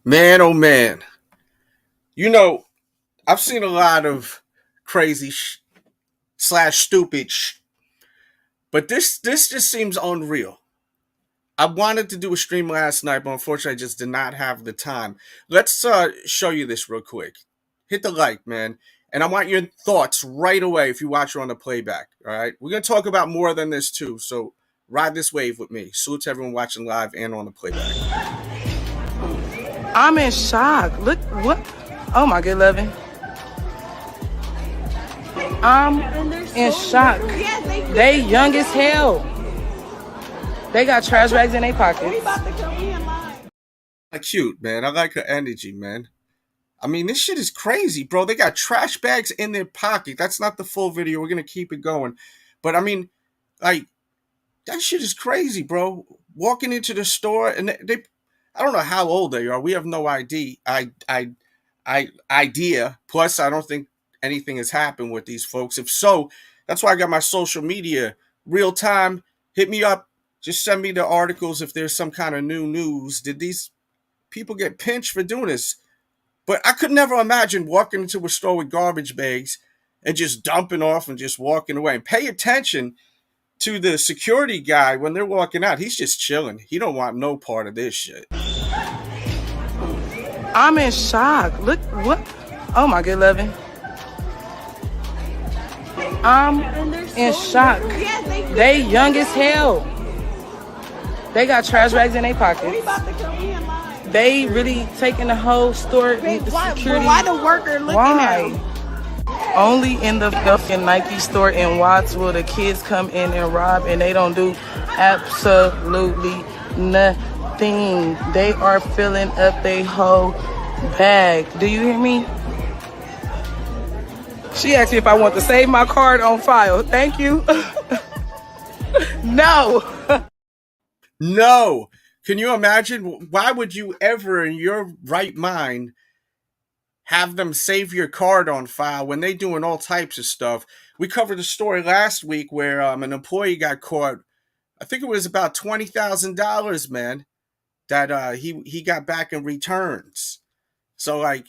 Man, oh man. You know, I've seen a lot of crazy slash stupid but this just seems unreal. I wanted to do a stream last night, but unfortunately, I just did not have the time. Let's show you this real quick. Hit the like, man. And I want your thoughts right away if you watch it on the playback. All right. We're going to talk about more than this, too. So ride this wave with me. Salute to everyone watching live and on the playback. I'm in shock. Look, what? Oh, my good loving. I'm in shock. They young as hell. They got trash bags in their pockets. Cute, man. I like her energy, man. I mean, this shit is crazy, bro. They got trash bags in their pocket. That's not the full video. We're going to keep it going. But I mean, like, that shit is crazy, bro. Walking into the store and they I don't know how old they are. We have no idea. Plus, I don't think anything has happened with these folks. If so, that's why I got my social media real time. Hit me up. Just send me the articles if there's some kind of new news. Did these people get pinched for doing this? But I could never imagine walking into a store with garbage bags and just dumping off and just walking away. And pay attention to the security guy when they're walking out. He's just chilling. He don't want no part of this shit. I'm in shock. Look, what? Oh, my good loving. I'm in shock. They young as hell. They got trash bags in their pockets. They really taking the whole store. Security. Why the worker looking at them? Only in the fucking Nike store in Watts will the kids come in and rob, and they don't do absolutely nothing. They are filling up their whole bag. Do you hear me? She asked me if I want to save my card on file. Thank you. No. No. Can you imagine? Why would you ever, in your right mind, have them save your card on file when they doing all types of stuff? We covered a story last week where an employee got caught. I think it was about $20,000, man, that he got back in returns. So, like,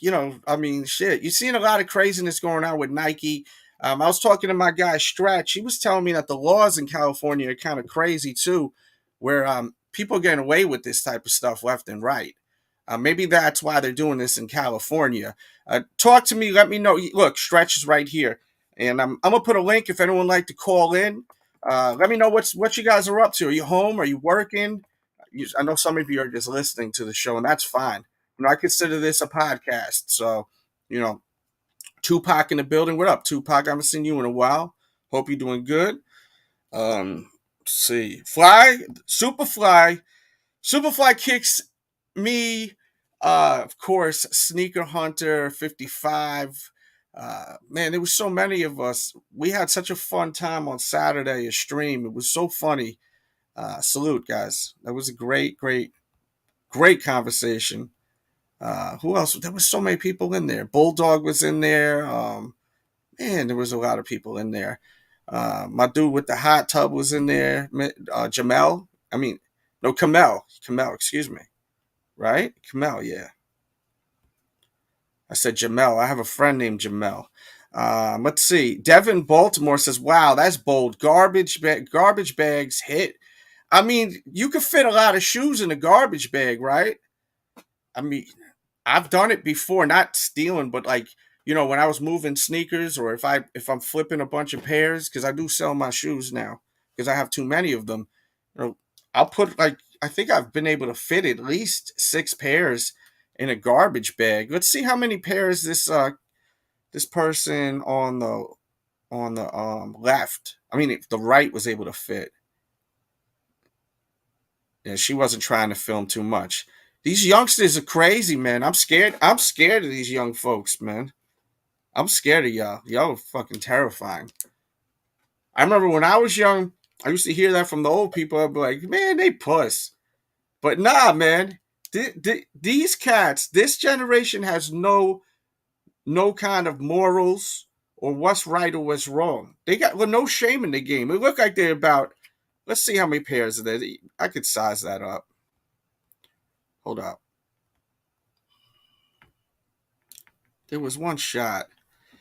I mean, shit. You're seeing a lot of craziness going on with Nike. I was talking to my guy Stretch. He was telling me that the laws in California are kind of crazy too, where people are getting away with this type of stuff left and right. Maybe that's why they're doing this in California. Talk to me. Let me know. Look, Stretch is right here. And I'm going to put a link if anyone would like to call in. Let me know what you guys are up to. Are you home? Are you working? I know some of you are just listening to the show, and that's fine. I consider this a podcast. So, Tupac in the building. What up, Tupac? I haven't seen you in a while. Hope you're doing good. Let's see. Superfly kicks me, of course, Sneaker Hunter 55. Man, there was so many of us. We had such a fun time on Saturday, a stream. It was so funny. Salute, guys. That was a great conversation. Who else? There was so many people in there. Bulldog was in there. Man, there was a lot of people in there. My dude with the hot tub was in there. Jamel. I mean, no, Kamel. Excuse me. Right? Kamel, yeah. I said Jamel. I have a friend named Jamel. Let's see. Devin Baltimore says, "Wow, that's bold. Garbage bags hit. I mean, you could fit a lot of shoes in a garbage bag, right? I mean, I've done it before, not stealing, but like, when I was moving sneakers, or if I'm flipping a bunch of pairs, because I do sell my shoes now because I have too many of them. I'll put, like, I think I've been able to fit at least 6 pairs in a garbage bag. Let's see how many pairs this person on the left, I mean the right, was able to fit. Yeah, she wasn't trying to film too much. These youngsters are crazy, man. I'm scared. I'm scared of these young folks, man. I'm scared of y'all. Y'all are fucking terrifying. I remember when I was young, I used to hear that from the old people. I'd be like, man, they puss. But nah, man. These cats, this generation has no kind of morals or what's right or what's wrong. They got no shame in the game. It looked like they're about, let's see how many pairs of there. I could size that up. Hold up. There was one shot.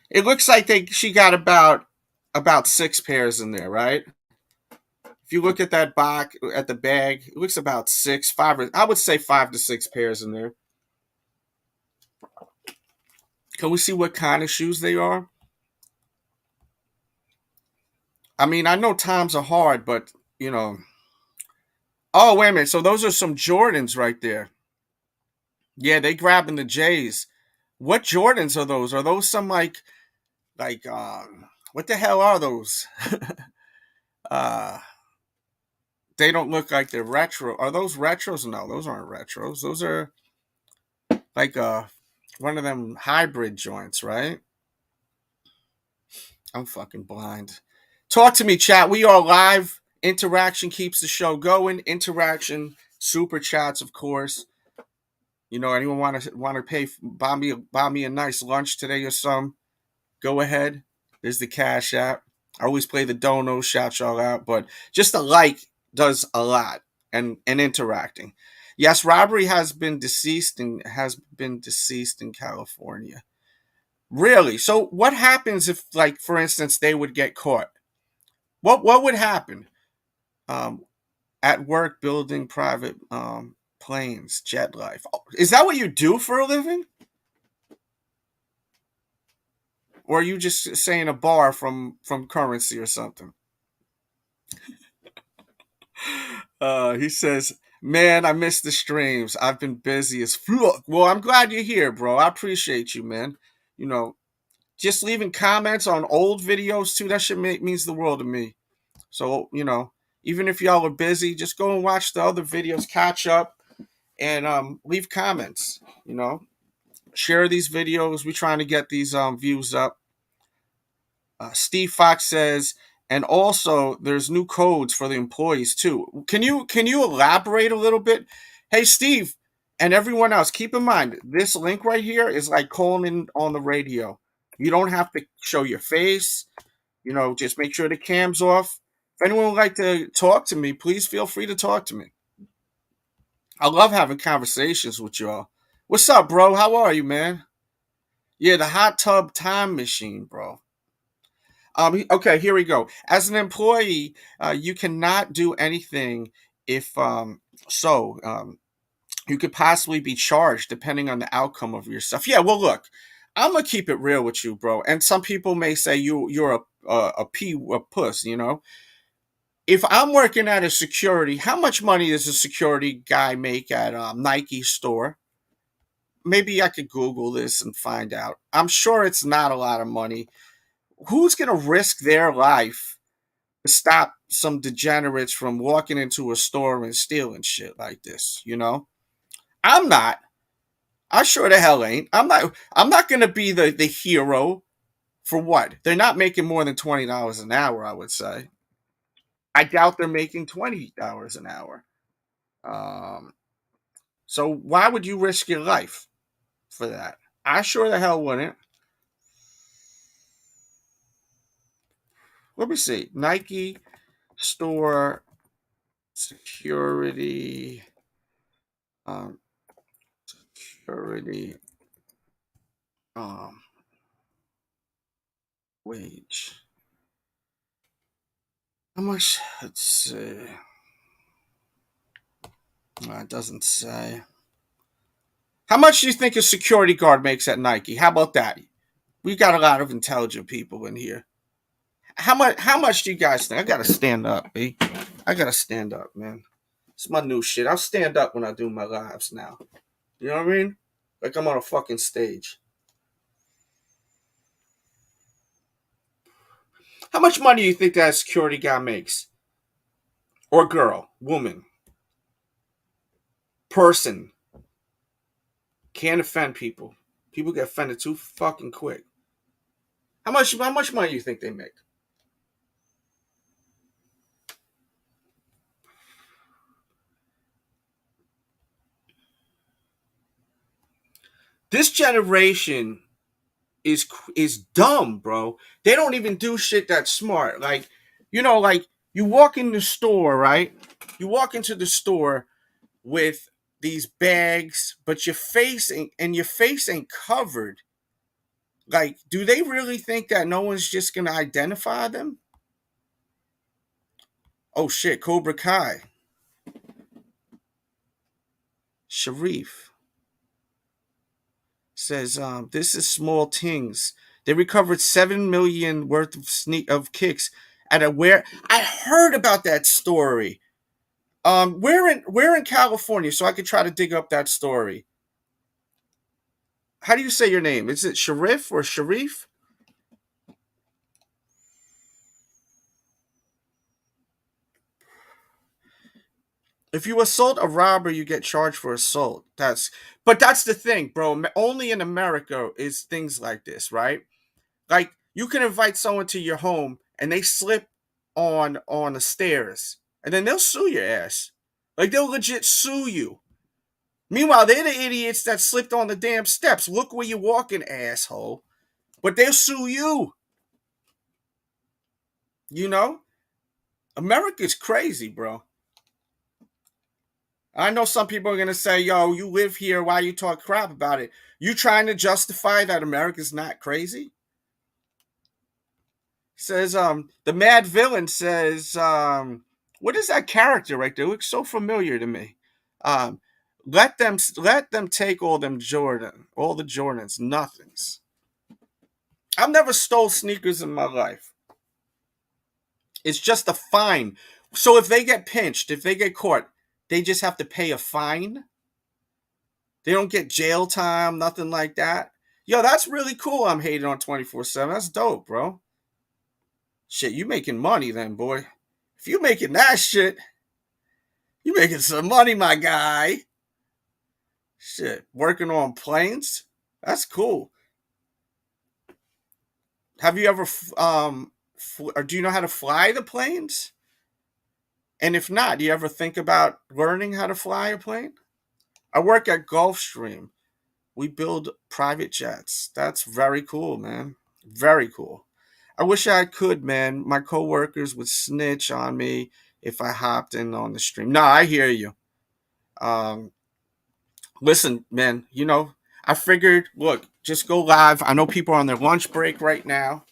It looks like she got about 6 pairs in there, right? If you look at that box at the bag, it looks about six, five. I would say 5 to 6 pairs in there. Can we see what kind of shoes they are? I mean, I know times are hard, but you know. Oh, wait a minute. So those are some Jordans right there. Yeah, they grabbing the J's. What Jordans are those? Are those some like what the hell are those? uh they don't look like they're retro. Are those retros? No, those aren't retros. Those are like one of them hybrid joints, right? I'm fucking blind. Talk to me, chat. We are live. Interaction keeps the show going. Interaction, super chats, of course. You know, anyone want to pay buy me a nice lunch today or some? Go ahead. There's the Cash App. I always play the dono, shout y'all out, but just a like does a lot and interacting. Yes, robbery has been deceased in California. Really? So what happens if, like, for instance, they would get caught? What would happen? Um, at work, building private planes, jet life. Oh, is that what you do for a living? Or are you just saying a bar from currency or something? He says, "Man, I missed the streams. I've been busy as fuck." Well, I'm glad you're here, bro. I appreciate you, man. You know, just leaving comments on old videos too. That shit means the world to me. So you know, even if y'all are busy, just go and watch the other videos, catch up, and leave comments. You know, share these videos. We're trying to get these views up. Steve Fox says, and also there's new codes for the employees too. Can you elaborate a little bit? Hey, Steve, and everyone else, keep in mind this link right here is like calling in on the radio. You don't have to show your face. You know, just make sure the cam's off. If anyone would like to talk to me, please feel free to talk to me. I love having conversations with y'all. What's up, bro? How are you, man? Yeah, the hot tub time machine, bro. Okay, here we go. As an employee, you cannot do anything if you could possibly be charged depending on the outcome of your stuff. Yeah, well, look, I'm gonna keep it real with you, bro. And some people may say you're a puss, you know. If I'm working at a security, how much money does a security guy make at a Nike store? Maybe I could Google this and find out. I'm sure it's not a lot of money. Who's gonna risk their life stop some degenerates from walking into a store and stealing shit like this, you know? I'm not. I sure the hell ain't. I'm not gonna be the hero for what? They're not making more than $20 an hour, I would say. I doubt they're making $20 an hour. Um, so why would you risk your life for that? I sure the hell wouldn't. Let me see. Nike store security um security um wage. How much? Let's see. It doesn't say. How much do you think a security guard makes at Nike? How about that? We got a lot of intelligent people in here. How much do you guys think? I gotta stand up, B. I gotta stand up, man. It's my new shit. I'll stand up when I do my lives now. You know what I mean? Like I'm on a fucking stage. How much money do you think that security guy makes? Or girl, woman, person. Can't offend people. People get offended too fucking quick. How much money do you think they make? This generation is dumb, bro. They don't even do shit that's smart. Like, like you walk in the store, right? You walk into the store with these bags, but your face ain't covered. Like, do they really think that no one's just gonna identify them? Oh shit, Cobra Kai, Sharif says, this is small things. They recovered 7 million worth of kicks at a where I heard about that story. We're in California, so I could try to dig up that story. How do you say your name? Is it Sharif or Sharif? If you assault a robber, you get charged for assault. But that's the thing, bro. Only in America is things like this, right? Like you can invite someone to your home and they slip on the stairs, and then they'll sue your ass. Like they'll legit sue you. Meanwhile, they're the idiots that slipped on the damn steps. Look where you're walking, asshole. But they'll sue you. You know? America's crazy, bro. I know some people are gonna say, yo, you live here, why you talk crap about it? You trying to justify that America's not crazy? Says the mad villain says, what is that character right there? It looks so familiar to me. Um let them take all the Jordans, nothings. I've never stole sneakers in my life. It's just a fine. So if they get pinched, if they get caught, they just have to pay a fine. They don't get jail time, nothing like that. Yo, that's really cool. I'm hating on 24/7. That's dope, bro. Shit, you making money then, boy. If you making that shit, you making some money, my guy. Shit, working on planes. That's cool. Have you ever or do you know how to fly the planes? And if not, do you ever think about learning how to fly a plane? I work at Gulfstream. We build private jets. That's very cool, man. Very cool. I wish I could, man. My coworkers would snitch on me if I hopped in on the stream. No, I hear you. Um, listen, man, I figured, look, just go live. I know people are on their lunch break right now.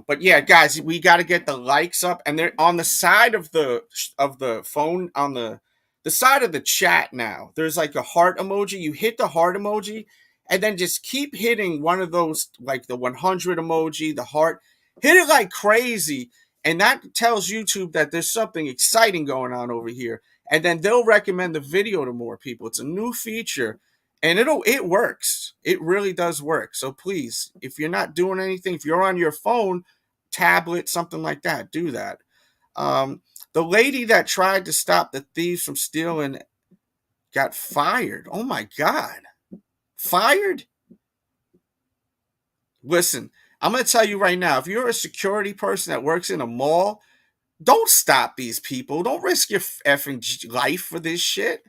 But yeah, guys, we got to get the likes up, and they're on the side of the phone, on the side of the chat now. There's like a heart emoji. You hit the heart emoji, and then just keep hitting one of those, like the 100 emoji, the heart. Hit it like crazy, and that tells YouTube that there's something exciting going on over here, and then they'll recommend the video to more people. It's a new feature, and it works. It really does work. So please, if you're not doing anything, if you're on your phone, tablet, something like that, do that. um the lady that tried to stop the thieves from stealing got fired. Oh my god. Fired. Listen, I'm going to tell you right now, if you're a security person that works in a mall, don't stop these people. Don't risk your effing life for this shit.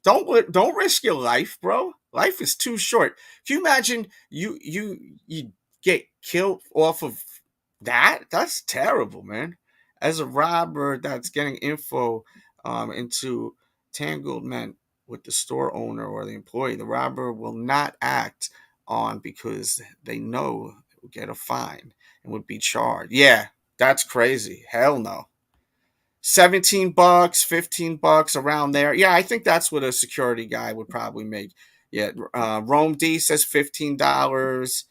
Don't risk your life, bro. Life is too short. Can you imagine you get killed off of that? That's terrible, man. As a robber that's getting info into tanglement with the store owner or the employee, the robber will not act on because they know they will get a fine and would be charged. Yeah, that's crazy. Hell no. $17, $15 around there. Yeah, I think that's what a security guy would probably make. Yeah, Rome D says $15.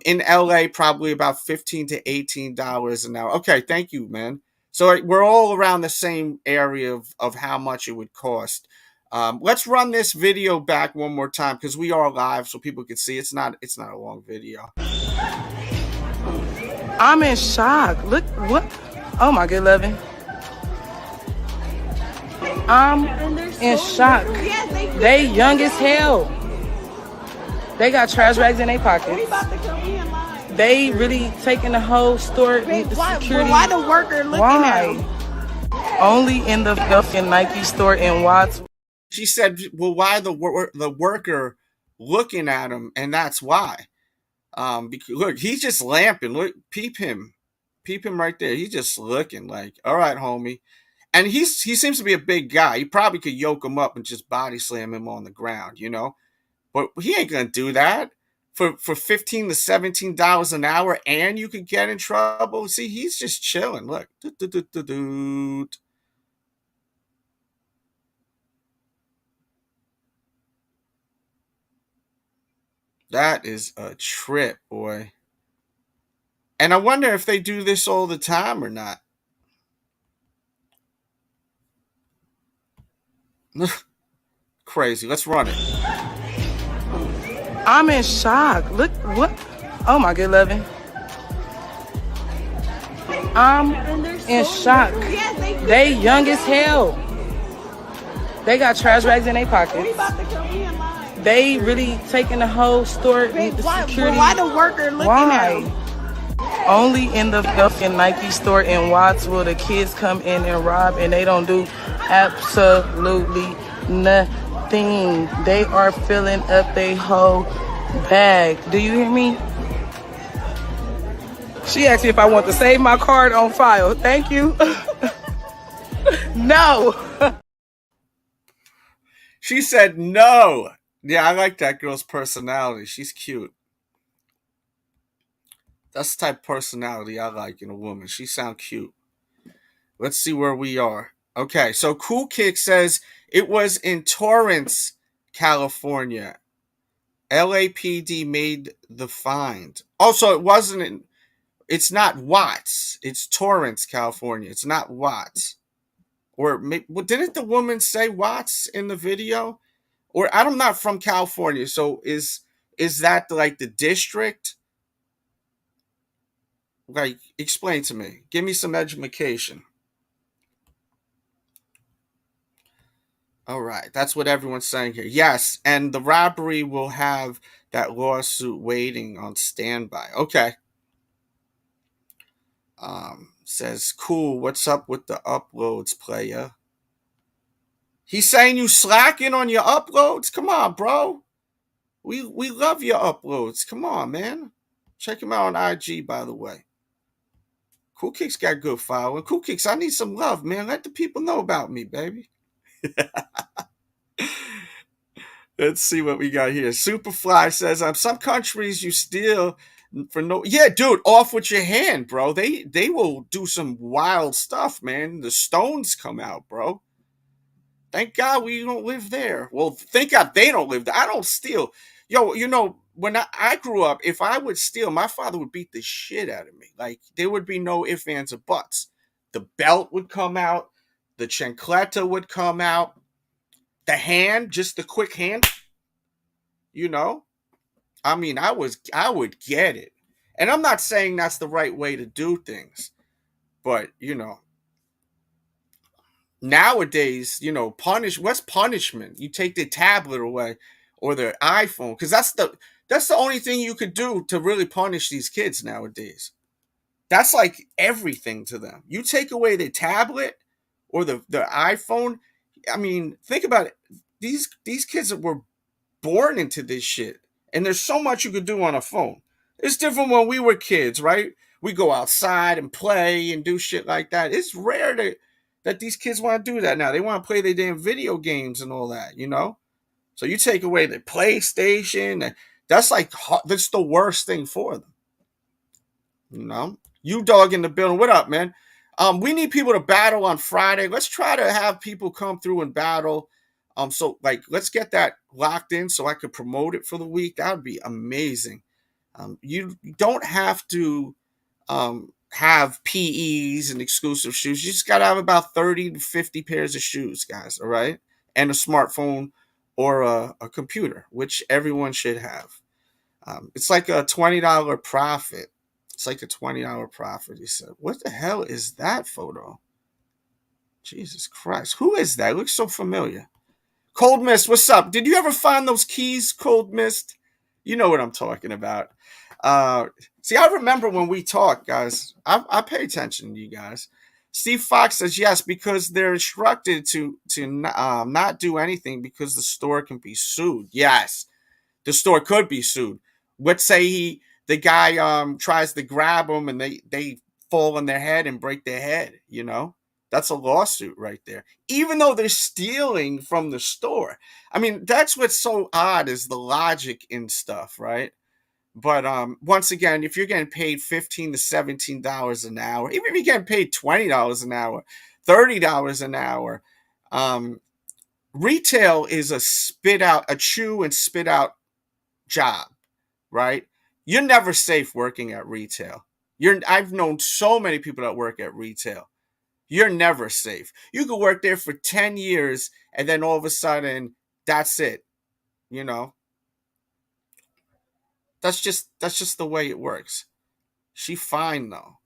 In LA, probably about $15 to $18 an hour. Okay, thank you, man. So we're all around the same area of how much it would cost. Let's run this video back one more time because we are live, so people can see. It's not a long video. I'm in shock. Look what? Oh my good loving. I'm in shock. They young as hell. They got trash bags in their pockets. They really taking the whole store with the security. Why the worker looking at them? Only in the fucking Nike store in Watts. She said, well, why the worker looking at him? And that's why. Because, look, he's just lamping. Look, peep him right there. He's just looking like, all right, homie. And he seems to be a big guy. He probably could yoke him up and just body slam him on the ground, But he ain't gonna do that. for $15 to $17 an hour, and you could get in trouble. See, he's just chilling. Look, that is a trip, boy. And I wonder if they do this all the time or not. Crazy. Let's run it. I'm in shock. Look what? Oh my good loving. I'm in shock. They young as hell. They got trash bags in their pockets. They really taking the whole store. Security. Why the worker looking at them? Only in the fucking Nike store in Watts will the kids come in and rob, and they don't do absolutely nothing. They are filling up their whole bag. Do you hear me? She asked me if I want to save my card on file. Thank you. No. She said no. Yeah, I like that girl's personality. She's cute. That's the type of personality I like in a woman. She sounds cute. Let's see where we are. Okay, so Cool Kick says it was in Torrance, California. LAPD made the find. Oh, so it wasn't in. It's not Watts. It's Torrance, California. It's not Watts. Or didn't the woman say Watts in the video? Or I'm not from California, so is that like the district? Like, explain to me. Give me some education. All right, that's what everyone's saying here. Yes, and the robbery will have that lawsuit waiting on standby. Okay. Says cool. What's up with the uploads, player? He's saying you slacking on your uploads. Come on, bro. We love your uploads. Come on, man. Check him out on IG, by the way. Cool Kicks got good following. Cool Kicks, I need some love, man. Let the people know about me, baby. Let's see what we got here. Superfly says, some countries you steal for no. Yeah, dude, off with your hand, bro. They will do some wild stuff, man. The stones come out, bro. Thank God we don't live there. Well, thank God they don't live there. I don't steal. Yo, when I grew up, if I would steal, my father would beat the shit out of me. Like, there would be no ifs, ands, or buts. The belt would come out. The chancleta would come out. The hand, just the quick hand. I mean, I would get it. And I'm not saying that's the right way to do things. But, nowadays, what's punishment? You take the tablet away or their iPhone, because that's the only thing you could do to really punish these kids nowadays. That's like everything to them. You take away the tablet or the iPhone. I mean, think about it. These kids were born into this shit, and there's so much you could do on a phone. It's different when we were kids, right? We go outside and play and do shit like that. It's rare that these kids want to do that now. They want to play their damn video games and all that, So you take away the PlayStation, and that's the worst thing for them. You dog in the building. What up, man? We need people to battle on Friday. Let's try to have people come through and battle. So let's get that locked in so I could promote it for the week. That would be amazing. You don't have to have PEs and exclusive shoes. You just got to have about 30 to 50 pairs of shoes, guys. All right. And a smartphone or a computer, which everyone should have. It's like a $20 profit. It's like a $20 profit. He said, what the hell is that photo? Jesus Christ. Who is that? It looks so familiar. Cold Mist, what's up? Did you ever find those keys, Cold Mist? You know what I'm talking about. See, I remember when we talked, guys. I pay attention to you guys. Steve Fox says yes, because they're instructed to not do anything because the store can be sued. Yes, the store could be sued. Let's say the guy tries to grab them and they fall on their head and break their head. That's a lawsuit right there. Even though they're stealing from the store. I mean, that's what's so odd is the logic in stuff, right? But once again, if you're getting paid $15 to $17 an hour, even if you're getting paid $20 an hour, $30 an hour, um, retail is a chew and spit out job, right? You're never safe working at retail. I've known so many people that work at retail. You're never safe. You could work there for 10 years and then all of a sudden that's it. You know, that's just the way it works. She fine though.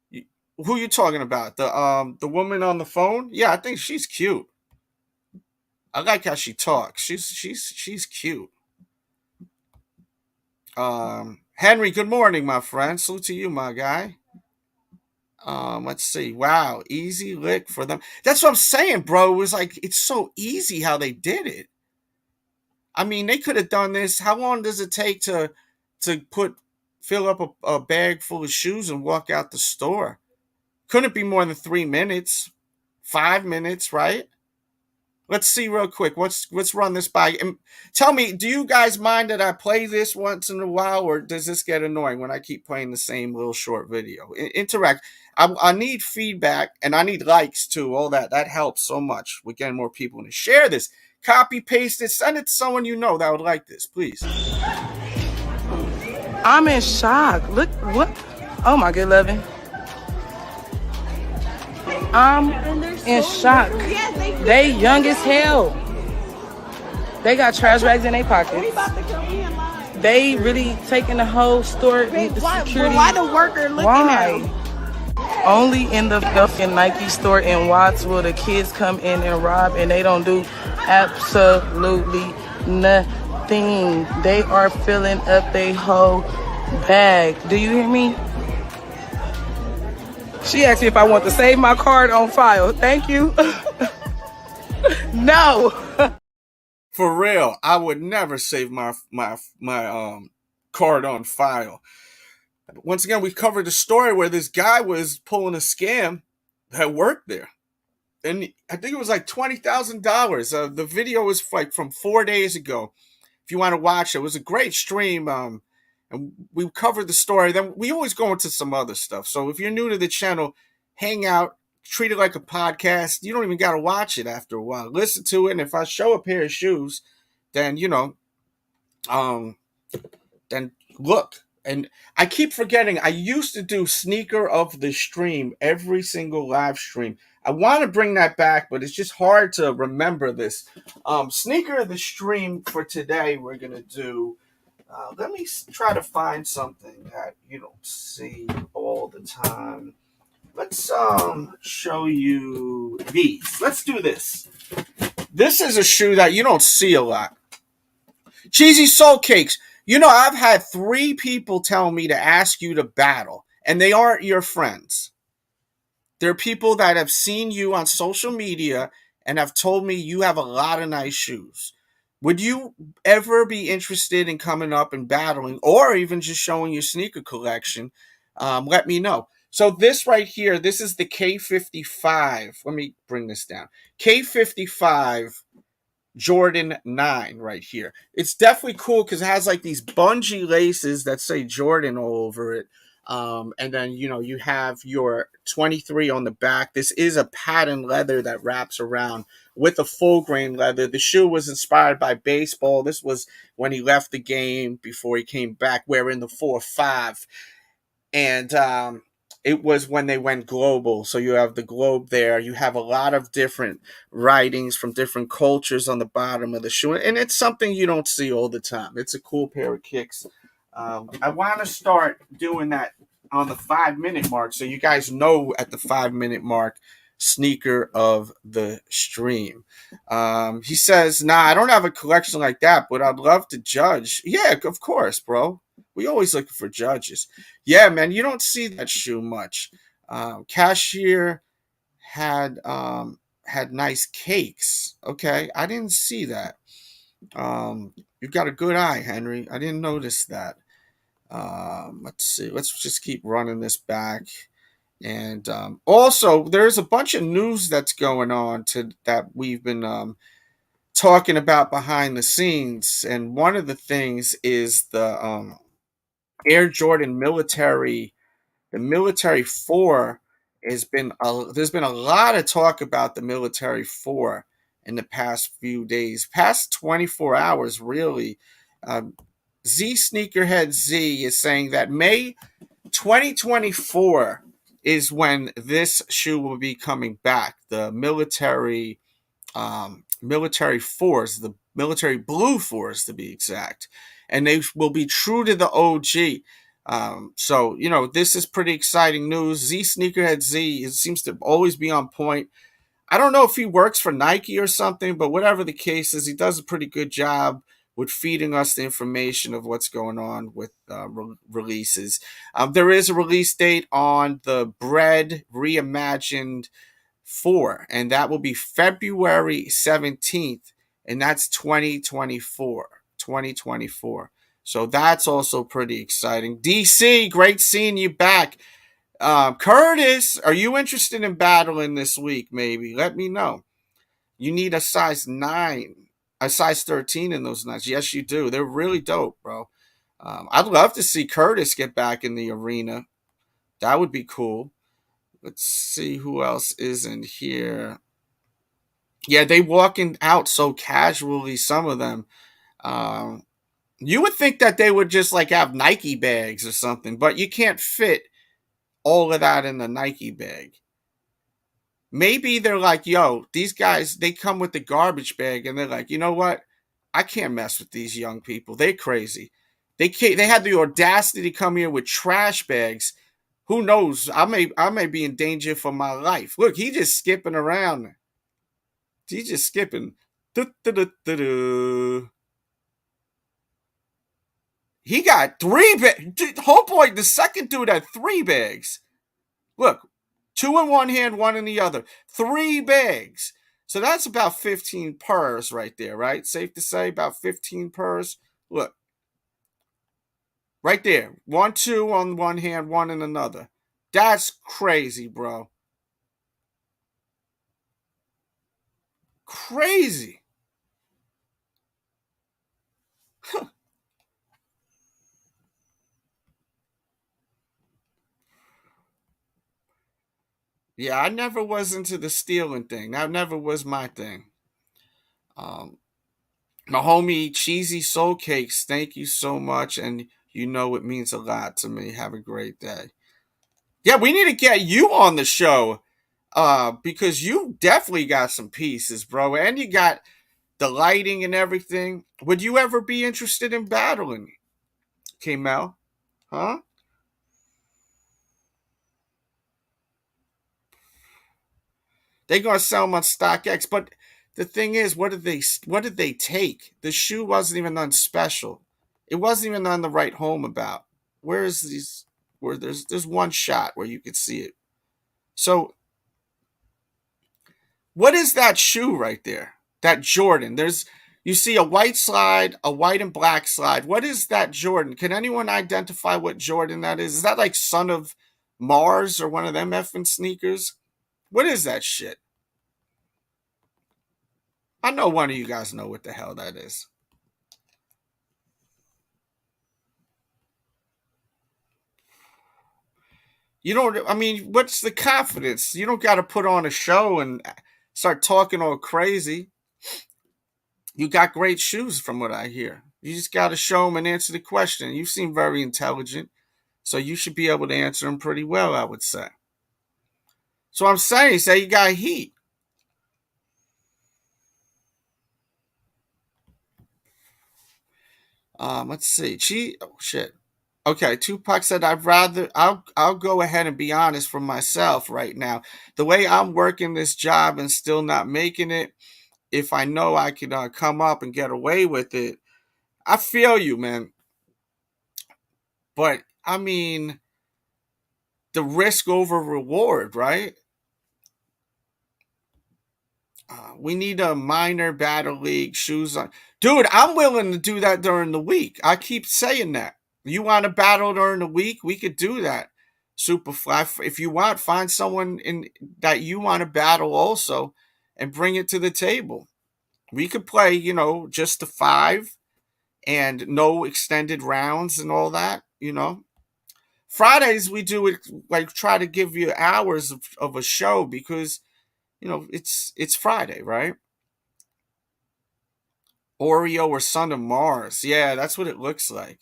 You, who you talking about? The woman on the phone? Yeah, I think she's cute. I like how she talks. She's cute. Henry, good morning, my friend. Salute to you, my guy. Let's see. Wow, easy lick for them. That's what I'm saying, bro. It was like it's so easy how they did it. I mean, they could have done this. How long does it take to fill up a bag full of shoes and walk out the store? Couldn't be more than 3 minutes, 5 minutes, right? Let's see real quick. Let's run this by. And tell me, do you guys mind that I play this once in a while, or does this get annoying when I keep playing the same little short video? Interact. I need feedback and I need likes too. All that helps so much. We're getting more people to share this. Copy paste it. Send it to someone you know that would like this, please. I'm in shock. Look what? Oh my good loving. I'm in shock. They young as hell. They got trash bags in their pockets. They really taking the whole store with the security. Why the worker looking at them? Only in the fucking Nike store in Watts will the kids come in and rob, and they don't do absolutely nothing. They are filling up their whole bag. Do you hear me? She asked me if I want to save my card on file. Thank you. No. For real, I would never save my card on file. Once again, we covered the story where this guy was pulling a scam that worked there, and I think it was like $20,000. The video was like from 4 days ago. If you want to watch it, it was a great stream. And we covered the story. Then we always go into some other stuff. So if you're new to the channel, hang out, treat it like a podcast. You don't even got to watch it after a while. Listen to it, and if I show a pair of shoes, then then look. And I keep forgetting, I used to do sneaker of the stream every single live stream. I want to bring that back, but it's just hard to remember this. Sneaker of the stream for today, we're going to do. Let me try to find something that you don't see all the time. Let's show you these. Let's do this. This is a shoe that you don't see a lot. Cheesy Soul Cakes. You know, I've had 3 people tell me to ask you to battle, and they aren't your friends. They're people that have seen you on social media and have told me you have a lot of nice shoes. Would you ever be interested in coming up and battling, or even just showing your sneaker collection? Let me know. So this right here, this is the K55. Let me bring this down. K55 Jordan 9 right here. It's definitely cool because it has like these bungee laces that say Jordan all over it. And then, you have your 23 on the back. This is a patent leather that wraps around with a full grain leather. The shoe was inspired by baseball. This was when he left the game before he came back wearing the 4-5. And it was when they went global. So you have the globe there. You have a lot of different writings from different cultures on the bottom of the shoe. And it's something you don't see all the time. It's a cool pair of kicks. I want to start doing that on the 5-minute mark, so you guys know at the 5-minute mark, sneaker of the stream. He says, "Nah, I don't have a collection like that, but I'd love to judge." Yeah, of course, bro. We always looking for judges. Yeah, man, you don't see that shoe much. Cashier had nice cakes. Okay, I didn't see that. You've got a good eye, Henry. I didn't notice that. Let's see. Let's just keep running this back. And also, there's a bunch of news that's going on that we've been talking about behind the scenes. And one of the things is Air Jordan military, the military four there's been a lot of talk about the military four in the past few days, past 24 hours, really. Um, Z Sneakerhead Z is saying that May 2024 is when this shoe will be coming back. The military fours, the military blue fours to be exact, and they will be true to the OG. So this is pretty exciting news. Z Sneakerhead Z, it seems to always be on point. I don't know if he works for Nike or something, but whatever the case is, he does a pretty good job with feeding us the information of what's going on with releases. There is a release date on the Bread Reimagined 4, and that will be February 17th, and that's 2024. 2024. So that's also pretty exciting. DC, great seeing you back. Curtis, are you interested in battling this week? Maybe let me know. You need a size 9, a size 13 in those nines. Yes, you do. They're really dope, bro. I'd love to see Curtis get back in the arena. That would be cool. Let's see who else is in here. Yeah, they walking out so casually. Some of them. Um, you would think that they would just like have Nike bags or something, but you can't fit all of that in the Nike bag. Maybe they're like, yo, these guys, they come with the garbage bag and they're like, you know what? I can't mess with these young people. They're crazy. They had the audacity to come here with trash bags. Who knows? I may be in danger for my life. Look, he just skipping around. He's just skipping. Du-du-du-du-du. He got 3 bags. Homeboy, the second dude had 3 bags. Look, 2 in one hand, 1 in the other. 3 bags. So that's about 15 purrs right there, right? Safe to say, about 15 purrs. Look, right there. 1, 2 on one hand, 1 in another. That's crazy, bro. Crazy. Huh. Yeah, I never was into the stealing thing. That never was my thing. Um, my homie Cheesy Soul Cakes, thank you so much, and you know it means a lot to me. Have a great day. Yeah, we need to get you on the show, because you definitely got some pieces, bro, and you got the lighting and everything. Would you ever be interested in battling, K-Mel? Huh? They gonna sell them on StockX, but the thing is, what did they take? The shoe wasn't even on special. It wasn't even on the right home about. Where is these? Where there's one shot where you could see it. So what is that shoe right there? That Jordan. You see a white slide, a white and black slide. What is that Jordan? Can anyone identify what Jordan that is? Is that like Son of Mars or one of them effing sneakers? What is that shit? I know one of you guys know what the hell that is. You don't, I mean, what's the confidence? You don't got to put on a show and start talking all crazy. You got great shoes from what I hear. You just got to show them and answer the question. You seem very intelligent, so you should be able to answer them pretty well, I would say. So I'm saying, say you got heat. Let's see. Oh shit. Okay, Tupac said I'll go ahead and be honest for myself right now. The way I'm working this job and still not making it, if I know I could come up and get away with it, I feel you, man. But I mean, the risk over reward, right? We need a minor battle league shoes on. Dude, I'm willing to do that during the week. I keep saying that. You want to battle during the week? We could do that. Superfly. If you want, find someone in that you want to battle also and bring it to the table. We could play, just the 5 and no extended rounds and all that. you know. Fridays we do it like try to give you hours of a show because it's Friday, right? Oreo or Son of Mars. Yeah, that's what it looks like.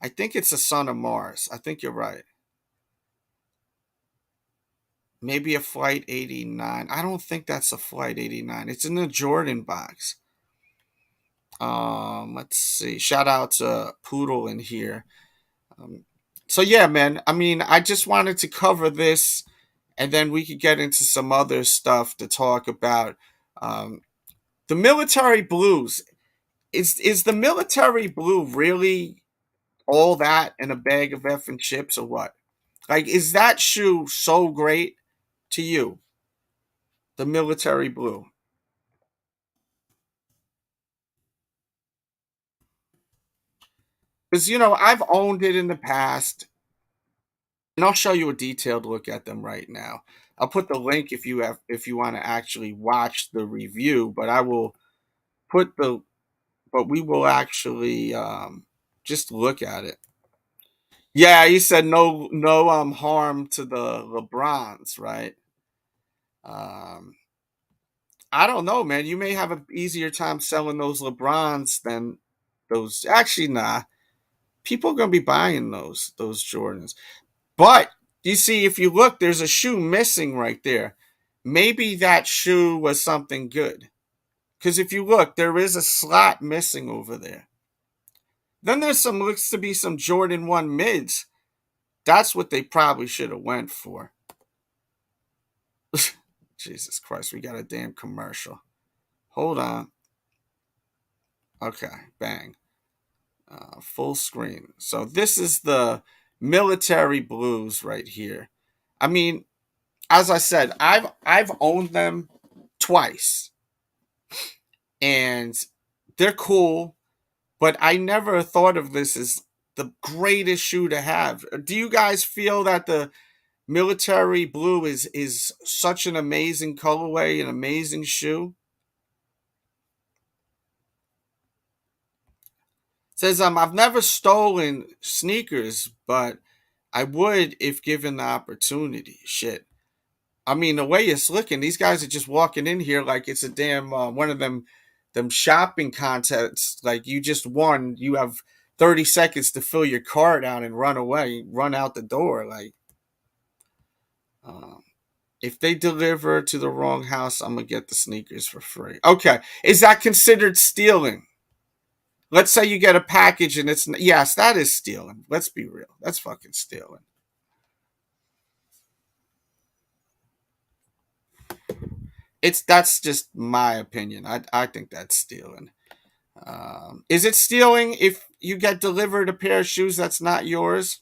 I think it's a Son of Mars. I think you're right. Maybe a Flight 89. I don't think that's a Flight 89. It's in the Jordan box. Let's see. Shout out to Poodle in here. Um, so yeah, man. I mean, I just wanted to cover this, and then we could get into some other stuff to talk about. Um, the military blues. Is the military blue really all that in a bag of effing chips or what? Like, is that shoe so great to you? The military blue. Because I've owned it in the past, and I'll show you a detailed look at them right now. I'll put the link if you want to actually watch the review, but I will put the but we will actually just look at it. Yeah, you said no harm to the LeBrons, right? Um, I don't know, man. You may have an easier time selling those LeBrons than those. Actually, nah. People are gonna be buying those Jordans. But you see, if you look, there's a shoe missing right there. Maybe that shoe was something good. Because if you look, there is a slot missing over there. Then there's some looks to be some Jordan 1 mids. That's what they probably should have went for. Jesus Christ, we got a damn commercial. Hold on. Okay, bang. Full screen. So this is the military blues right here. I mean, as I said, I've owned them twice, and they're cool. But I never thought of this as the greatest shoe to have. Do you guys feel that the military blue is such an amazing colorway, an amazing shoe? It says I've never stolen sneakers, but I would if given the opportunity. Shit. I mean, the way it's looking, these guys are just walking in here like it's a damn one of them shopping contests. Like you just won, you have 30 seconds to fill your cart out and run away, run out the door. Like, uh, if they deliver to the wrong house, I'm gonna get the sneakers for free. Okay, is that considered stealing? Let's say you get a package and it's yes, that is stealing. Let's be real, that's fucking stealing. That's just my opinion. I think that's stealing. Is it stealing if you get delivered a pair of shoes that's not yours?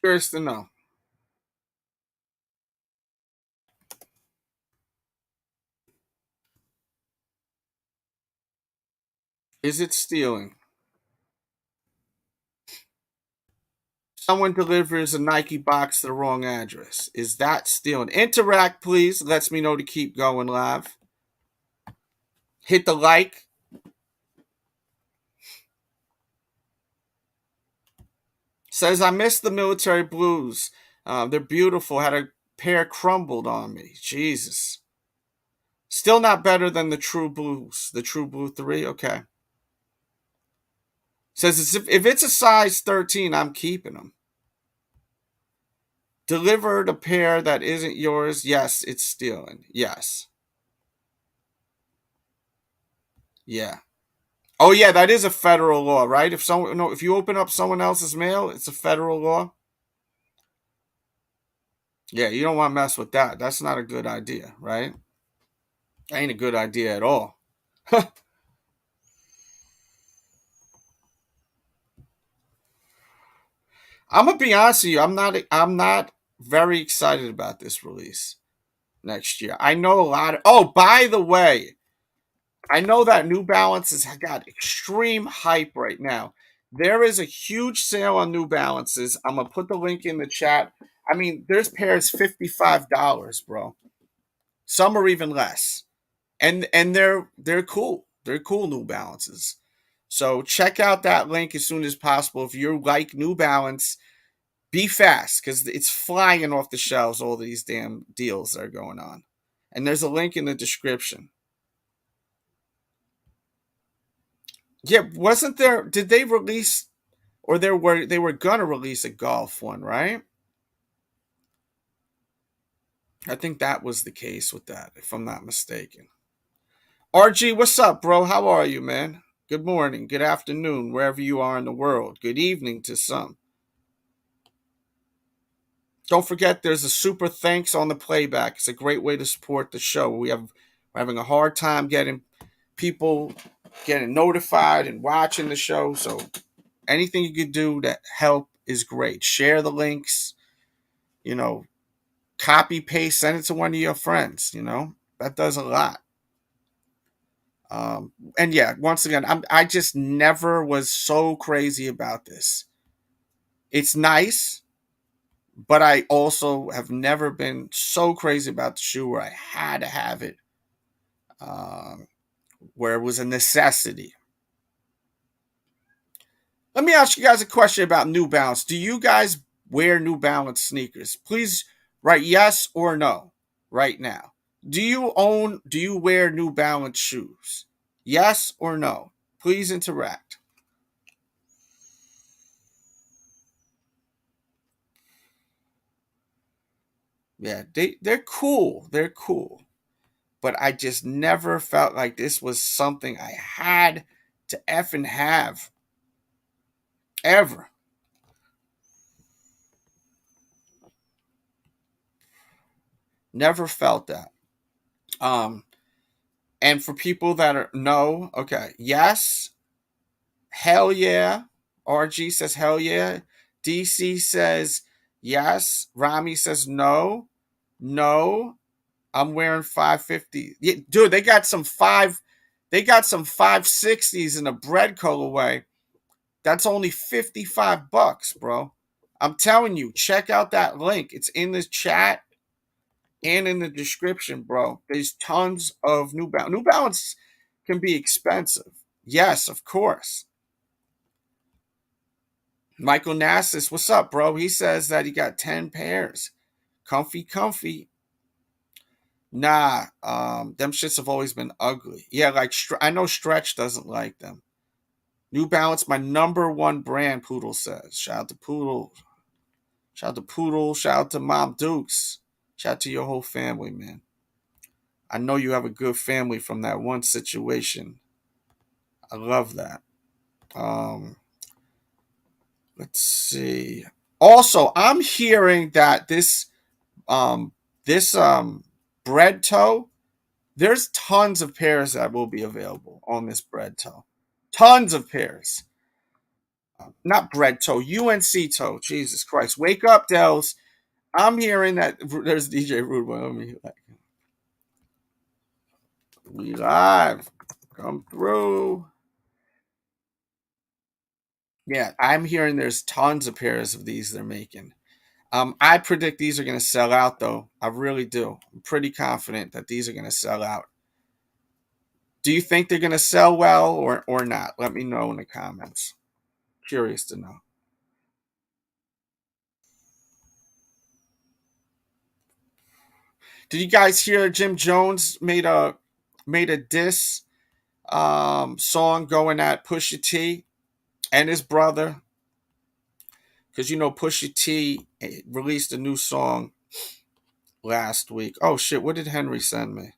Curious to know. Is it stealing? Someone delivers a Nike box to the wrong address. Is that stealing? Interact, please. Lets me know to keep going live. Hit the like. Says, I miss the military blues. They're beautiful. Had a pair crumbled on me. Jesus. Still not better than the True Blues. The True Blue 3? Okay. Says, if it's a size 13, I'm keeping them. Delivered a pair that isn't yours. Yes, it's stealing. Yes. Yeah. Oh yeah, that is a federal law, right? If someone no, if you open up someone else's mail, it's a federal law. Yeah, you don't want to mess with that. That's not a good idea, right? Ain't a good idea at all. I'm gonna be honest with you. I'm not very excited about this release next year. I know a lot of. Oh, by the way, I know that New Balance has got extreme hype right now. There is a huge sale on New Balances. I'm gonna put the link in the chat. I mean, there's pairs $55, bro. Some are even less, and they're cool. They're cool New Balances. So check out that link as soon as possible. If you like New Balance, be fast because it's flying off the shelves. All these damn deals that are going on, and there's a link in the description. Yeah, wasn't there? Did they release, or they were gonna release a golf one, right? I think that was the case with that, if I'm not mistaken. RG, what's up, bro? How are you, man? Good morning, good afternoon, wherever you are in the world. Good evening to some. Don't forget, there's a super thanks on the playback. It's a great way to support the show. We're having a hard time getting people getting notified and watching the show. So anything you could do to help is great. Share the links, you know, copy paste, send it to one of your friends. That does a lot. And yeah, once again, I just never was so crazy about this. It's nice, but I also have never been so crazy about the shoe where I had to have it, um, where it was a necessity. Let me ask you guys a question about New Balance. Do you guys wear New Balance sneakers? Please write yes or no right now. Do you wear New Balance shoes? Yes or no? Please interact. Yeah, they're cool. They're cool. But I just never felt like this was something I had to effing have ever. Never felt that. Um, and for people that are no, okay, yes, hell yeah. RG says hell yeah. DC says yes. Rami says no. No. I'm wearing 550. Yeah, dude, they got some 560s in a bread colorway. That's only $55, bro. I'm telling you, check out that link. It's in the chat and in the description, bro. There's tons of New Balance. New Balance can be expensive. Yes, of course. Michael Nassis, what's up, bro? He says that he got 10 pairs. Comfy, comfy. Nah, them shits have always been ugly. Yeah, like I know Stretch doesn't like them. New Balance, my number one brand, Poodle says. Shout out to Poodle. Shout out to Poodle. Shout out to Mom Dukes. Shout out to your whole family, man. I know you have a good family from that one situation. I love that. Um, let's see. Also, I'm hearing that um this bread toe, there's tons of pairs that will be available on this bread toe. Tons of pairs. Not bread toe, UNC toe. Jesus Christ. Wake up, Dells. I'm hearing that there's DJ Rude. Let me like we live. Come through. Yeah, I'm hearing there's tons of pairs of these they're making. I predict these are going to sell out, though. I really do. I'm pretty confident that these are going to sell out. Do you think they're going to sell well or not? Let me know in the comments. Curious to know. Did you guys hear Jim Jones made a diss song going at Pusha T and his brother? Because Pusha T released a new song last week. Oh shit! What did Henry send me?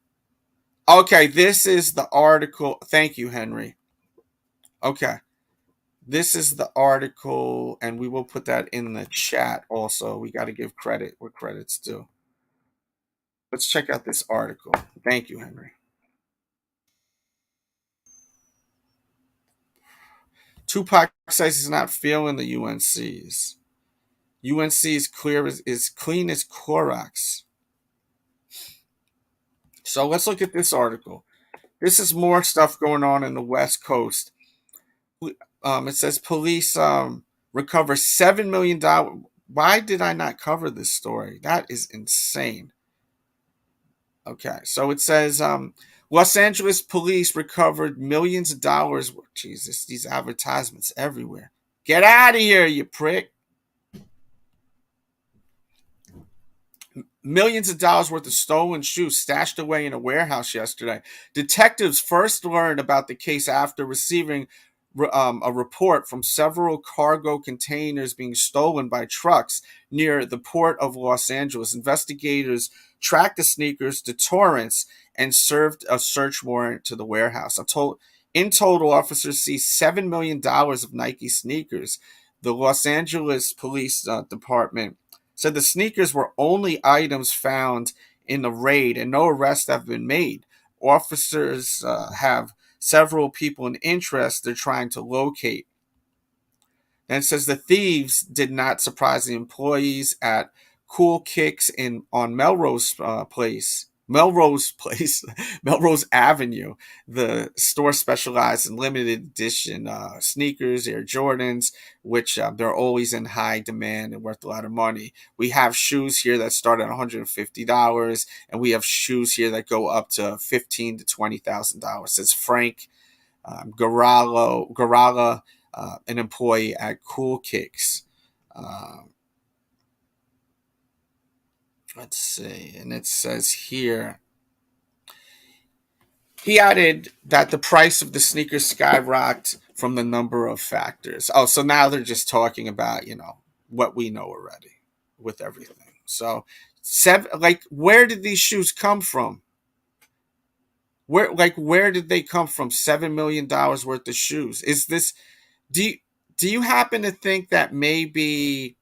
Okay, this is the article. Thank you, Henry. Okay, this is the article, and we will put that in the chat. Also, we got to give credit where credit's due. Let's check out this article. Thank you, Henry. Tupac says he's not feeling the UNCs. UNC is clean as Clorox. So let's look at this article. This is more stuff going on in the West Coast. It says police recover $7 million. Why did I not cover this story? That is insane. Okay, so it says Los Angeles police recovered millions of dollars. Jesus, these advertisements everywhere. Get out of here, you prick. Millions of dollars worth of stolen shoes stashed away in a warehouse yesterday. Detectives first learned about the case after receiving a report from several cargo containers being stolen by trucks near the port of Los Angeles. Investigators tracked the sneakers to Torrance and served a search warrant to the warehouse. In total, officers seized $7 million of Nike sneakers. The Los Angeles Police Department said the sneakers were only items found in the raid and no arrests have been made. Officers have several people in interest they're trying to locate. And it says the thieves did not surprise the employees at Cool Kicks in on Melrose Place, Melrose Avenue. The store specialized in limited edition sneakers, Air Jordans, which they're always in high demand and worth a lot of money. We have shoes here that start at $150, and we have shoes here that go up to $15,000 to $20,000. Says Frank Garala, an employee at Cool Kicks. Let's see, and it says here he added that the price of the sneakers skyrocketed from the number of factors. Oh, so now they're just talking about what we know already with everything. So where did these shoes come from? Where did they come from? $7 million worth of shoes. Is this do you, do you happen to think that maybe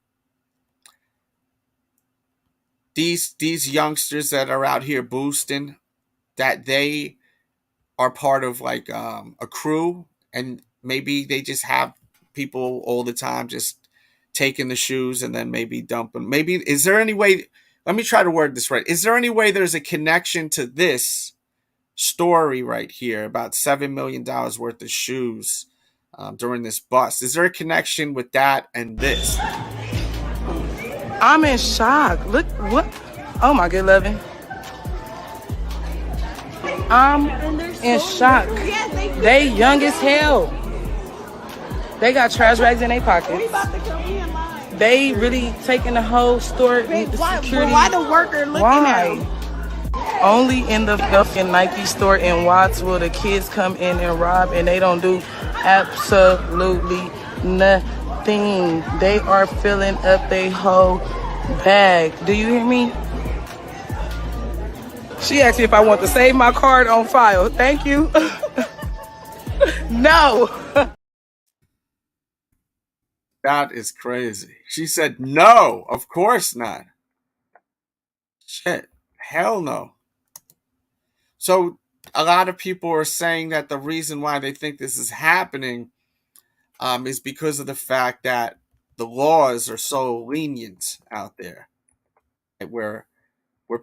these youngsters that are out here boosting, that they are part of like a crew, and maybe they just have people all the time just taking the shoes and then maybe dumping? Maybe is there any way? Let me try to word this right. Is there any way there's a connection to this story right here about $7 million worth of shoes during this bust? Is there a connection with that and this? I'm in shock. Look what. Oh my good loving. I'm in shock. They young as hell. They got trash bags in their pockets. They really taking the whole store. Why the worker looking at them? Only in the fucking Nike store in Watts will the kids come in and rob, and they don't do absolutely nothing. They are filling up their whole bag. Do you hear me? She asked me if I want to save my card on file. Thank you. No. That is crazy. She said, no, of course not. Shit. Hell no. So a lot of people are saying that the reason why they think this is happening is because of the fact that the laws are so lenient out there, where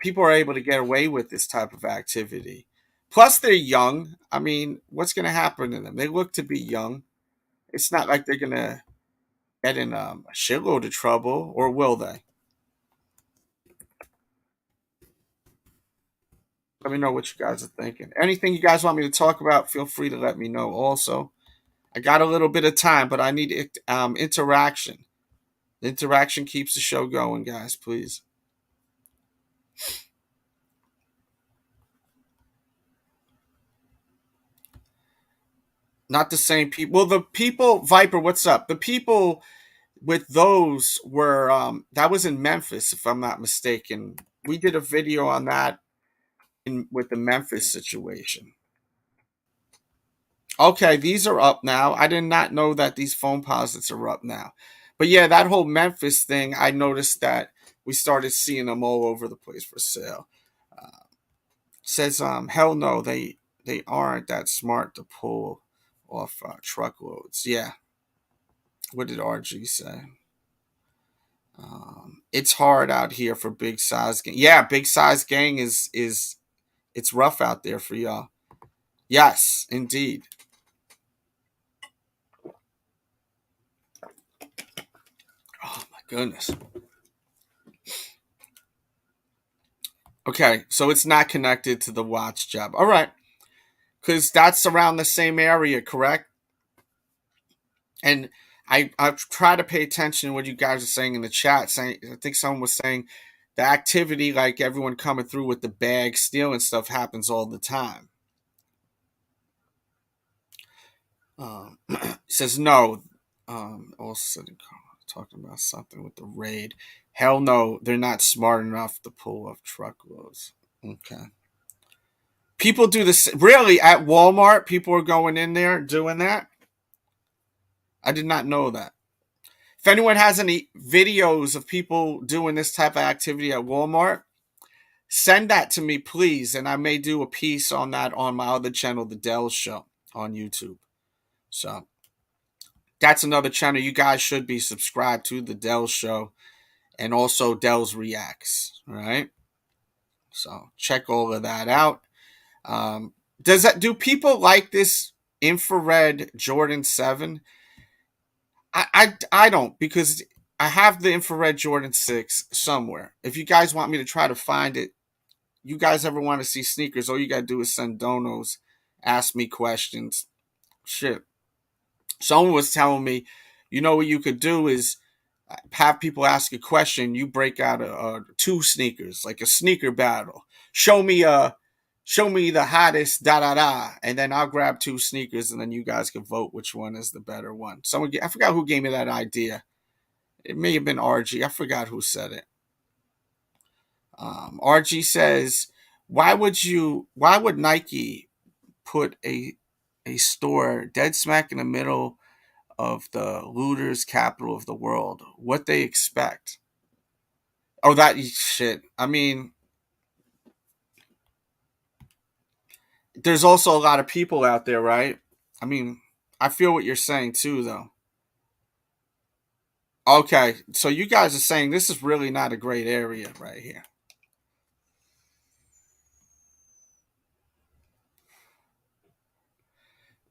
people are able to get away with this type of activity. Plus, they're young. I mean, what's going to happen to them? They look to be young. It's not like they're going to get in a shitload of trouble, or will they? Let me know what you guys are thinking. Anything you guys want me to talk about, feel free to let me know. Also, I got a little bit of time, but I need interaction. The interaction keeps the show going, guys, please. Not the same people. Well, the people, Viper, what's up? The people with those were, that was in Memphis, if I'm not mistaken. We did a video on that with the Memphis situation. Okay, these are up now. I did not know that these Foamposites are up now. But yeah, that whole Memphis thing, I noticed that we started seeing them all over the place for sale. Says, hell no, they aren't that smart to pull off truckloads. Yeah. What did RG say? It's hard out here for big size gang. Yeah, big size gang is it's rough out there for y'all. Yes, indeed. Oh my goodness. Okay, so it's not connected to the watch job. All right, because that's around the same area, correct? And I try to pay attention to what you guys are saying in the chat. Saying, I think someone was saying the activity, like everyone coming through with the bag stealing stuff, happens all the time. Says no. Also talking about something with the raid. Hell no, they're not smart enough to pull off truckloads. Okay. People do this really at Walmart. People are going in there doing that. I did not know that. If anyone has any videos of people doing this type of activity at Walmart, send that to me, please. And I may do a piece on that on my other channel, The Dell Show, on YouTube. So that's another channel you guys should be subscribed to, The Dell Show, and also Dell's Reacts. All right. So check all of that out. Do people like this infrared Jordan 7? I don't, because I have the infrared Jordan 6 somewhere. If you guys want me to try to find it, you guys ever want to see sneakers, all you got to do is send donos, ask me questions. Shit. Someone was telling me, you know what you could do is have people ask a question, you break out two sneakers, like a sneaker battle. Show me the hottest da da da, and then I'll grab two sneakers, and then you guys can vote which one is the better one. I forgot who gave me that idea. It may have been RG. I forgot who said it. RG says, why would Nike put a store dead smack in the middle of the looters capital of the world? What they expect? Oh, that shit. I mean, there's also a lot of people out there, right? I mean, I feel what you're saying too, though. Okay, so you guys are saying this is really not a great area right here.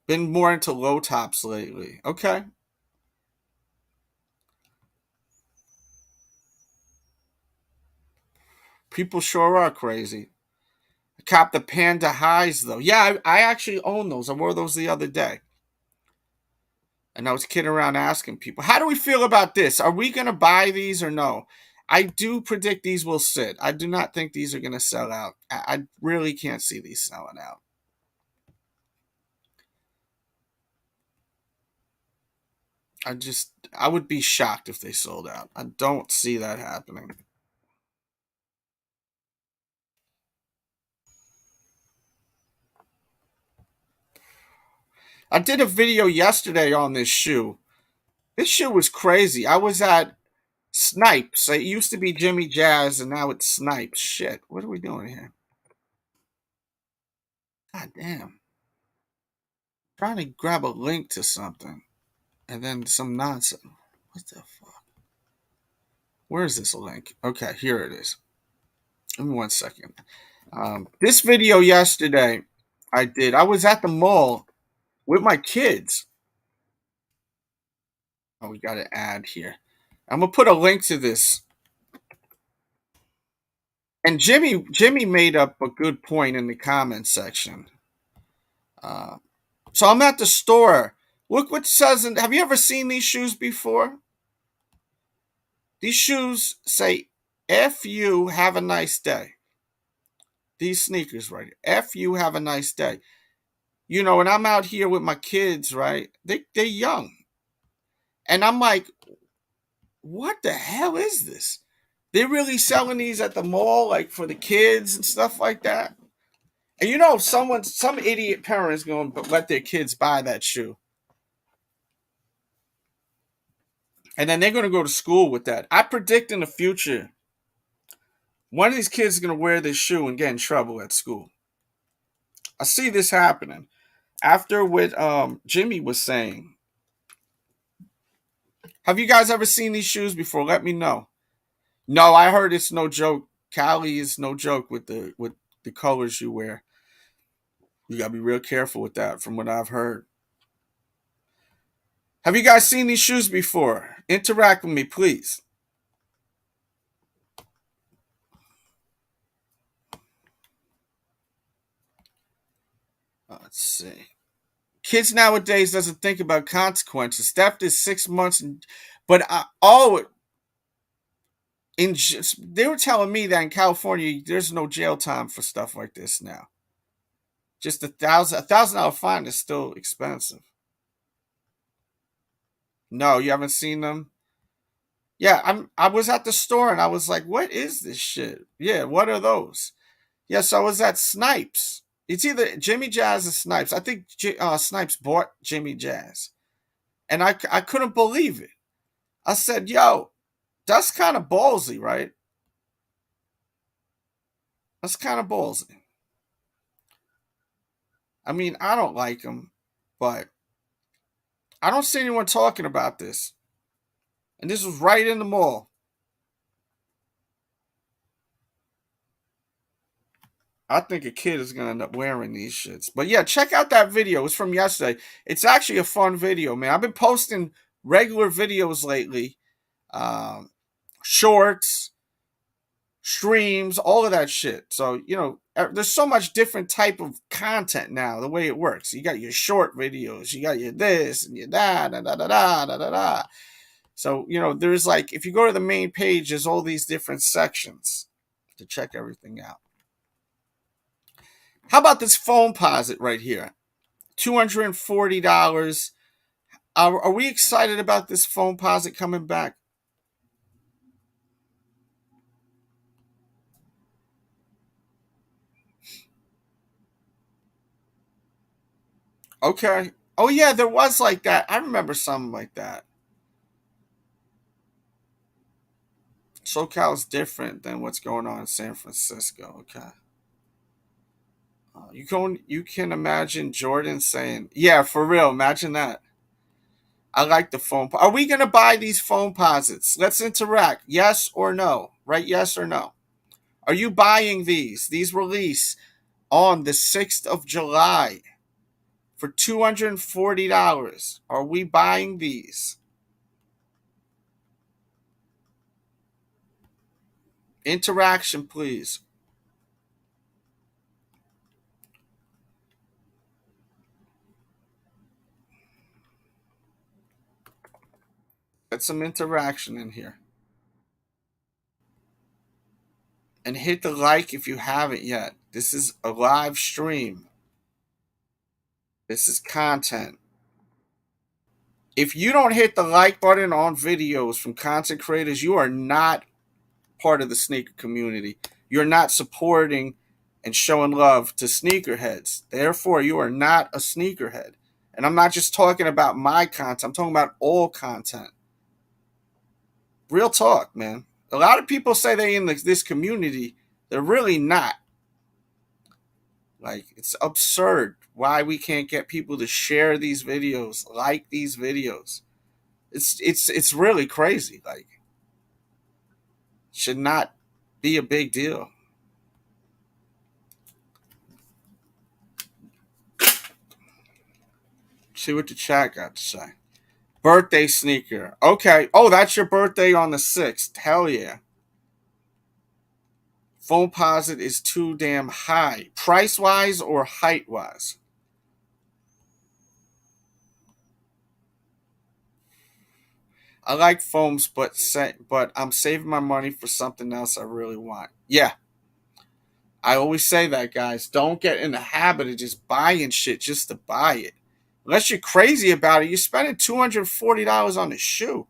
Been more into low tops lately. Okay. People sure are crazy. I copped the Panda Highs, though. Yeah, I actually own those. I wore those the other day. And I was kidding around asking people, how do we feel about this? Are we going to buy these or no? I do predict these will sit. I do not think these are going to sell out. I really can't see these selling out. I would be shocked if they sold out. I don't see that happening. I did a video yesterday on this shoe. This shoe was crazy. I was at Snipes. It used to be Jimmy Jazz, and now it's Snipes. Shit, what are we doing here? God damn. Trying to grab a link to something, and then some nonsense. What the fuck? Where is this link? Okay, here it is. Give me 1 second. This video yesterday I was at the mall with my kids. Oh, we got an ad here. I'm gonna put a link to this. And Jimmy made up a good point in the comment section. So I'm at the store. Look what it says. Have you ever seen these shoes before? These shoes say, F you, have a nice day. These sneakers right here. F you, have a nice day. You know, and I'm out here with my kids, right? They're young. And I'm like, what the hell is this? They're really selling these at the mall, like for the kids and stuff like that. And you know, some idiot parent is going to let their kids buy that shoe. And then they're going to go to school with that. I predict in the future, one of these kids is going to wear this shoe and get in trouble at school. I see this happening. After what Jimmy was saying. Have you guys ever seen these shoes before? Let me know. No, I heard it's no joke. Cali is no joke with the colors you wear. You gotta be real careful with that, from what I've heard. Have you guys seen these shoes before? Interact with me, please. Let's see. Kids nowadays doesn't think about consequences. Theft is 6 months, but they were telling me that in California there's no jail time for stuff like this now. Just $1,000 fine is still expensive. No, you haven't seen them. Yeah, I was at the store and I was like, what is this shit? Yeah, what are those? Yeah, so I was at Snipes. It's either Jimmy Jazz or Snipes. I think Snipes bought Jimmy Jazz. And I couldn't believe it. I said, yo, that's kind of ballsy, right? That's kind of ballsy. I mean, I don't like them, but I don't see anyone talking about this. And this was right in the mall. I think a kid is going to end up wearing these shits. But yeah, check out that video. It's from yesterday. It's actually a fun video, man. I've been posting regular videos lately. Um, Shorts, streams, all of that shit. So, there's so much different type of content now, the way it works. You got your short videos, you got your this and your that, da da da da da da da. So, there's like, if you go to the main page, there's all these different sections to check everything out. How about this Foamposite right here? $240. Are we excited about this Foamposite coming back? Okay. Oh yeah, there was like that. I remember something like that. SoCal is different than what's going on in San Francisco. Okay. You can imagine Jordan saying, "Yeah, for real. Imagine that." I like the foam. Are we gonna buy these Foamposites? Let's interact. Yes or no? Right? Yes or no? Are you buying these? These release on the 6th of July for $240. Are we buying these? Interaction, please. Get some interaction in here. And hit the like if you haven't yet. This is a live stream. This is content. If you don't hit the like button on videos from content creators, you are not part of the sneaker community. You're not supporting and showing love to sneakerheads. Therefore, you are not a sneakerhead. And I'm not just talking about my content, I'm talking about all content. Real talk, man. A lot of people say they in this community, they're really not. Like, it's absurd why we can't get people to share these videos, like these videos. It's really crazy. Like, should not be a big deal. See what the chat got to say. Birthday sneaker. Okay. Oh, that's your birthday on the 6th. Hell yeah. Foamposite is too damn high. Price wise or height wise? I like foams, but I'm saving my money for something else I really want. Yeah, I always say that, guys. Don't get in the habit of just buying shit just to buy it. Unless you're crazy about it, you're spending $240 on a shoe.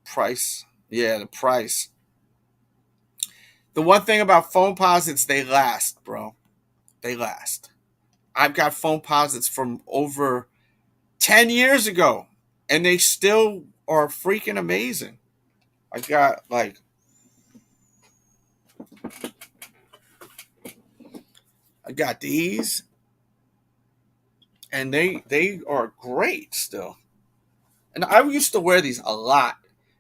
Price. Yeah, the price. The one thing about Foamposites, they last, bro. They last. I've got Foamposites from over 10 years ago, and they still are freaking amazing. I got these, and they are great still. And I used to wear these a lot.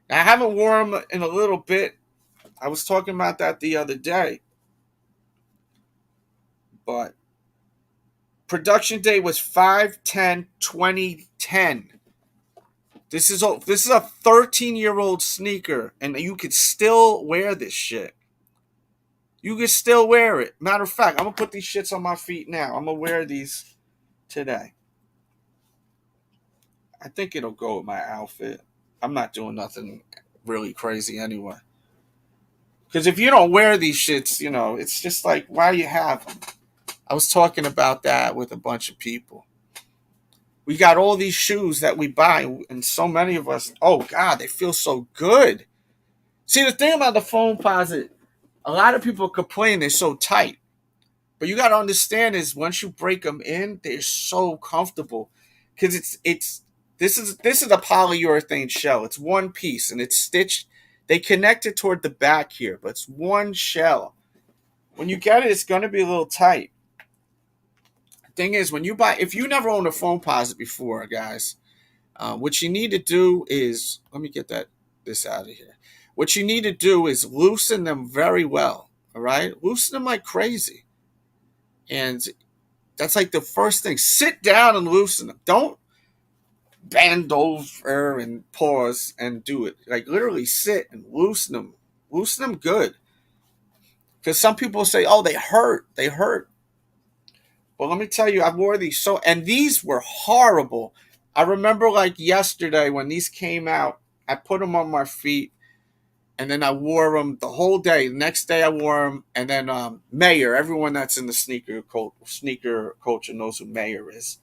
I haven't worn them in a little bit, I was talking about that the other day, but production date was 5/10/2010. This is a 13-year-old sneaker, and you could still wear this shit. You can still wear it. Matter of fact, I'm gonna put these shits on my feet now. I'm gonna wear these today. I think it'll go with my outfit. I'm not doing nothing really crazy anyway. Because if you don't wear these shits, it's just like, why do you have them? I was talking about that with a bunch of people. We got all these shoes that we buy, and so many of us, oh God, they feel so good. See, the thing about the Foamposite, a lot of people complain they're so tight. But you got to understand is once you break them in, they're so comfortable. Because this is a polyurethane shell. It's one piece, and it's stitched. They connect it toward the back here, but it's one shell. When you get it, it's going to be a little tight. Thing is, if you never owned a Foamposite before, guys, what you need to do is, let me get this out of here. What you need to do is loosen them very well. All right, loosen them like crazy, and that's like the first thing. Sit down and loosen them. Don't bend over and pause and do it. Like literally sit and loosen them good. Because some people say, "Oh, they hurt." Well, let me tell you, I wore these and these were horrible. I remember like yesterday when these came out, I put them on my feet, and then I wore them the whole day. The next day I wore them, and then Mayer, everyone that's in the sneaker culture knows who Mayer is.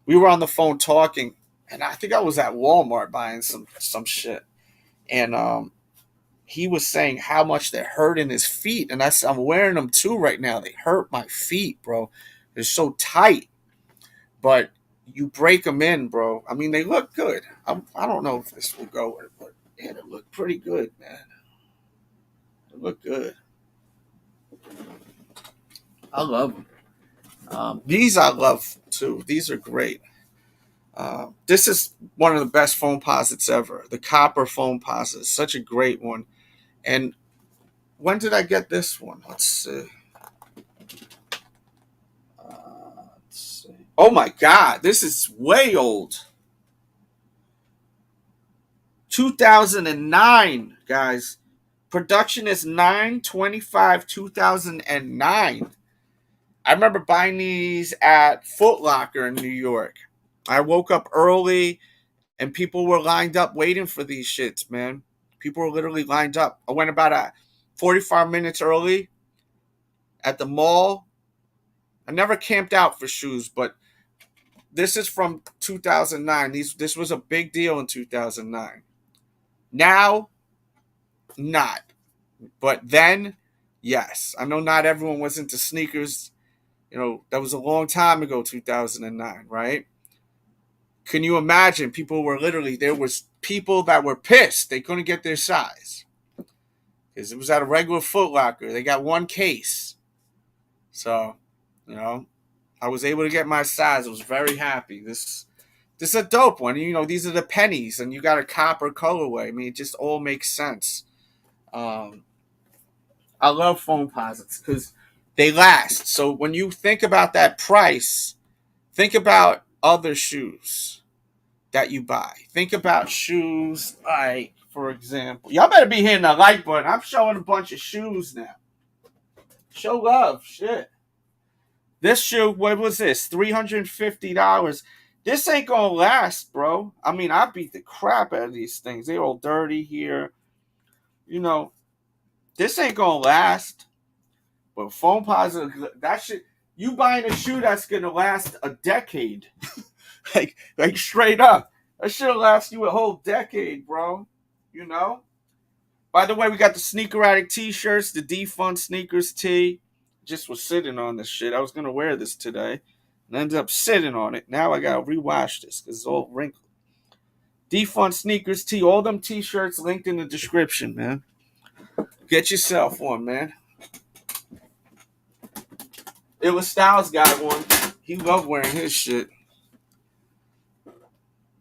We were on the phone talking, and I think I was at Walmart buying some shit, and he was saying how much they're hurting his feet, and I'm wearing them too right now. They hurt my feet, bro. They're so tight, but you break them in, bro. I mean, they look good. I don't know if this will go with it, but yeah, they look pretty good, man. They look good. I love them. These I love too. These are great. This is one of the best Foamposites ever. The copper Foamposite, such a great one. And when did I get this one? Let's see. Oh my God, this is way old. 2009, guys. Production is 9/25/2009. I remember buying these at Foot Locker in New York. I woke up early and people were lined up waiting for these shits, man. People were literally lined up. I went about 45 minutes early at the mall. I never camped out for shoes, but this is from 2009. This was a big deal in 2009. Now, not. But then, yes. I know not everyone was into sneakers. That was a long time ago, 2009, right? Can you imagine? There was people that were pissed. They couldn't get their size. Because it was at a regular Foot Locker. They got one case. So, I was able to get my size. I was very happy. This is a dope one. These are the pennies, and you got a copper colorway. I mean, it just all makes sense. I love Foamposites because they last. So when you think about that price, think about other shoes that you buy. Think about shoes like, for example, y'all better be hitting the like button. I'm showing a bunch of shoes now. Show love, shit. This shoe, what was this? $350. This ain't gonna last, bro. I mean, I beat the crap out of these things. They're all dirty here. This ain't gonna last. But Foamposite, that shit, you buying a shoe that's gonna last a decade. like straight up. That shit'll last you a whole decade, bro. By the way, we got the Sneaker Addict t-shirts, the Defund Sneakers tee. Just was sitting on this shit. I was gonna wear this today, and ended up sitting on it. Now I gotta rewash this because it's all wrinkled. Defund Sneakers tee. All them t-shirts linked in the description, man. Get yourself one, man. Illa Styles got one. He loved wearing his shit.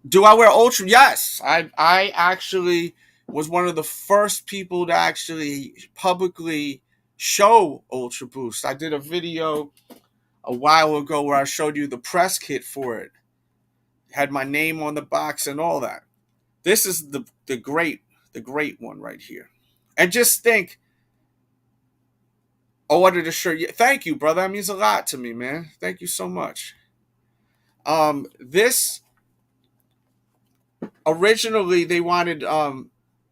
Do I wear Ultra? Yes. I actually was one of the first people to actually publicly show Ultra Boost. I did a video a while ago where I showed you the press kit for it. Had my name on the box and all that. This is the great one right here. And just think, I ordered a shirt. Thank you, brother. That means a lot to me, man. Thank you so much. This originally they wanted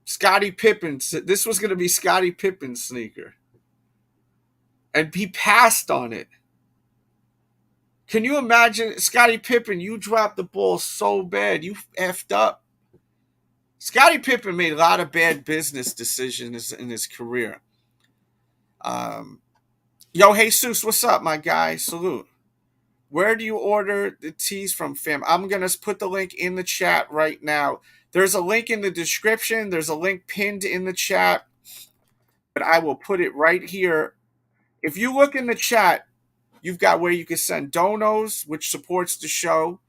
Scottie Pippen. This was gonna be Scottie Pippen's sneaker. And he passed on it. Can you imagine, Scottie Pippen, you dropped the ball so bad, you effed up. Scottie Pippen made a lot of bad business decisions in his career. Yo, Jesus, what's up, my guy? Salute. Where do you order the tees from, fam? I'm going to put the link in the chat right now. There's a link in the description. There's a link pinned in the chat. But I will put it right here. If you look in the chat, you've got where you can send donos, which supports the show.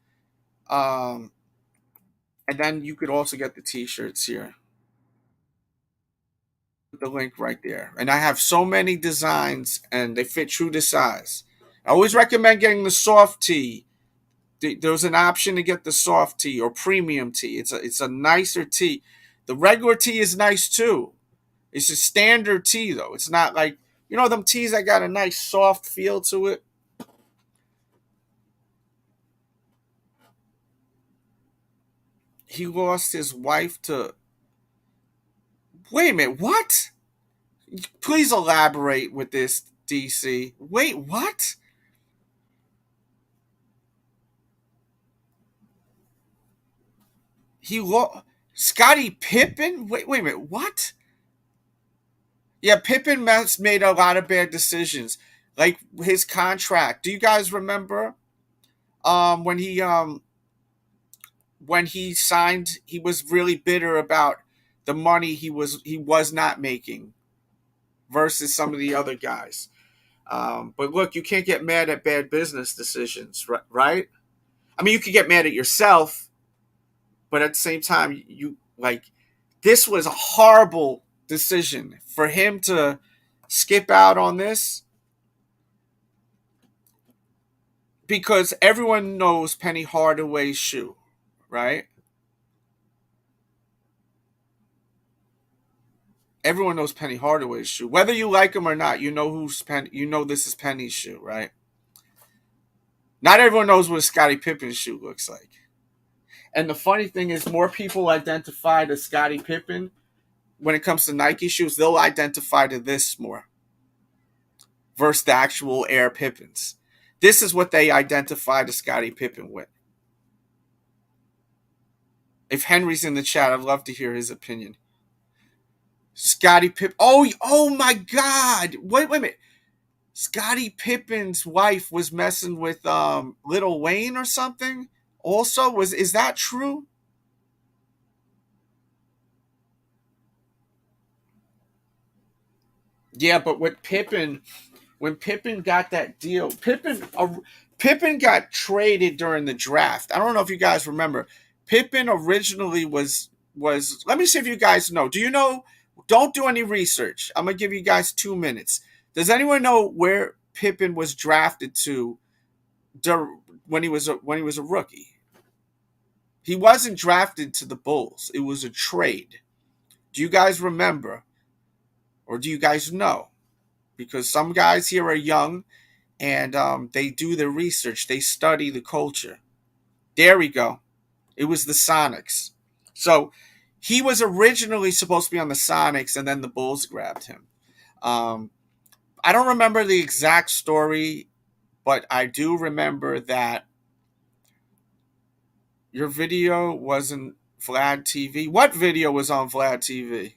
And then you could also get the t-shirts here. The link right there. And I have so many designs, and they fit true to size. I always recommend getting the soft tee. There's an option to get the soft tee or premium tee. It's a nicer tee. The regular tee is nice too. It's a standard tee though. It's not like, them tees that got a nice soft feel to it. He lost his wife to... Wait a minute, what? Please elaborate with this, DC. Wait, what? He lost... Scottie Pippen? Wait a minute, what? Yeah, Pippen made a lot of bad decisions. Like his contract. Do you guys remember when he signed, he was really bitter about the money he was not making versus some of the other guys. But look, you can't get mad at bad business decisions, right? I mean, you can get mad at yourself, but at the same time, this was a horrible decision for him to skip out on this, because everyone knows Penny Hardaway's shoe, right? Everyone knows Penny Hardaway's shoe. Whether you like him or not, you know this is Penny's shoe, right? Not everyone knows what a Scottie Pippen shoe looks like. And the funny thing is, more people identify to Scottie Pippen when it comes to Nike shoes. They'll identify to this more versus the actual Air Pippins. This is what they identify to Scottie Pippen with. If Henry's in the chat, I'd love to hear his opinion. Scottie Pippen. Oh my God! Wait a minute. Scottie Pippen's wife was messing with Lil Wayne or something. Also, is that true? Yeah, but with Pippen, when Pippen got that deal, Pippen got traded during the draft. I don't know if you guys remember. Pippen originally was. Let me see if you guys know. Do you know? Don't do any research. I'm gonna give you guys 2 minutes. Does anyone know where Pippen was drafted to when he was a rookie? He wasn't drafted to the Bulls. It was a trade. Do you guys remember? Or do you guys know? Because some guys here are young, and they do their research. They study the culture. There we go. It was the Sonics. So he was originally supposed to be on the Sonics, and then the Bulls grabbed him. I don't remember the exact story, but I do remember that your video wasn't Vlad TV. What video was on Vlad TV?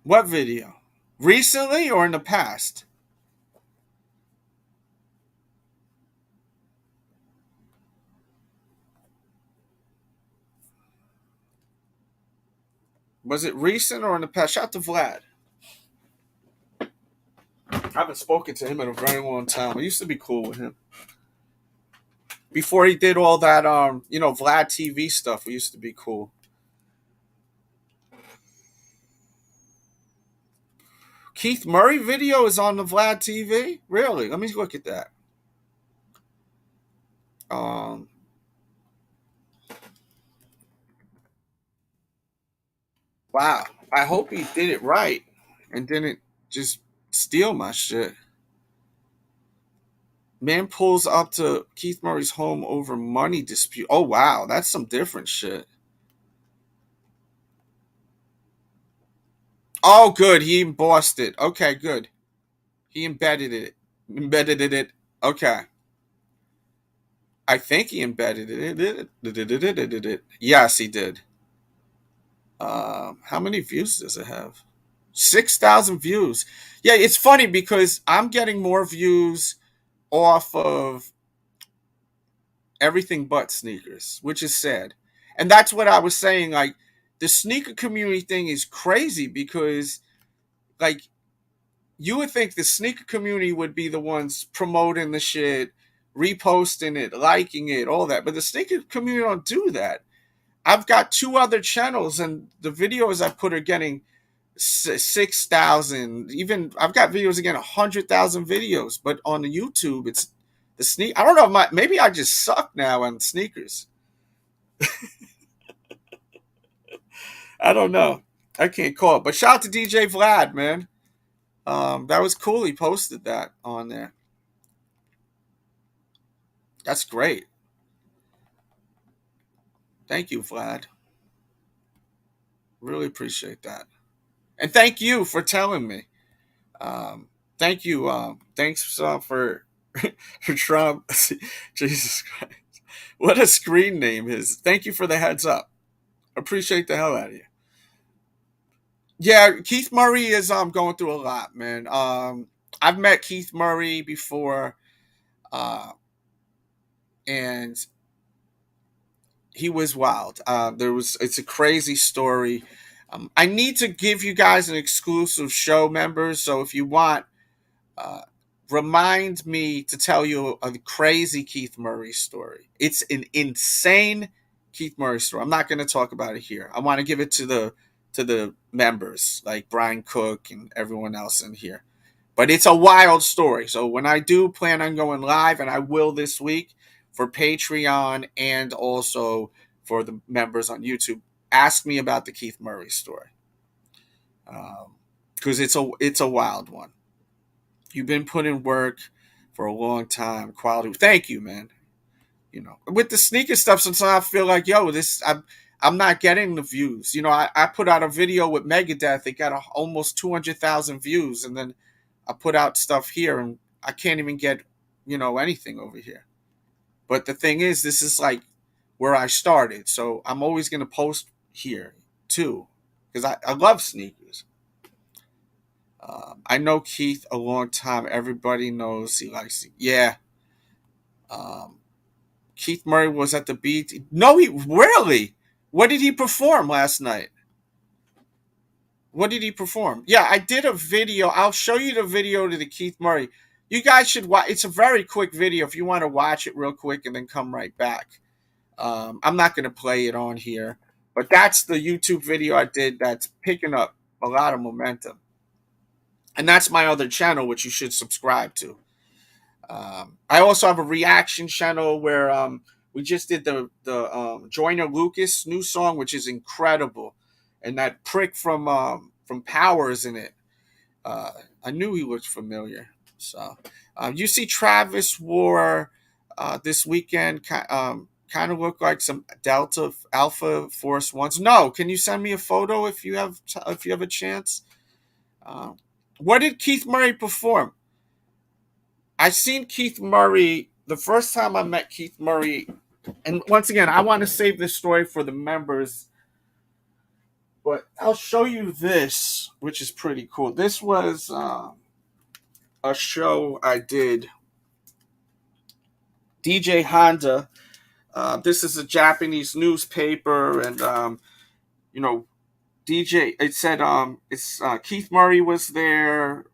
What video? Recently or in the past? Was it recent or in the past? Shout out to Vlad. I haven't spoken to him in a very long time. I used to be cool with him. Before he did all that, Vlad TV stuff, we used to be cool. Keith Murray video is on the Vlad TV. Really? Let me look at that. Um, wow. I hope he did it right and didn't just steal my shit. Man pulls up to Keith Murray's home over money dispute. Oh wow, that's some different shit. Oh, good. He embossed it. Okay, good. He embedded it. Embedded it. Okay. I think he embedded it. Yes, he did. How many views does it have? 6,000 views. Yeah, it's funny because I'm getting more views off of everything but sneakers, which is sad. And that's what I was saying. Like, the sneaker community thing is crazy because, like, you would think the sneaker community would be the ones promoting the shit, reposting it, liking it, all that. But the sneaker community don't do that. I've got two other channels, and the videos I put are getting 6,000. Even I've got videos again 100,000 videos, but on the YouTube, it's the sneak. I don't know. Maybe I just suck now on sneakers. I don't know. I can't call it. But shout out to DJ Vlad, man. That was cool. He posted that on there. That's great. Thank you, Vlad. Really appreciate that. And thank you for telling me. Thank you. Thanks for for Trump. Jesus Christ. What a screen name is. Thank you for the heads up. Appreciate the hell out of you. Yeah, Keith Murray is going through a lot, man. I've met Keith Murray before, uh, and he was wild. It's a crazy story. I need to give you guys an exclusive show, members. So if you want, uh, remind me to tell you a crazy Keith Murray story. It's an insane Keith Murray story. I'm not going to talk about it here. I want to give it to the members like Brian Cook and everyone else in here. But it's a wild story. So when I do plan on going live, and I will this week for Patreon and also for the members on YouTube, ask me about the Keith Murray story because it's a wild one. You've been putting work for a long time. Quality. Thank you, man. With the sneaker stuff, sometimes I feel like, yo, I'm not getting the views. I put out a video with Megadeth. It got almost 200,000 views, and then I put out stuff here, and I can't even get anything over here. But the thing is, this is like where I started, so I'm always gonna post here too, because I love sneakers. I know Keith a long time. Everybody knows he likes it. Yeah. Um, Keith Murray was at the beat. No, he really. What did he perform last night? What did he perform? Yeah, I did a video. I'll show you the video to the Keith Murray. You guys should watch. It's a very quick video if you want to watch it real quick and then come right back. I'm not going to play it on here, but that's the YouTube video I did that's picking up a lot of momentum. And that's my other channel, which you should subscribe to. I also have a reaction channel where we just did the Joyner Lucas new song, which is incredible, and that prick from Powers in it. I knew he looked familiar. So you see, Travis wore this weekend. Kind of look like some Delta Alpha Force Ones. No, can you send me a photo if you have a chance? What did Keith Murray perform? I seen Keith Murray the first time I met Keith Murray, and once again, I want to save this story for the members, but I'll show you this, which is pretty cool. This was a show I did. DJ Honda. This is a Japanese newspaper, and DJ. It said it's Keith Murray was there.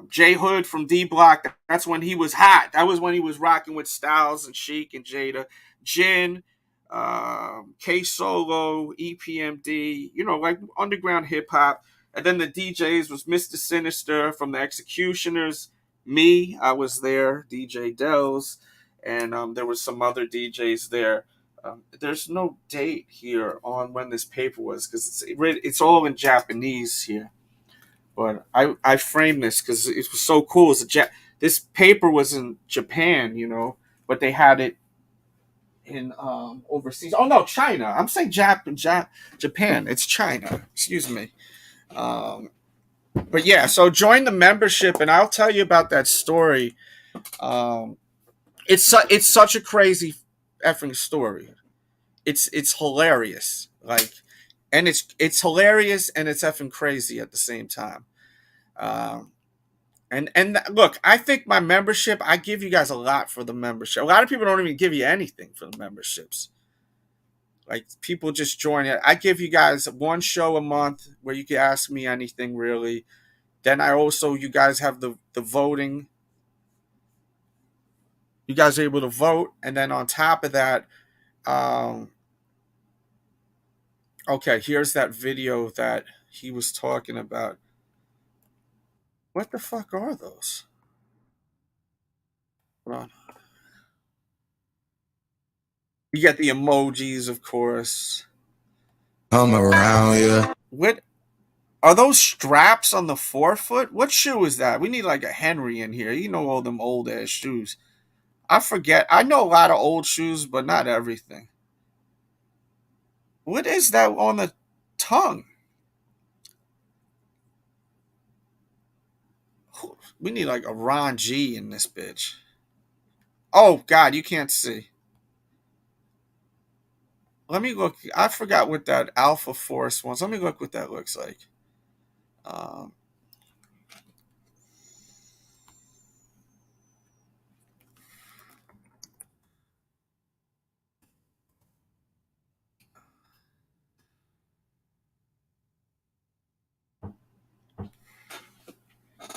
J Hood from D Block. That's when he was hot. That was when he was rocking with Styles and Chic and Jada. Jin, K Solo, EPMD. Like underground hip hop. And then the DJs was Mr. Sinister from the Executioners. Me, I was there. DJ Dells, and there was some other DJs there. There's no date here on when this paper was because it's all in Japanese here. But I framed this because it was so cool. This paper was in Japan, but they had it in overseas. Oh no, China. I'm saying Japan. It's China. Excuse me. Um, but yeah, so join the membership, and I'll tell you about that story. Um, it's such a crazy effing story. It's hilarious, like, and it's hilarious and it's effing crazy at the same time. Um, and look, I think my membership, I give you guys a lot for the membership. A lot of people don't even give you anything for the memberships. Like people just join it. I give you guys one show a month where you can ask me anything really. Then you guys have the voting. You guys are able to vote, and then on top of that, um, okay, here's that video that he was talking about. What the fuck are those? Hold on. You get the emojis, of course. Come around here. What are those straps on the forefoot? What shoe is that? We need like a Henry in here. You know all them old ass shoes. I forget. I know a lot of old shoes, but not everything. What is that on the tongue? We need like a Ron G in this bitch. Oh God, you can't see. Let me look. I forgot what that Alpha Force was. Let me look what that looks like. Um,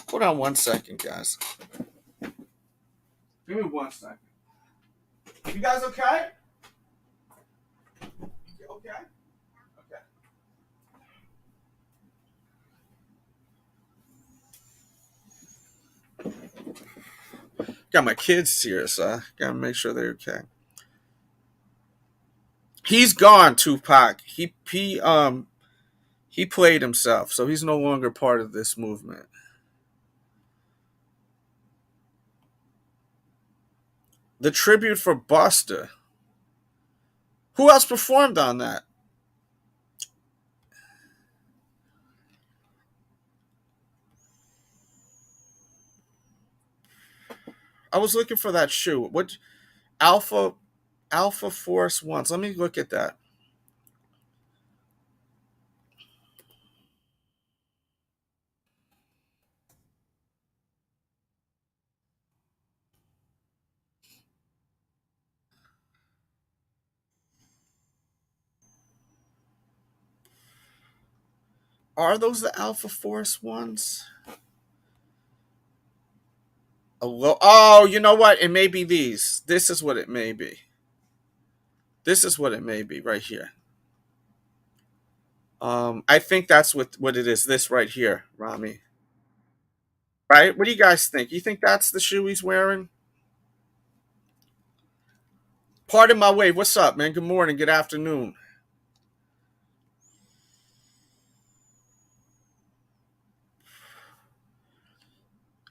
Hold on one second, guys. Give me 1 second. You guys okay? Okay. Okay. Got my kids here, so I gotta make sure they're okay. He's gone, Tupac. He played himself, so he's no longer part of this movement. The tribute for Buster. Who else performed on that? I was looking for that shoe. What Alpha Alpha Force Ones? Let me look at that. Are those the Alpha Force ones? Oh, you know what? It may be these. This is what it may be. This is what it may be right here. I think that's what it is. This right here, Rami. Right? What do you guys think? You think that's the shoe he's wearing? Pardon my wave. What's up, man? Good morning. Good afternoon.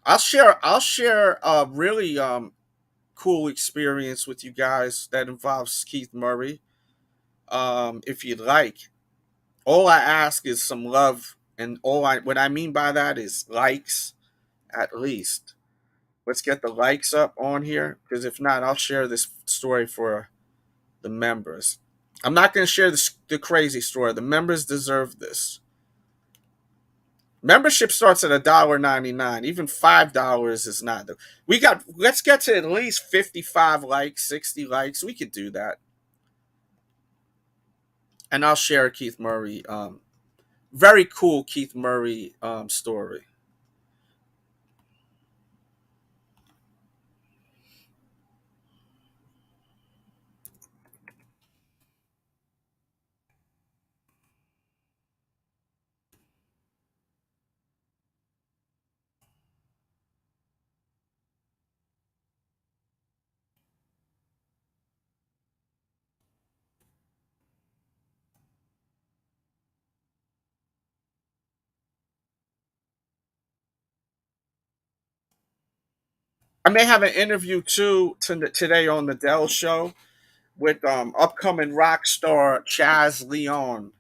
I'll share a really cool experience with you guys that involves Keith Murray. If you'd like. All I ask is some love, and what I mean by that is likes at least. Let's get the likes up on here, because if not, I'll share this story for the members. I'm not going to share the crazy story. The members deserve this. Membership starts at $1.99. Even $5 is not. Let's get to at least 55 likes, 60 likes. We could do that. And I'll share Keith Murray. Very cool Keith Murray story. I may have an interview too today on the Dell Show with upcoming rock star Chaz Leon,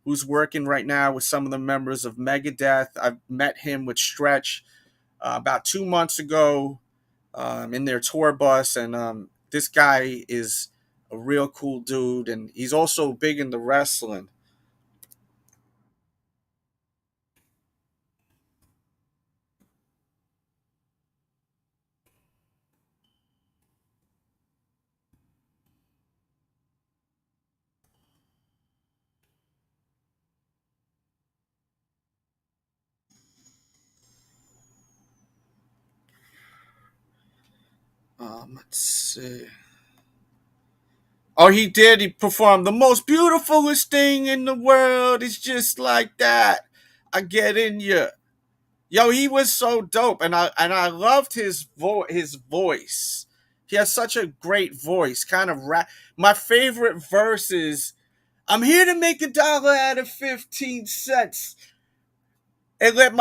who's working right now with some of the members of Megadeth. I've met him with Stretch about 2 months ago in their tour bus, and this guy is a real cool dude, and he's also big into wrestling. Let's see. Oh, he did. He performed the most beautifulest thing in the world. It's just like that. I get in you. Yo, he was so dope, and I loved his voice. He has such a great voice, kind of rap. My favorite verse is, "I'm here to make $1 out of 15 cents and let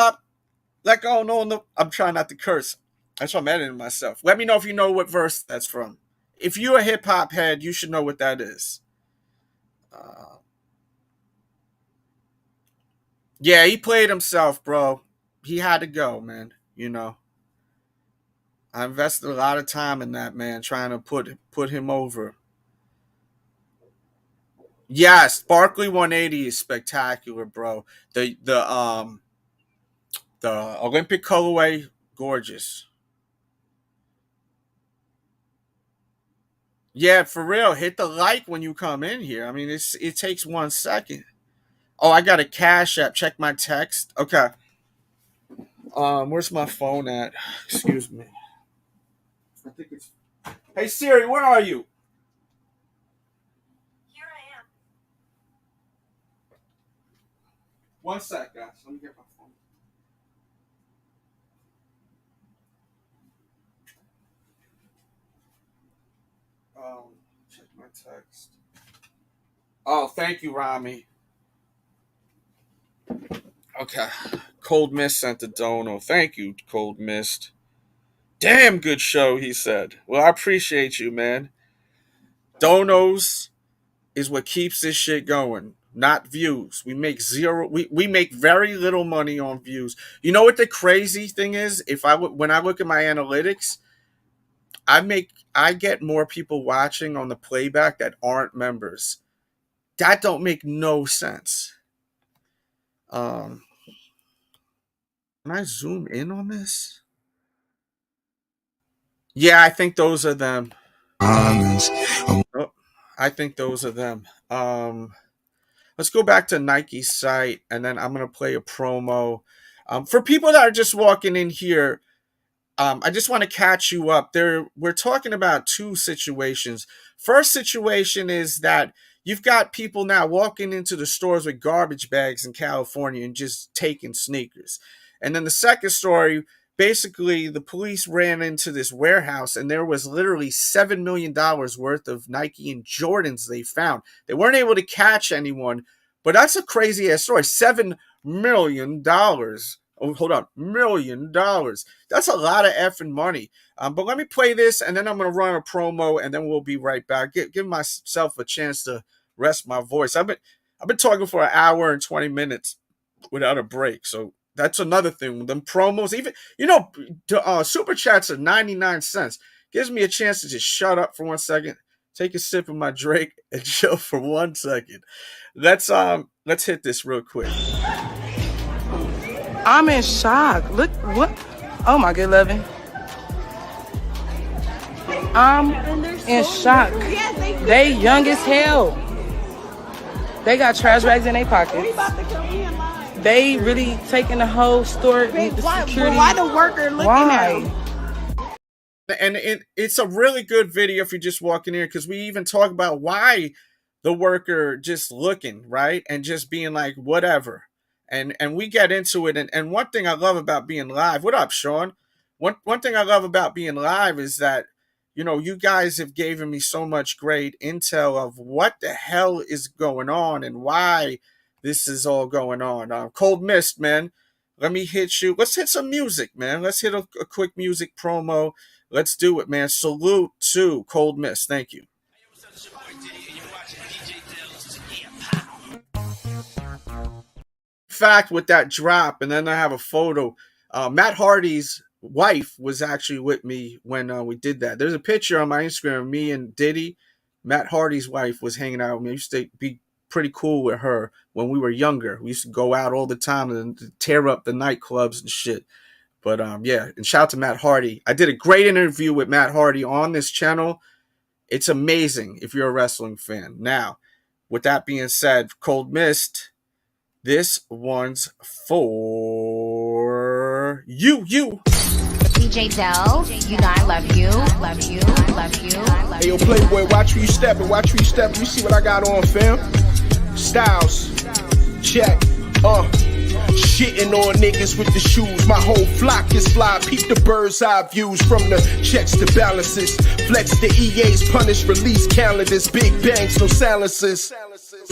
go on the." I'm trying not to curse. That's why I'm editing myself. Let me know if you know what verse that's from. If you're a hip hop head, you should know what that is. Uh, yeah, he played himself, bro. He had to go, man. I invested a lot of time in that man, trying to put him over. Yes, Barkley 180 is spectacular, bro. The Olympic colorway, gorgeous. Yeah, for real. Hit the like when you come in here. I mean, it takes 1 second. Oh, I got a cash app. Check my text. Okay. Where's my phone at? Excuse me. I think it's. Hey Siri, where are you? 1 sec, guys. Let me get my phone. Check my text. Oh, thank you, Rami. Okay. Cold Mist sent the dono. Thank you, Cold Mist. Damn good show, he said. Well, I appreciate you, man. Donos is what keeps this shit going, not views. We make very little money on views. You know what the crazy thing is? When I look at my analytics, I get more people watching on the playback that aren't members. That don't make no sense. Um, can I zoom in on this? Yeah, I think those are them. Diamonds. Oh, I think those are them. Let's go back to Nike's site, and then I'm gonna play a promo. For people that are just walking in here, I just want to catch you up. We're talking about two situations. First situation is that you've got people now walking into the stores with garbage bags in California and just taking sneakers. And then the second story, basically, the police ran into this warehouse and there was literally $7 million worth of Nike and Jordans they found. They weren't able to catch anyone, but that's a crazy ass story. $7 million. Oh, hold on, $1 million. That's a lot of effing money. But let me play this, and then I'm going to run a promo, and then we'll be right back. Give myself a chance to rest my voice. I've been talking for an hour and 20 minutes without a break. So that's another thing. Them promos, even super chats are 99 cents. Gives me a chance to just shut up for 1 second, take a sip of my drink, and chill for 1 second. Let's hit this real quick. I'm in shock. Look what? Oh my good loving. I'm in shock. They young as hell. They got trash bags in their pockets. They really taking the whole store. The security. Why the worker looking at them? And it's a really good video if you're just walking in, because we even talk about why the worker just looking, right? And just being like, whatever. And we get into it. And one thing I love about being live, what up, Sean? One thing I love about being live is that, you guys have given me so much great intel of what the hell is going on and why this is all going on. Cold Mist, man. let me hit you. Let's hit some music, man. Let's hit a quick music promo. Let's do it, man. Salute to Cold Mist. Thank you. Fact, with that drop, and then I have a photo. Matt Hardy's wife was actually with me when we did that. There's a picture on my Instagram of me and Diddy. Matt Hardy's wife was hanging out with me. I used to be pretty cool with her when we were younger. We used to go out all the time and tear up the nightclubs and shit. But yeah, and shout out to Matt Hardy. I did a great interview with Matt Hardy on this channel. It's amazing if you're a wrestling fan. Now, with that being said, Cold Mist, this one's for you. DJ Dell, you know I love you, love you, love you. Hey yo, Playboy, watch where you stepping, watch where you stepping. You see what I got on, fam? Styles, check, shitting on niggas with the shoes. My whole flock is fly. Peep the bird's eye views from the checks to balances. Flex the EA's punish release calendars. Big bangs, no silences.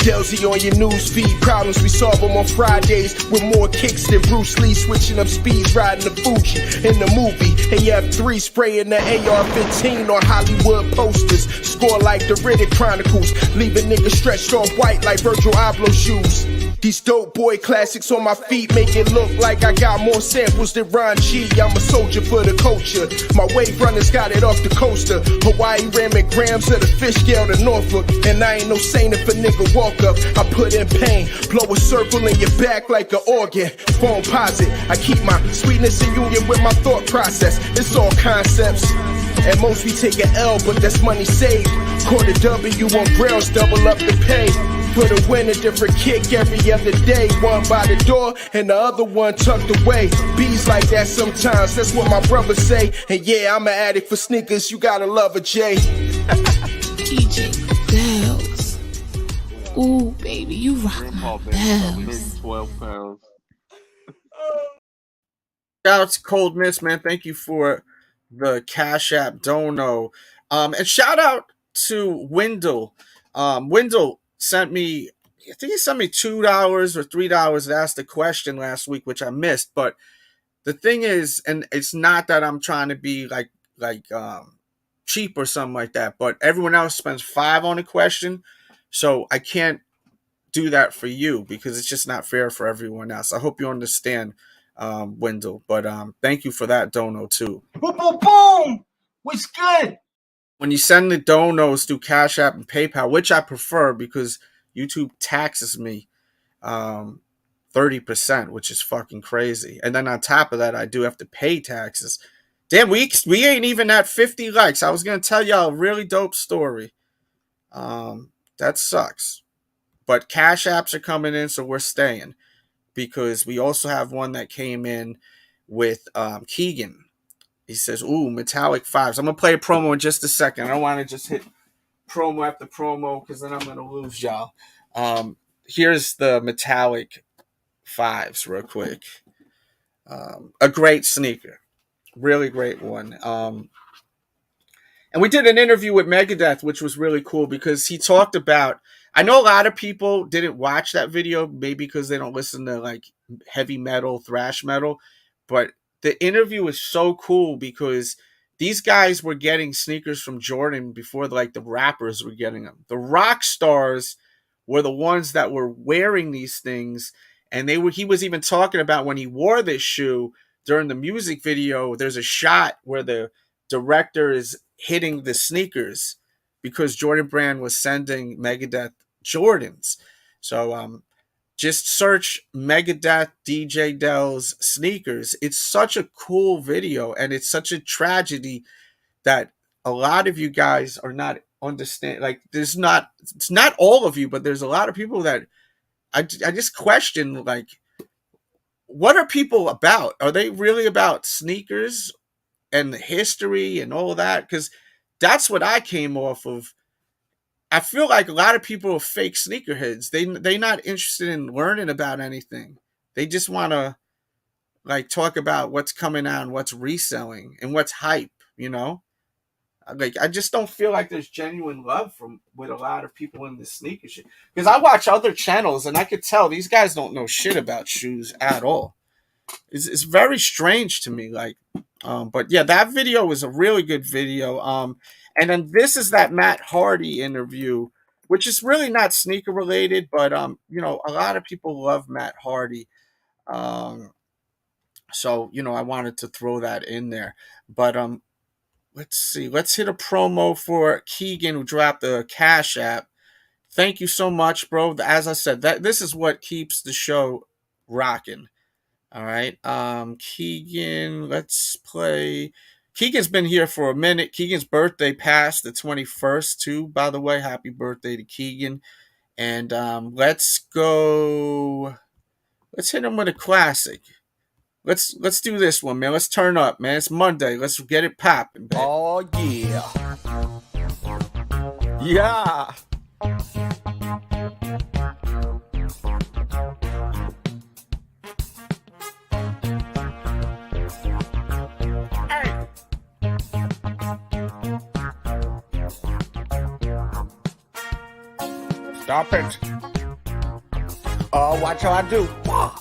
Delzy on your news feed. Problems we solve them on Fridays with more kicks than Bruce Lee. Switching up speeds, riding the Fuji in the movie. AF3 spraying the AR-15 on Hollywood posters. Score like the Riddick Chronicles. Leave a nigga stretched off white like Virgil Abloh shoes. These dope boy classics on my feet make it look like I got more samples than Ron G. I'm a soldier for the culture. My wave runners got it off the coaster. Hawaii ramming grams of the fish scale to Norfolk. And I ain't no saint if a nigga walk up. I put in pain, blow a circle in your back like an organ. Foamposite, I keep my sweetness in union with my thought process. It's all concepts. At most we take an L, but that's money saved. Quarter W on grills, double up the pay. For the win, a different kick every other day. One by the door and the other one tucked away. Bees like that sometimes, that's what my brothers say. And yeah, I'm an addict for sneakers, you gotta love a J. DJ Bells. Ooh, baby, you rock my bells. 12 pounds. Shout out to Cold Mist, man. Thank you for the Cash App dono. And shout out to Wendell. Wendell sent me, I think he sent me $2 or $3 to ask the question last week, which I missed. But the thing is, and it's not that I'm trying to be like cheap or something like that, but everyone else spends $5 on a question, so I can't do that for you because it's just not fair for everyone else. I hope you understand, Wendell. But thank you for that dono too. Boom, boom, boom! What's good? When you send the donos through Cash App and PayPal, which I prefer because YouTube taxes me 30%, which is fucking crazy. And then on top of that, I do have to pay taxes. Damn, we ain't even at 50 likes. I was going to tell y'all a really dope story. That sucks. But Cash Apps are coming in, so we're staying. Because we also have one that came in with Keegan. He says, ooh, metallic fives. I'm going to play a promo in just a second. I don't want to just hit promo after promo because then I'm going to lose y'all. Here's the metallic fives real quick. A great sneaker. Really great one. And we did an interview with Megadeth, which was really cool because he talked about, I know a lot of people didn't watch that video, maybe because they don't listen to like heavy metal, thrash metal, but the interview was so cool because these guys were getting sneakers from Jordan before like the rappers were getting them. The rock stars were the ones that were wearing these things, and he was even talking about when he wore this shoe during the music video, there's a shot where the director is hitting the sneakers because Jordan Brand was sending Megadeth Jordans. So just search Megadeth DJ Dell's sneakers. It's such a cool video, and it's such a tragedy that a lot of you guys are not understand. Like, it's not all of you, but there's a lot of people that I just question, like, what are people about? Are they really about sneakers and the history and all that? Because that's what I came off of. I feel like a lot of people are fake sneakerheads. They're not interested in learning about anything. They just want to like talk about what's coming out and what's reselling and what's hype, you know? Like, I just don't feel like there's genuine love with a lot of people in this sneaker shit. Because I watch other channels and I could tell these guys don't know shit about shoes at all. is very strange to me. Like, but yeah, that video was a really good video. And then this is that Matt Hardy interview, which is really not sneaker related, but a lot of people love Matt Hardy. Um, so I wanted to throw that in there. But let's see, let's hit a promo for Keegan who dropped the Cash App. Thank you so much, bro. As I said, that this is what keeps the show rocking. All right. Keegan, let's play. Keegan's been here for a minute. Keegan's birthday passed the 21st, too, by the way. Happy birthday to Keegan. And let's go. Let's hit him with a classic. Let's do this one, man. Let's turn up, man. It's Monday. Let's get it popping, baby. Oh yeah. Yeah. Stop it. Oh, watch how I do. Pow.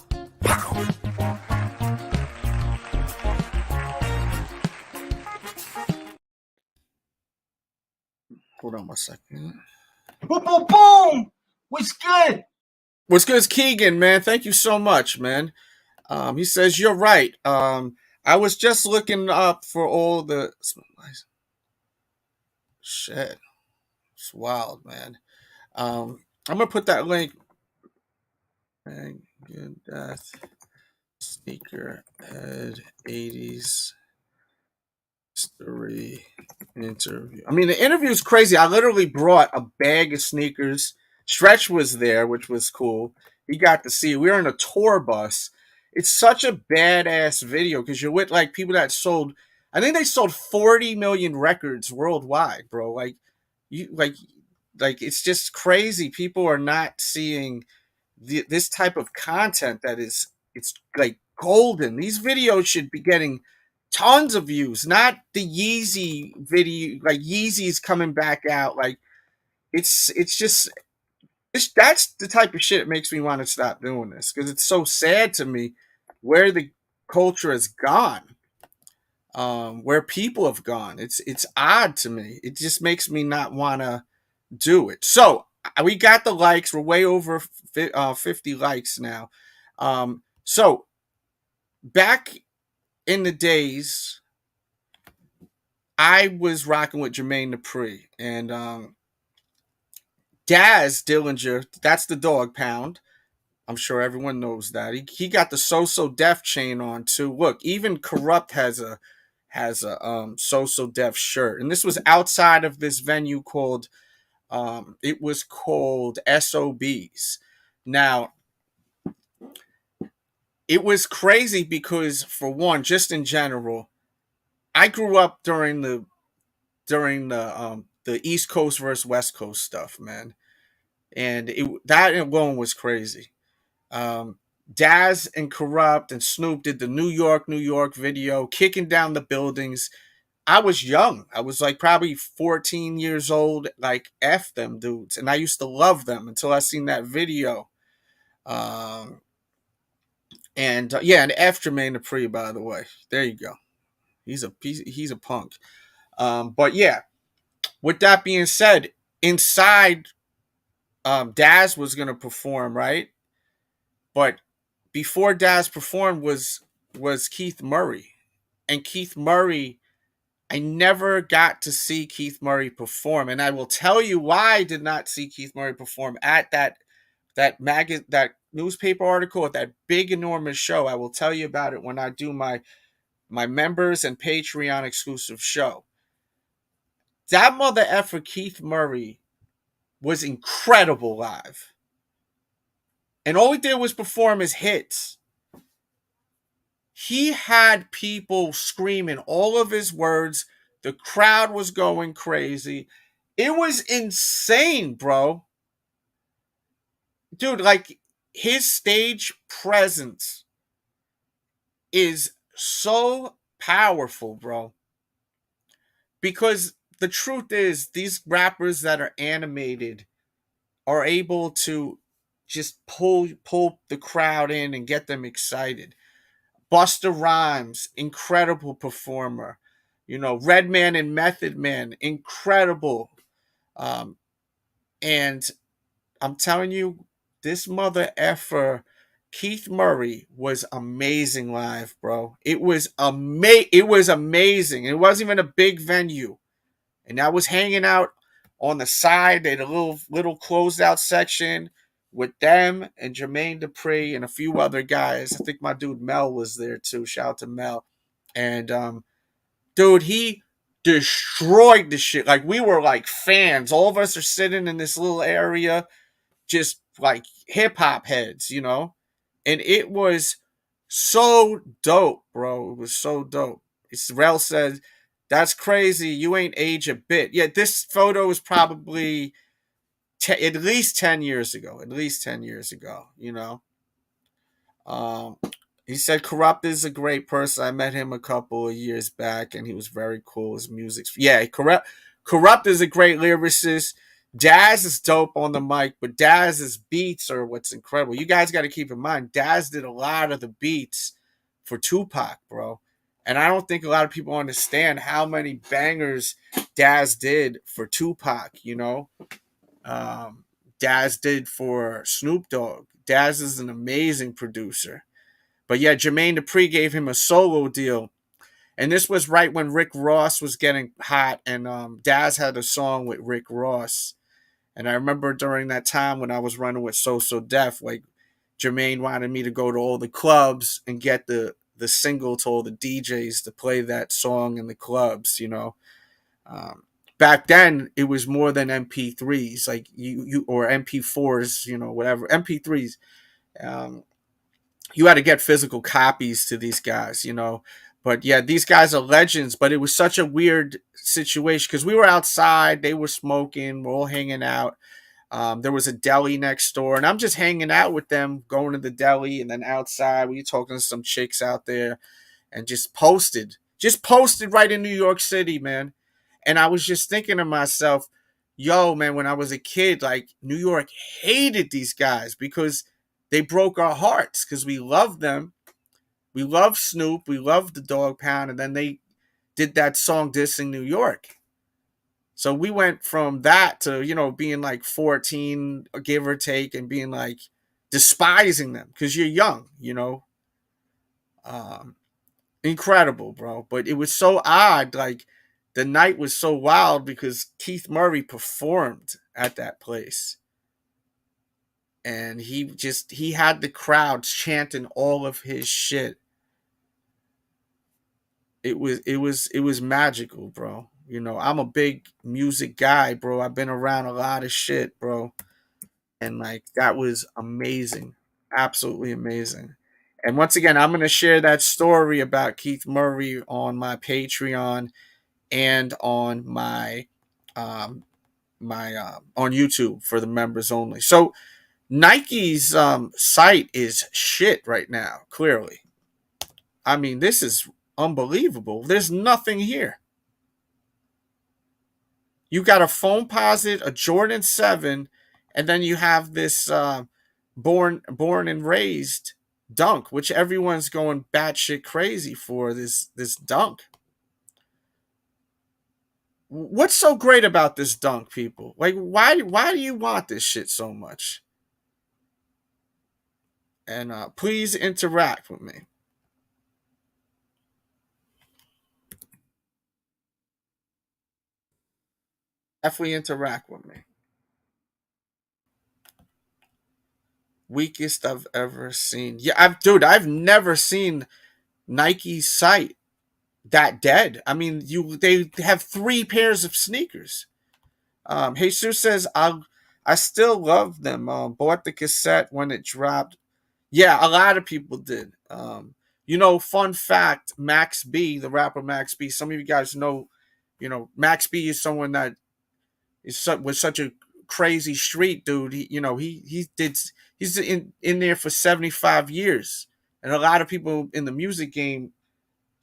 Hold on one second. Boom, boom, boom. What's good? What's good is Keegan, man. Thank you so much, man. He says, you're right. I was just looking up for all the shit. It's wild, man. I'm gonna put that link. Good death. Sneaker Head 80s history interview. I mean, the interview is crazy. I literally brought a bag of sneakers. Stretch was there, which was cool. He got to see. We were in a tour bus. It's such a badass video because you're with like people that sold. I think they sold 40 million records worldwide, bro. Like you, like it's just crazy. People are not seeing this type of content that is it's like golden. These videos should be getting tons of views, not the Yeezy video. Like Yeezy's coming back out. Like it's just that's the type of shit that makes me want to stop doing this because it's so sad to me where the culture has gone, where people have gone. It's odd to me. It just makes me not want to do it. So we got the likes. We're way over 50 likes now. So back in the days, I was rocking with Jermaine Dupri and Daz Dillinger. That's the dog pound. I'm sure everyone knows that. He got the So Def chain on too. Look, even Corrupt has a So Def shirt, and this was outside of this venue called. It was called SOBs. Now, it was crazy because, for one, just in general, I grew up during the East Coast versus West Coast stuff, man, and that alone was crazy. Daz and Corrupt and Snoop did the New York video, kicking down the buildings. I was young. I was like probably 14 years old. Like F them dudes, and I used to love them until I seen that video. And yeah, and F Jermaine Dupri, by the way. There you go. He's a piece. He's a punk. But yeah, with that being said, inside, Daz was gonna perform, right? But before Daz performed was Keith Murray, and Keith Murray. I never got to see Keith Murray perform, and I will tell you why I did not see Keith Murray perform at that newspaper article at that big enormous show. I will tell you about it when I do my members and Patreon exclusive show. That mother effer Keith Murray was incredible live, and all he did was perform his hits. He had people screaming all of his words. The crowd was going crazy. It was insane, bro. Dude, like his stage presence is so powerful, bro. Because the truth is, these rappers that are animated are able to just pull the crowd in and get them excited. Busta Rhymes, incredible performer. Redman and Method Man, incredible. Um, and I'm telling you, this mother effer, Keith Murray, was amazing live, bro. It was amazing. It wasn't even a big venue, and I was hanging out on the side. They had a little closed out section with them and Jermaine Dupri and a few other guys. I think my dude Mel was there too. Shout out to Mel. And dude, he destroyed the shit. Like, we were like fans. All of us are sitting in this little area, just like hip hop heads. And it was so dope, bro. It was so dope. Rel said, "That's crazy. You ain't age a bit." Yeah, this photo is probably at least 10 years ago. At least 10 years ago. Um, he said Corrupt is a great person. I met him a couple of years back, and he was very cool. His music's Corrupt is a great lyricist. Daz is dope on the mic, but Daz's beats are what's incredible. You guys got to keep in mind, Daz did a lot of the beats for Tupac, bro. And I don't think a lot of people understand how many bangers Daz did for Tupac. Um, Daz did for Snoop Dogg. Daz is an amazing producer. But yeah, Jermaine Dupri gave him a solo deal. And this was right when Rick Ross was getting hot, and Daz had a song with Rick Ross. And I remember during that time when I was running with So Def, like, Jermaine wanted me to go to all the clubs and get the single to all the DJs to play that song in the clubs. Um, Back then, it was more than MP3s, like you or MP4s, whatever MP3s. Um, you had to get physical copies to these guys. But yeah, these guys are legends. But it was such a weird situation because we were outside, they were smoking, we're all hanging out. There was a deli next door, and I'm just hanging out with them, going to the deli, and then outside we were talking to some chicks out there, and just posted right in New York City, man. And I was just thinking to myself, yo, man, when I was a kid, like, New York hated these guys because they broke our hearts because we loved them. We loved Snoop. We loved the Dog Pound. And then they did that song dissing New York. So we went from that to, being like 14, give or take, and being like despising them because you're young. Um, Incredible, bro. But it was so odd. Like, the night was so wild because Keith Murray performed at that place. And he had the crowd chanting all of his shit. It was magical, bro. I'm a big music guy, bro. I've been around a lot of shit, bro. And like, that was amazing. Absolutely amazing. And once again, I'm going to share that story about Keith Murray on my Patreon and on my on YouTube for the members only. So Nike's site is shit right now, clearly. I mean, this is unbelievable. There's nothing here. You got a Foamposite, a Jordan 7, and then you have this born and raised dunk, which everyone's going batshit crazy for this dunk. What's so great about this dunk, people? Like, why do you want this shit so much? And please interact with me. Definitely interact with me. Weakest I've ever seen. Yeah, I've never seen Nike's site that dead. I mean, they have 3 pairs of sneakers. Jesus says, I still love them. Bought the cassette when it dropped. Yeah, a lot of people did. Fun fact, Max B, the rapper Max B, some of you guys know, Max B is someone that was such a crazy street dude. He's in there for 75 years. And a lot of people in the music game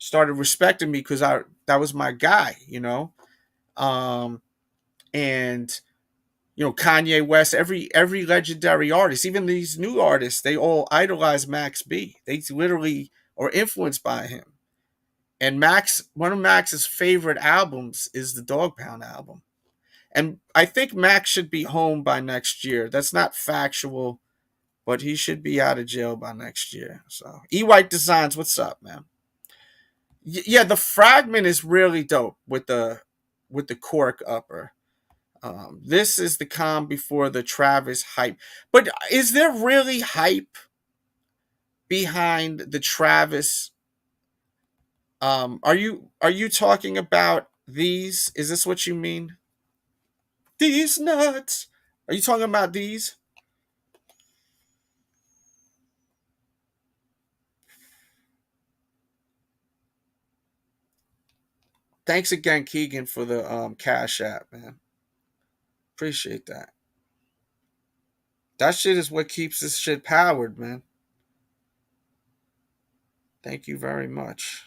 started respecting me because that was my guy. And Kanye West, every legendary artist, even these new artists, they all idolize Max B. They literally or influenced by him. And one of Max's favorite albums is the Dog Pound album. And I think Max should be home by next year. That's not factual, but he should be out of jail by next year. So, E-White Designs, what's up, man? Yeah, the fragment is really dope with the cork upper. This is the calm before the Travis hype. But is there really hype behind the Travis? Are you talking about these? Is this what you mean? These nuts. Are you talking about these? Thanks again, Keegan, for the Cash App, man. Appreciate that. That shit is what keeps this shit powered, man. Thank you very much.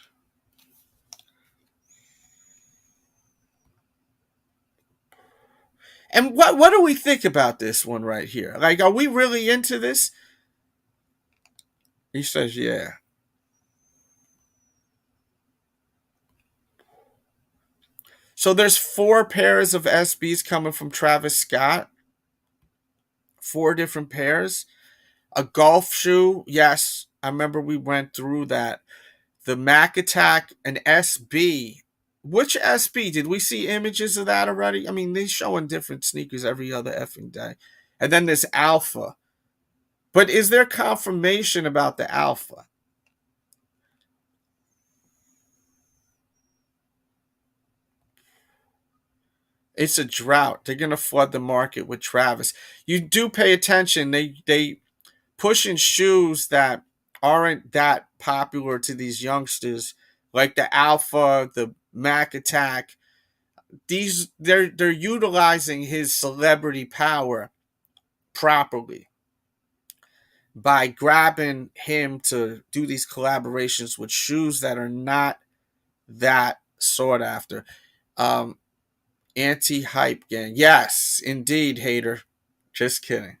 And what do we think about this one right here? Like, are we really into this? He says, yeah. So there's 4 pairs of SBs coming from Travis Scott. 4 different pairs. A golf shoe, yes. I remember we went through that. The Mac Attack, an SB. Which SB? Did we see images of that already? I mean, they're showing different sneakers every other effing day. And then this Alpha. But is there confirmation about the Alpha? It's a drought. They're gonna flood the market with Travis. You do pay attention. They pushing shoes that aren't that popular to these youngsters, like the Alpha, the Mac Attack. They're utilizing his celebrity power properly by grabbing him to do these collaborations with shoes that are not that sought after. Um, Anti-hype gang. Yes, indeed, hater. Just kidding.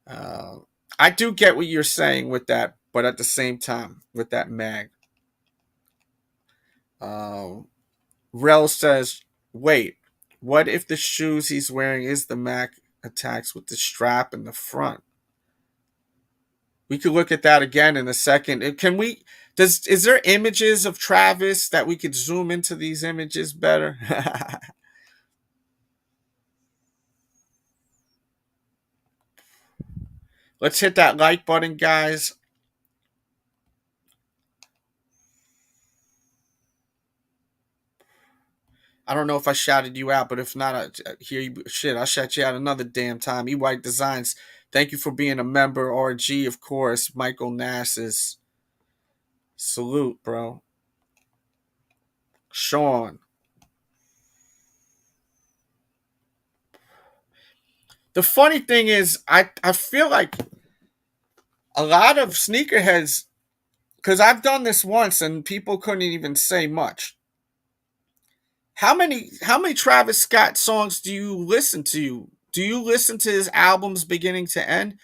Uh, I do get what you're saying with that, but at the same time, with that mag. Rel says, wait, what if the shoes he's wearing is the Mac Attacks with the strap in the front? We could look at that again in a second. Can we? Is there images of Travis that we could zoom into these images better? Let's hit that like button, guys. I don't know if I shouted you out, but if not, I'll shout you out another damn time. E-White Designs, thank you for being a member. RG, of course. Michael Nasses. Salute, bro. Sean. The funny thing is, I feel like a lot of sneakerheads, because I've done this once and people couldn't even say much. How many Travis Scott songs do you listen to? Do you listen to his albums beginning to end?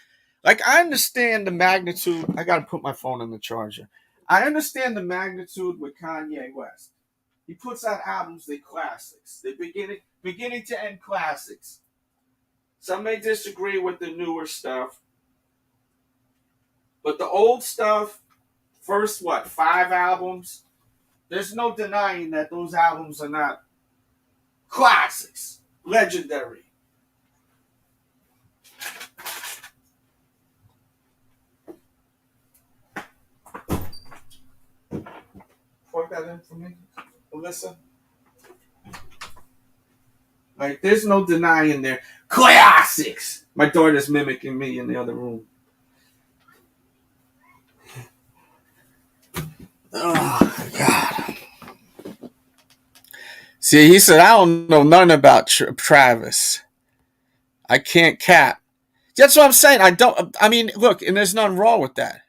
Like, I understand the magnitude. I gotta put my phone on the charger. I understand the magnitude with Kanye West. He puts out albums, they're classics. They're beginning to end classics. Some may disagree with the newer stuff. But the old stuff, first 5 albums, there's no denying that those albums are not classics. Legendary. Plug that in for me, Alyssa. Like, there's no denying their classics. My daughter's mimicking me in the other room. Oh, God. See, he said, I don't know nothing about Travis. I can't cap. That's what I'm saying. I mean, look, and there's nothing wrong with that.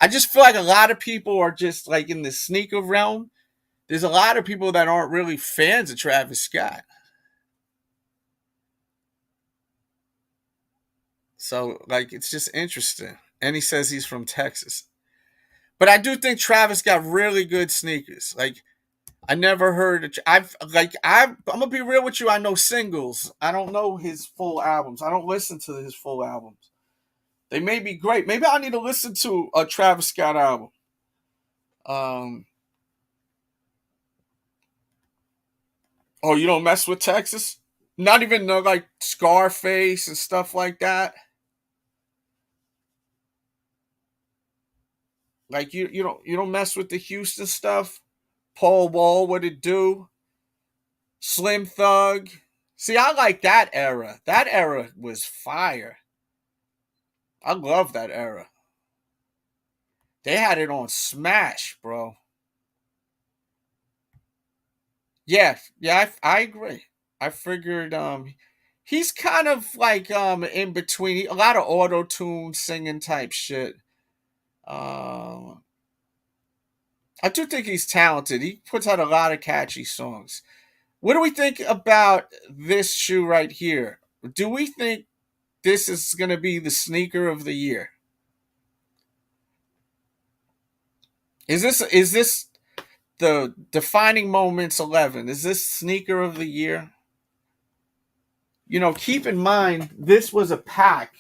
I just feel like a lot of people are just like in the sneaker realm. There's a lot of people that aren't really fans of Travis Scott. So, like, it's just interesting. And he says he's from Texas. But I do think Travis got really good sneakers. Like I never heard. I'm gonna be real with you. I know singles. I don't know his full albums. I don't listen to his full albums. They may be great. Maybe I need to listen to a Travis Scott album. Um. Oh, you don't mess with Texas? Not even the like Scarface and stuff like that. Like you don't mess with the Houston stuff. Paul Wall, what it do? Slim Thug. See, I like that era. That era was fire. I love that era. They had it on Smash, bro. Yeah, yeah, I agree. I figured he's kind of like in between a lot of auto tune singing type shit. Um I do think he's talented. He puts out a lot of catchy songs. What do we think about this shoe right here? Do we think this is going to be the sneaker of the year? Is this the defining moments 11? Is this sneaker of the year? Keep in mind this was a pack.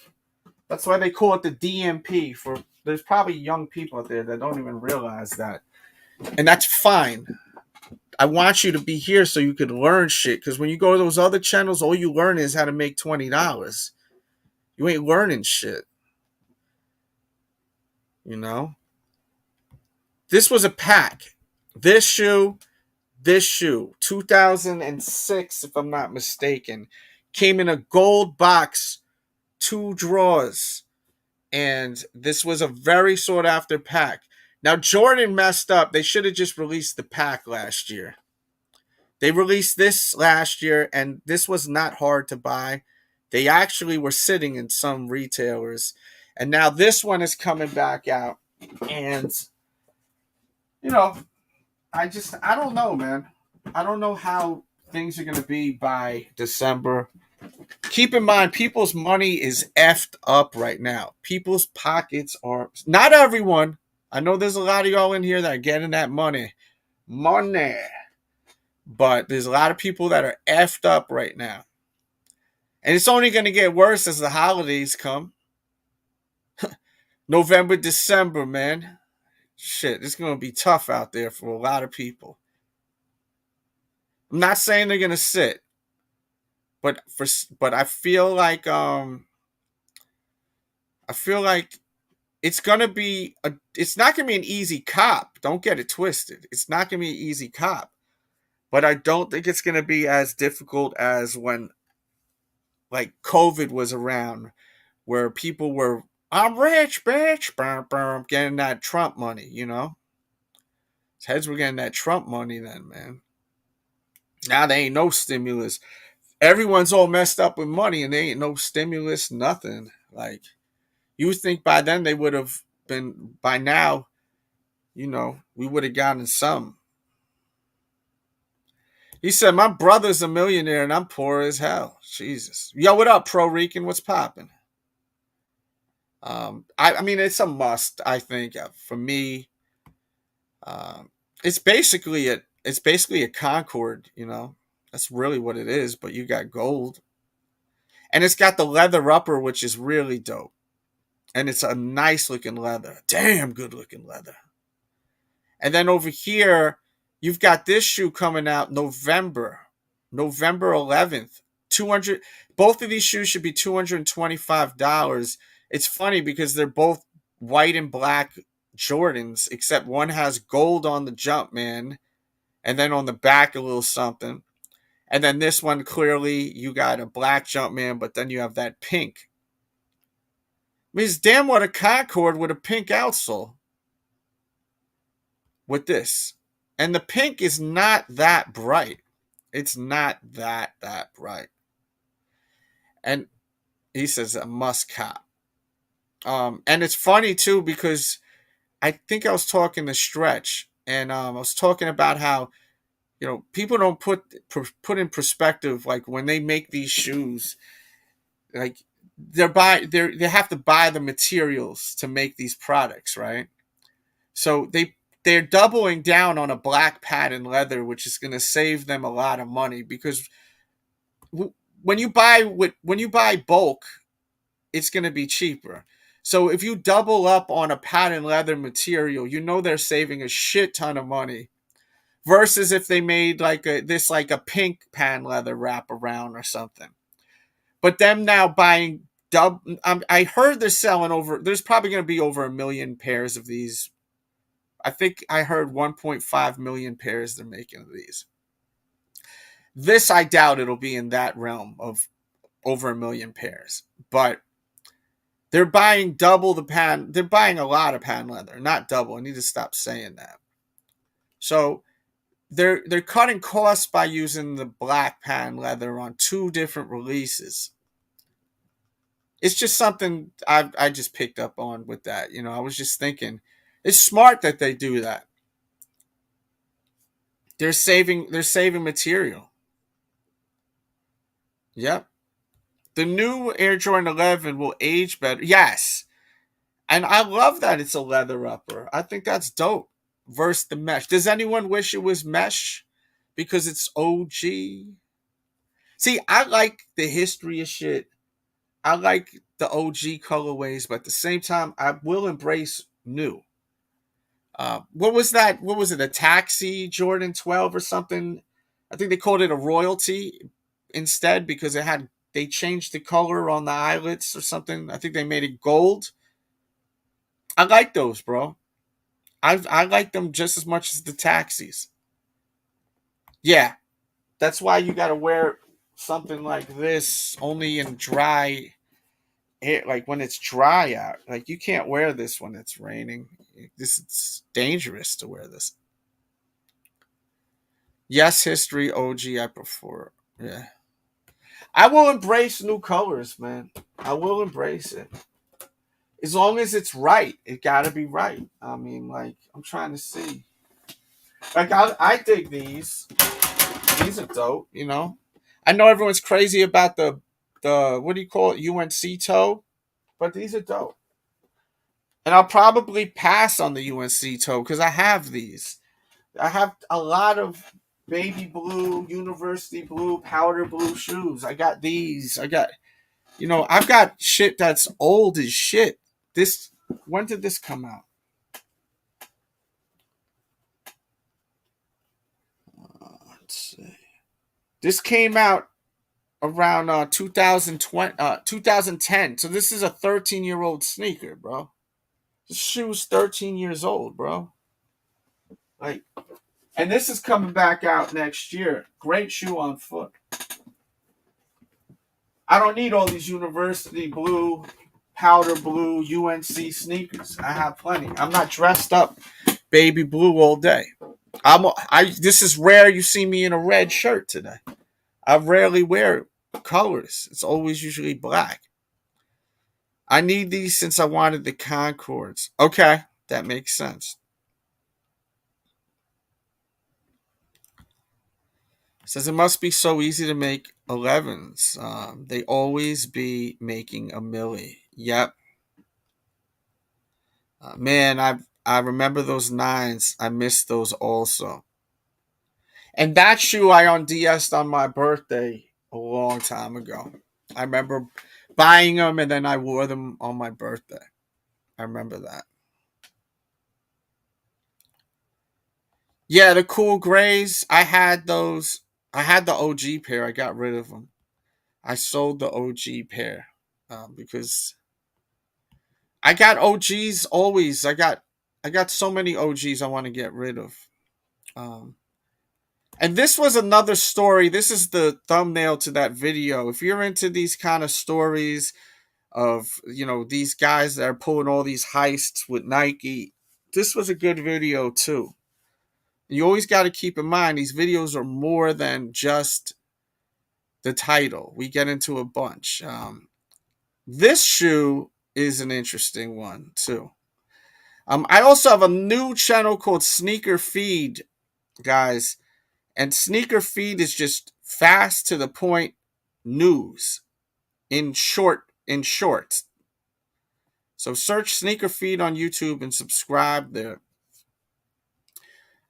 That's why they call it the DMP. For there's probably young people out there that don't even realize that, and that's fine. I want you to be here so you could learn shit. Because when you go to those other channels, all you learn is how to make $20. You ain't learning shit. You know. This was a pack. This shoe, 2006, if I'm not mistaken, came in a gold box, 2 drawers, and this was a very sought after pack. Now Jordan messed up. They should have just released the pack last year. They released this last year, and this was not hard to buy. They actually were sitting in some retailers, and now this one is coming back out. And you know, I don't know, man. I don't know how things are going to be by December. Keep in mind, people's money is effed up right now. People's pockets are not everyone. I know there's a lot of y'all in here that are getting that money. But there's a lot of people that are effed up right now. And it's only going to get worse as the holidays come. November, December, man. Shit, it's going to be tough out there for a lot of people. I'm not saying they're going to sit. But I feel like it's gonna be it's not gonna be an easy cop. Don't get it twisted. It's not gonna be an easy cop. But I don't think it's gonna be as difficult as when like COVID was around, where people were, I'm rich, bitch, getting that Trump money, Heads were getting that Trump money then, man. Now there ain't no stimulus. Everyone's all messed up with money and there ain't no stimulus, nothing. Like, you would think by then they would have been, by now, we would have gotten some. He said, my brother's a millionaire and I'm poor as hell. Jesus. Yo, what up, Pro Rican? What's popping? I mean, it's a must, I think, for me. It's basically a Concord, That's really what it is, but you got gold. And it's got the leather upper, which is really dope. And it's a nice looking leather. Damn good looking leather. And then over here, you've got this shoe coming out November 11th. 200. Both of these shoes should be $225. It's funny because they're both white and black Jordans, except one has gold on the Jumpman, and then on the back a little something. And then this one, clearly, you got a black Jumpman, but then you have that pink. I mean, it's damn what a Concord with a pink outsole. With this. And the pink is not that bright. It's not that bright. And he says a must cop. And it's funny, too, because I think I was talking to Stretch, and I was talking about how, people don't put in perspective, like when they make these shoes, like they have to buy the materials to make these products, right? So they're doubling down on a black patent leather, which is going to save them a lot of money because when you buy bulk, it's going to be cheaper. So if you double up on a patent leather material, you know they're saving a shit ton of money. Versus if they made like a pink patent leather wrap around or something. But them now buying I heard they're selling over. There's probably going to be over 1 million pairs of these. I think I heard 1.5 million pairs they're making of these. This I doubt it'll be in that realm of over 1 million pairs, but they're buying double the patent. They're buying a lot of patent leather, not double. I need to stop saying that. So they're cutting costs by using the black patent leather on 2 different releases. It's just something I just picked up on with that. I was just thinking, it's smart that they do that. They're saving material. Yep. The new Air Jordan 11 will age better. Yes. And I love that it's a leather upper. I think that's dope. Versus the mesh. Does anyone wish it was mesh? Because it's OG. See, I like the history of shit. I like the OG colorways, but at the same time, I will embrace new. What was that? What was it? A Taxi Jordan 12 or something? I think they called it a royalty instead because they changed the color on the eyelets or something. I think they made it gold. I like those, bro. I like them just as much as the Taxis. Yeah, that's why you got to wear something like this only in dry air, like when it's dry out. Like you can't wear this when it's raining. It's dangerous to wear this. Yes, history OG I prefer. Yeah. I will embrace new colors, man. I will embrace it. As long as it's right. It gotta be right. I mean, like, I'm trying to see. Like I dig these. These are dope, I know everyone's crazy about the what do you call it? UNC toe, but these are dope. And I'll probably pass on the UNC toe because I have these. I have a lot of baby blue, university blue, powder blue shoes. I got these. I've got shit that's old as shit. When did this come out? Let's see. This came out around 2010. So this is a 13-year-old sneaker, bro. This shoe's 13 years old, bro. Like, and this is coming back out next year. Great shoe on foot. I don't need all these university blue, powder blue UNC sneakers. I have plenty. I'm not dressed up baby blue all day. This is rare you see me in a red shirt today. I rarely wear colors. It's always usually black. I need these since I wanted the Concords. Okay, that makes sense. Says it must be so easy to make 11s. They always be making a milli. Yep. Man, I remember those 9s. I miss those also. And that shoe I unds'd on my birthday a long time ago. I remember buying them and then I wore them on my birthday. I remember that. Yeah, the cool grays. I had those. I had the OG pair. I got rid of them. I sold the OG pair because I got OGs always. I got so many OGs I want to get rid of. And this was another story. This is the thumbnail to that video. If you're into these kind of stories of, these guys that are pulling all these heists with Nike, this was a good video too. You always got to keep in mind these videos are more than just the title. We get into a bunch. This shoe is an interesting one too. I also have a new channel called Sneaker Feed, guys. And Sneaker Feed is just fast to the point news in short. So search Sneaker Feed on YouTube and subscribe there.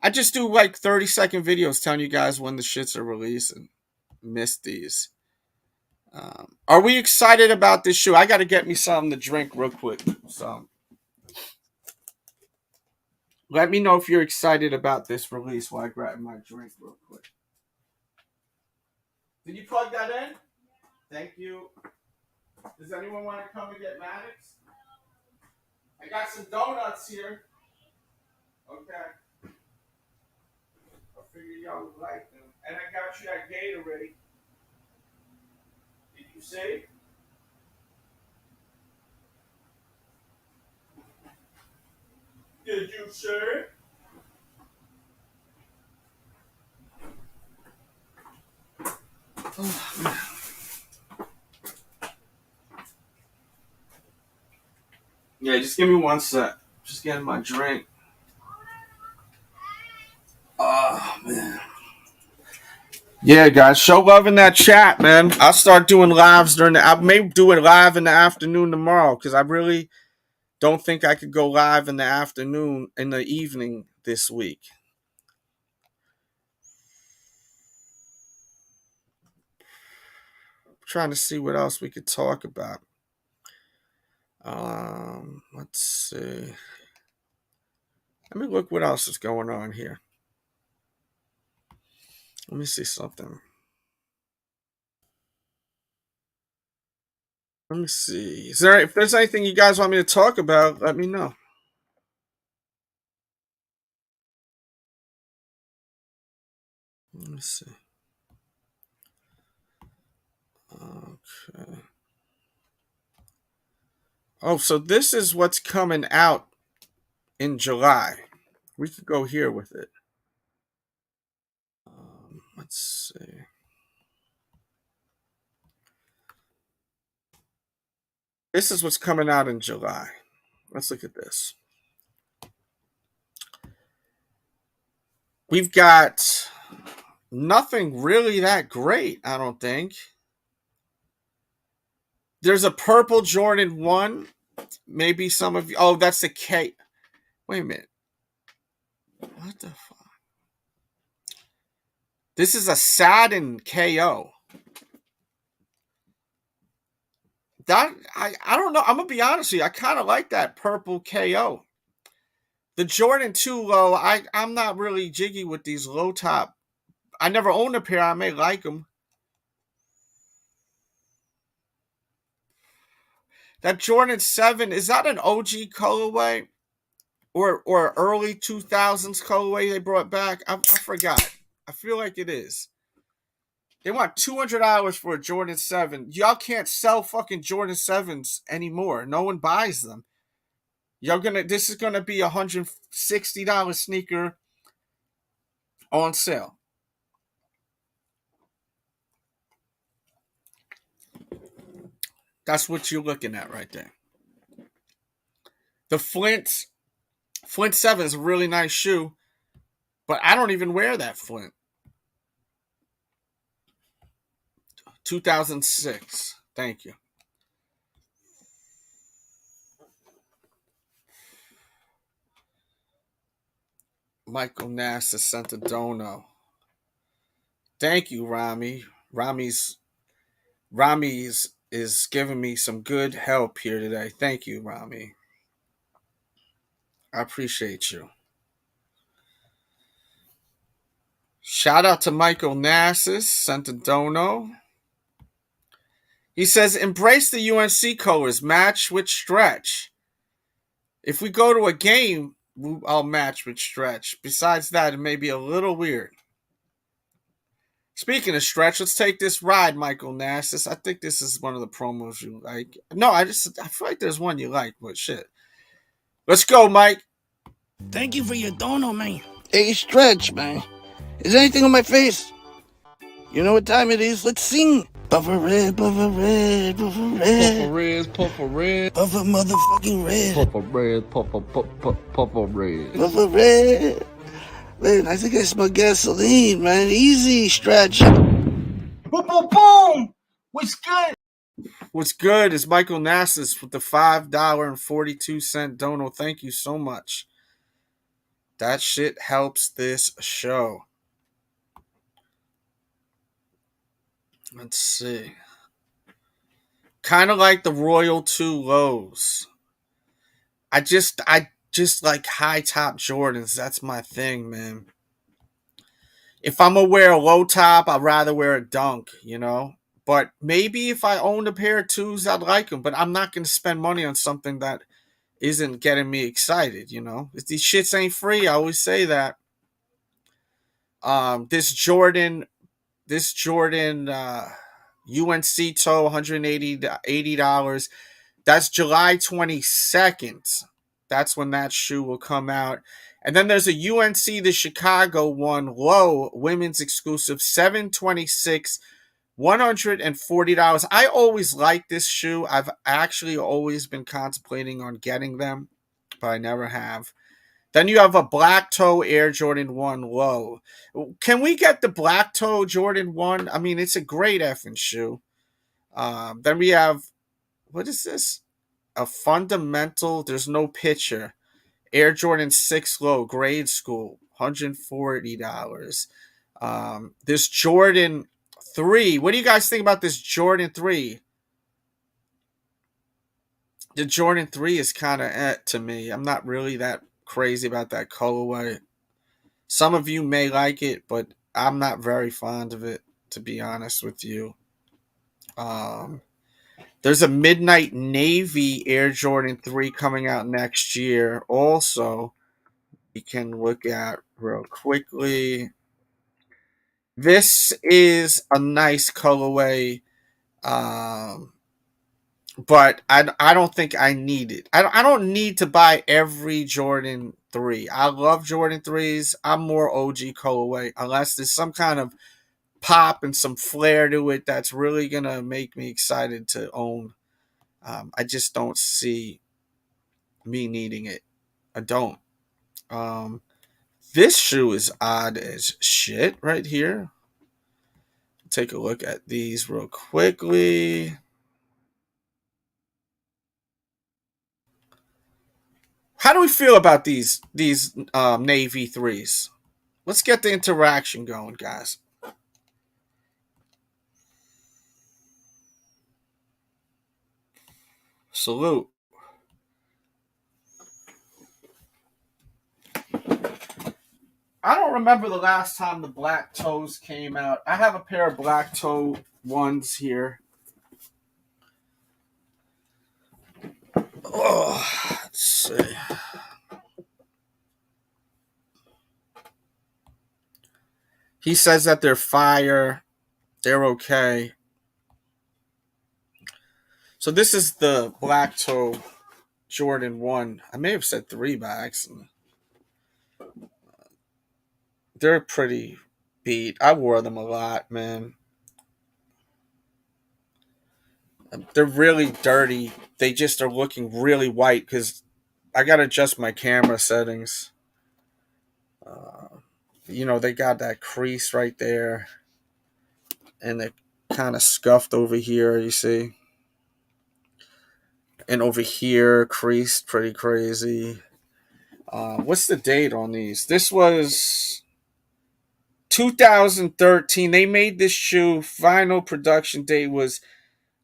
I just do like 30-second videos telling you guys when the shits are released and missed these. Are we excited about this shoe? I got to get me something to drink real quick. So let me know if you're excited about this release while I grab my drink real quick. Did you plug that in? Thank you. Does anyone want to come and get Maddox? I got some donuts here. Okay. I figured y'all would like them. And I got you that Gatorade. Did you say? Did you say? Yeah, just give me one sec. Just getting my drink. Oh, man. Yeah, guys, show love in that chat, man. I'll start doing lives I may do it live in the afternoon tomorrow because I really don't think I could go live in the evening this week. I'm trying to see what else we could talk about. Let's see. Let me look what else is going on here. Let me see something. Let me see. If there's anything you guys want me to talk about, let me know. Let me see. Okay. Oh, so this is what's coming out in July. We could go here with it. Let's see. This is what's coming out in July. Let's look at this. We've got nothing really that great, I don't think. There's a purple Jordan 1. Maybe some of you. Oh, that's the K. Wait a minute. What the fuck? This is a Satin KO. I don't know. I'm going to be honest with you. I kind of like that purple KO. The Jordan 2 low, I'm not really jiggy with these low top. I never owned a pair. I may like them. That Jordan 7, is that an OG colorway? Or early 2000s colorway they brought back? I forgot. I feel like it is. They want $200 for a Jordan 7. Y'all can't sell fucking Jordan 7s anymore. No one buys them. This is gonna be a $160 sneaker on sale. That's what you're looking at right there. The Flint 7 is a really nice shoe, but I don't even wear that Flint. 2006. Thank you. Michael Nassa sent a dono. Thank you, Rami. Rami's is giving me some good help here today. Thank you, Rami. I appreciate you. Shout out to Michael Nassis, sent a dono. He says, embrace the UNC colors, match with stretch. If we go to a game, I'll match with stretch. Besides that, it may be a little weird. Speaking of stretch, let's take this ride, Michael Nassis. I think this is one of the promos you like. No, I feel like there's one you like, but shit. Let's go, Mike. Thank you for your dono, man. Hey, stretch, man. Is there anything on my face? You know what time it is? Let's sing. Puffer red, puffer red, puffer red. Puffer red, puffer red. Puffer motherfucking red. Puffer red, puffer red. Puffer red. Man, I think I smell gasoline, man. Easy, stretch. Boom, boom, boom. What's good? What's good is Michael Nassis with the $5.42 dono. Thank you so much. That shit helps this show. Let's see. Kind of like the Royal 2 lows. I just like high top Jordans. That's my thing, man. If I'm gonna wear a low top, I'd rather wear a dunk, you know? But maybe if I owned a pair of twos, I'd like them. But I'm not gonna spend money on something that isn't getting me excited, you know? If these shits ain't free, I always say that. This Jordan UNC toe, $180. That's July 22nd. That's when that shoe will come out. And then there's a UNC the Chicago one, low women's exclusive, 726, $140. I always like this shoe. I've actually always been contemplating on getting them, but I never have. Then you have a black toe Air Jordan 1 low. Can we get the black toe Jordan 1? I mean, it's a great effing shoe. Then we have, what is this? A fundamental, there's no picture. Air Jordan 6 low, grade school, $140. This Jordan 3, what do you guys think about this Jordan 3? The Jordan 3 is kind of to me. I'm not really that crazy about that colorway. Some of you may like it, but I'm not very fond of it, to be honest with you. There's a Midnight Navy Air Jordan 3 coming out next year. Also, we can look at real quickly. This is a nice colorway, but I don't think I need it. I don't need to buy every Jordan 3. I love Jordan 3s. I'm more OG colorway, unless there's some kind of pop and some flair to it that's really going to make me excited to own. I just don't see me needing it. I don't. This shoe is odd as shit right here. Take a look at these real quickly. How do we feel about these Navy 3s? Let's get the interaction going, guys. Salute. I don't remember the last time the black toes came out. I have a pair of black toe ones here. Oh, let's see. He says that they're fire. They're okay. So this is the black toe Jordan 1. I may have said 3 by accident. They're pretty beat. I wore them a lot, man. They're really dirty. They just are looking really white because I got to adjust my camera settings. They got that crease right there. And they kind of scuffed over here, you see. And over here, creased pretty crazy. What's the date on these? This was 2013. They made this shoe. Final production date was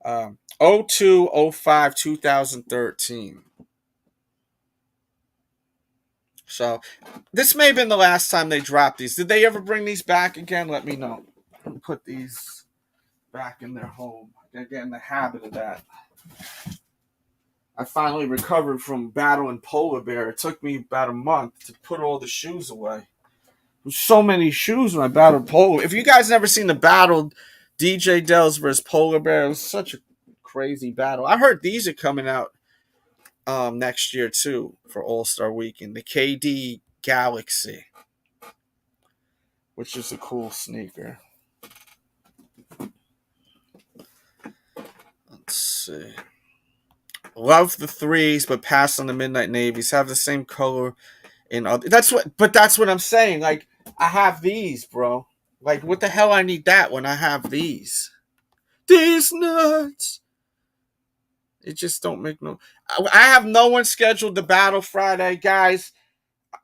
02/05 2013. So this may have been the last time they dropped these. Did they ever bring these back again? Let me know. Put these back in their home. I get in the habit of that. I finally recovered from battling polar bear. It took me about a month to put all the shoes away. There's so many shoes when I battled polar. If you guys never seen the battle, DJ Dells versus polar bear, it was such a crazy battle. I heard these are coming out next year too for All-Star Weekend. The KD Galaxy, which is a cool sneaker. Let's see. Love the 3s, but pass on the Midnight Navies. Have the same color in other. That's what I'm saying. Like, I have these, bro. Like, what the hell I need that when I have these? These nuts. It just don't make no. I have no one scheduled to battle Friday, guys.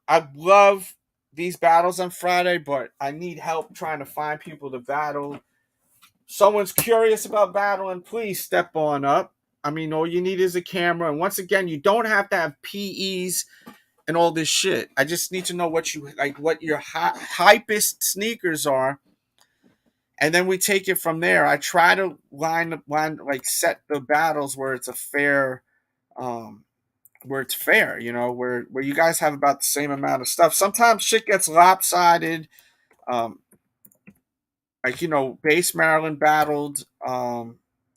I love these battles on Friday, but I need help trying to find people to battle. Someone's curious about battling, please step on up. I mean, all you need is a camera. And once again, you don't have to have PEs and all this shit. I just need to know what you like, what your hypest sneakers are, and then we take it from there. I try to line like set the battles where it's a fair, um, where it's fair. You know, where you guys have about the same amount of stuff. Sometimes shit gets lopsided. Um, like Base Maryland battled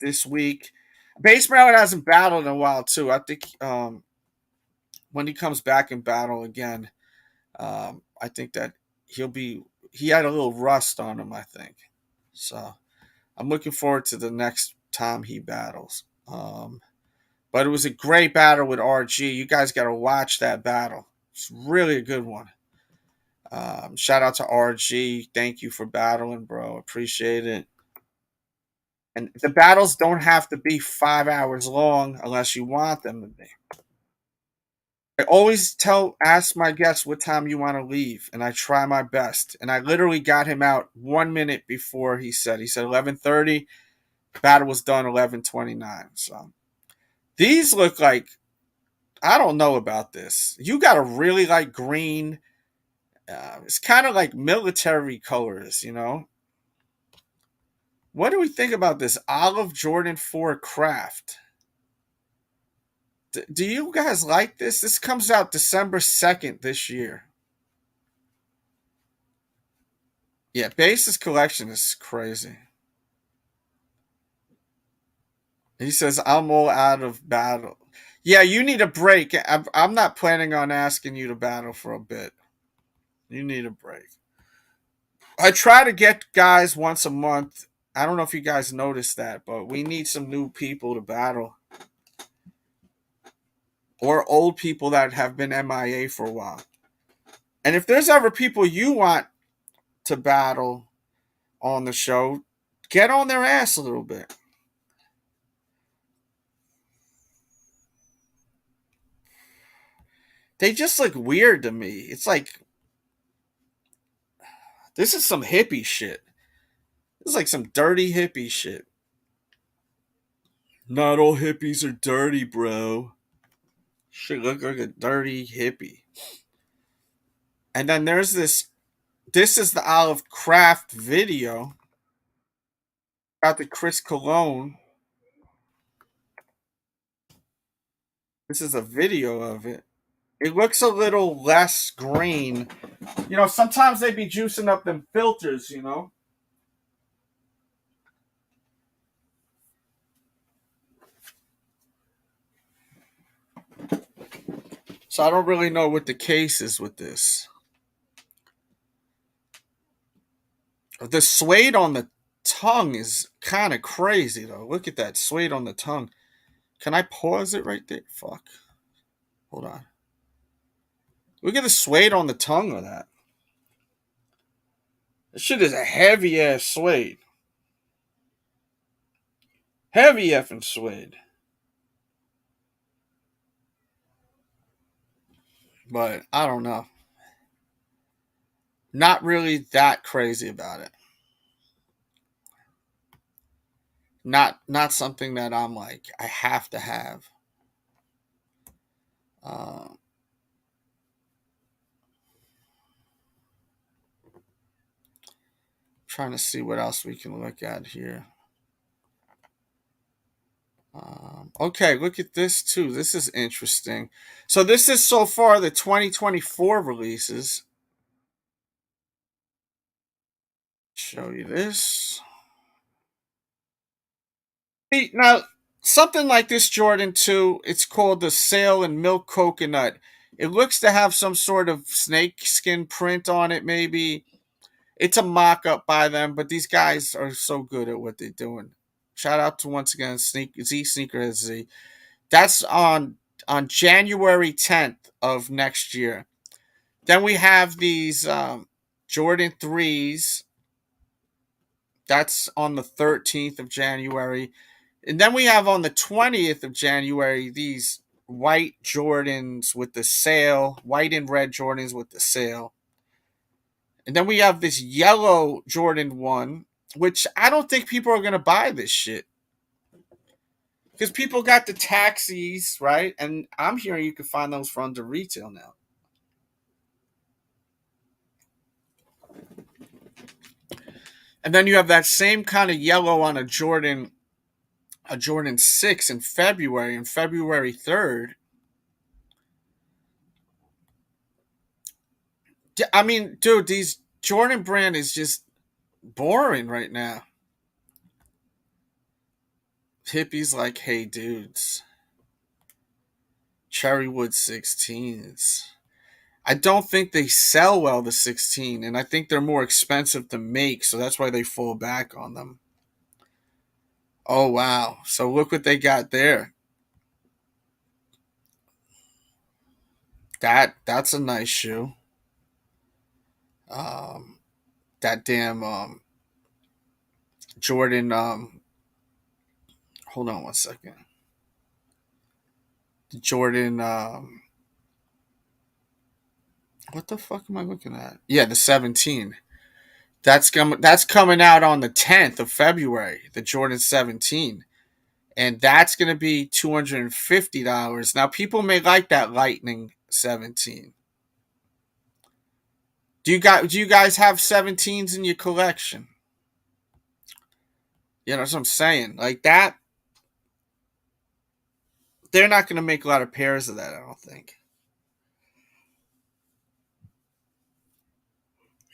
this week. Base Maryland hasn't battled in a while too. I think when he comes back in battle again, I think that he had a little rust on him, I think. So I'm looking forward to the next time he battles. But it was a great battle with RG. You guys got to watch that battle. It's really a good one. Shout out to RG. Thank you for battling, bro. Appreciate it. And the battles don't have to be 5 hours long unless you want them to be. I always ask my guests what time you want to leave, and I try my best. And I literally got him out 1 minute before he said. He said 11:30. Battle was done 11:29. So these look like, I don't know about this. You got to really like green. It's kind of like military colors, What do we think about this Olive Jordan 4 Craft? Do you guys like this? This comes out December 2nd this year. Yeah, Base's collection is crazy. He says, I'm all out of battle. Yeah, you need a break. I'm not planning on asking you to battle for a bit. You need a break. I try to get guys once a month. I don't know if you guys noticed that, but we need some new people to battle. Or old people that have been MIA for a while. And if there's ever people you want to battle on the show, get on their ass a little bit. They just look weird to me. It's like, this is some hippie shit. This is like some dirty hippie shit. Not all hippies are dirty, bro. Shit look like a dirty hippie. And then there's this. This is the Olive Craft video. Got the Chris Cologne. This is a video of it. It looks a little less green. Sometimes they be juicing up them filters, So I don't really know what the case is with this. The suede on the tongue is kind of crazy, though. Look at that suede on the tongue. Can I pause it right there? Fuck. Hold on. Look at the suede on the tongue of that. This shit is a heavy ass suede. Heavy effing suede. But I don't know. Not really that crazy about it. Not something that I'm like, I have to have. Trying to see what else we can look at here. Okay, look at this too. This is interesting. So this is so far the 2024 releases. Show you this. Now, something like this Jordan 2, it's called the Sail and Milk Coconut. It looks to have some sort of snake skin print on it, maybe. It's a mock-up by them, but these guys are so good at what they're doing. Shout out to, once again, Z Sneakerhead Z. That's on January 10th of next year. Then we have these Jordan 3s. That's on the 13th of January. And then we have on the 20th of January these white Jordans with the sail, white and red Jordans with the sail. And then we have this yellow Jordan 1, which I don't think people are going to buy this shit. Because people got the taxis, right? And I'm hearing you can find those for under retail now. And then you have that same kind of yellow on a Jordan 6 in February, and February 3rd. I mean, dude, these Jordan brand is just boring right now. Hippies like, hey, dudes. Cherrywood 16s. I don't think they sell well, the 16, and I think they're more expensive to make, so that's why they fall back on them. Oh, wow. So look what they got there. That's a nice shoe. That damn Jordan. Hold on one second. The Jordan. What the fuck am I looking at? Yeah, the 17. That's coming out on the 10th of February. The Jordan 17, and that's gonna be $250. Now, people may like that Lightning 17. Do you guys have 17s in your collection? You know, that's what I'm saying. Like that, they're not going to make a lot of pairs of that, I don't think.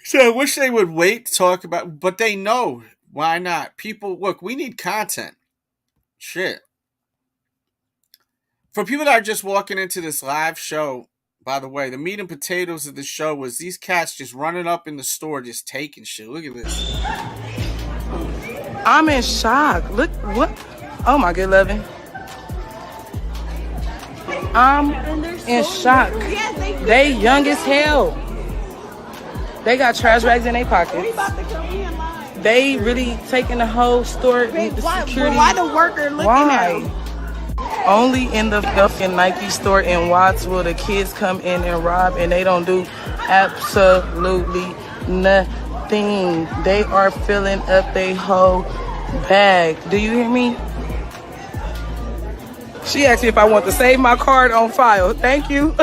So I wish they would wait to talk about, but they know. Why not? People, look, we need content. Shit. For people that are just walking into this live show, by the way, the meat and potatoes of the show was these cats just running up in the store, just taking shit. Look at this. I'm in shock. Look, what? Oh my good loving. I'm in shock. They young as hell. They got trash bags in their pockets. They really taking the whole store. Why the worker looking at them? Only in the fucking Nike store in Watts will the kids come in and rob, and they don't do absolutely nothing. They are filling up their whole bag. Do you hear me? She asked me if I want to save my card on file. Thank you.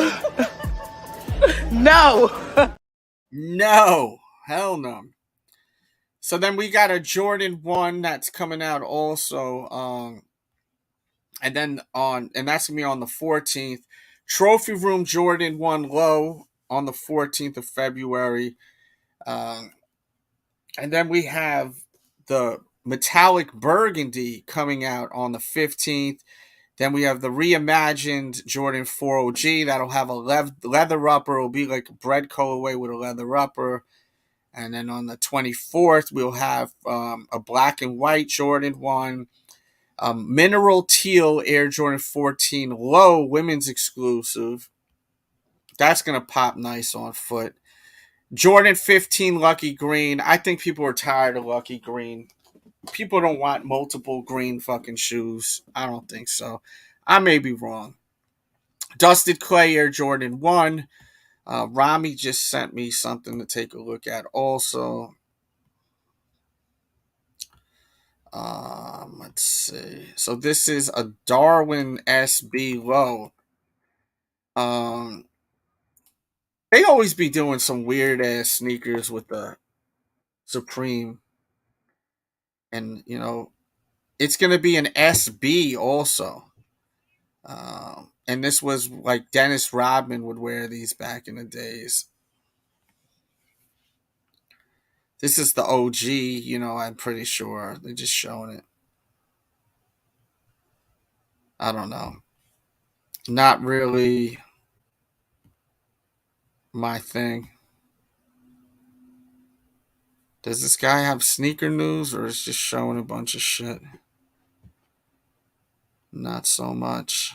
No. No. Hell no. So then we got a Jordan 1 that's coming out also. And that's gonna be on the 14th. Trophy Room Jordan 1 low on the 14th of February. And then we have the metallic burgundy coming out on the 15th. Then we have the reimagined Jordan 4 OG that'll have a leather upper. It'll be like a bread colorway with a leather upper. And then on the 24th, we'll have a black and white Jordan 1. Mineral teal Air Jordan 14 low women's exclusive. That's going to pop nice on foot. Jordan 15 Lucky Green. I think people are tired of Lucky Green. People don't want multiple green fucking shoes. I don't think so. I may be wrong. Dusted Clay Air Jordan 1. Rami just sent me something to take a look at also. Let's see. So this is a Darwin SB low. They always be doing some weird ass sneakers with the Supreme. And, you know, it's going to be an SB also. And this was like Dennis Rodman would wear these back in the days. This is the OG, you know, I'm pretty sure. They're just showing it. I don't know. Not really my thing. Does this guy have sneaker news or is just showing a bunch of shit? Not so much.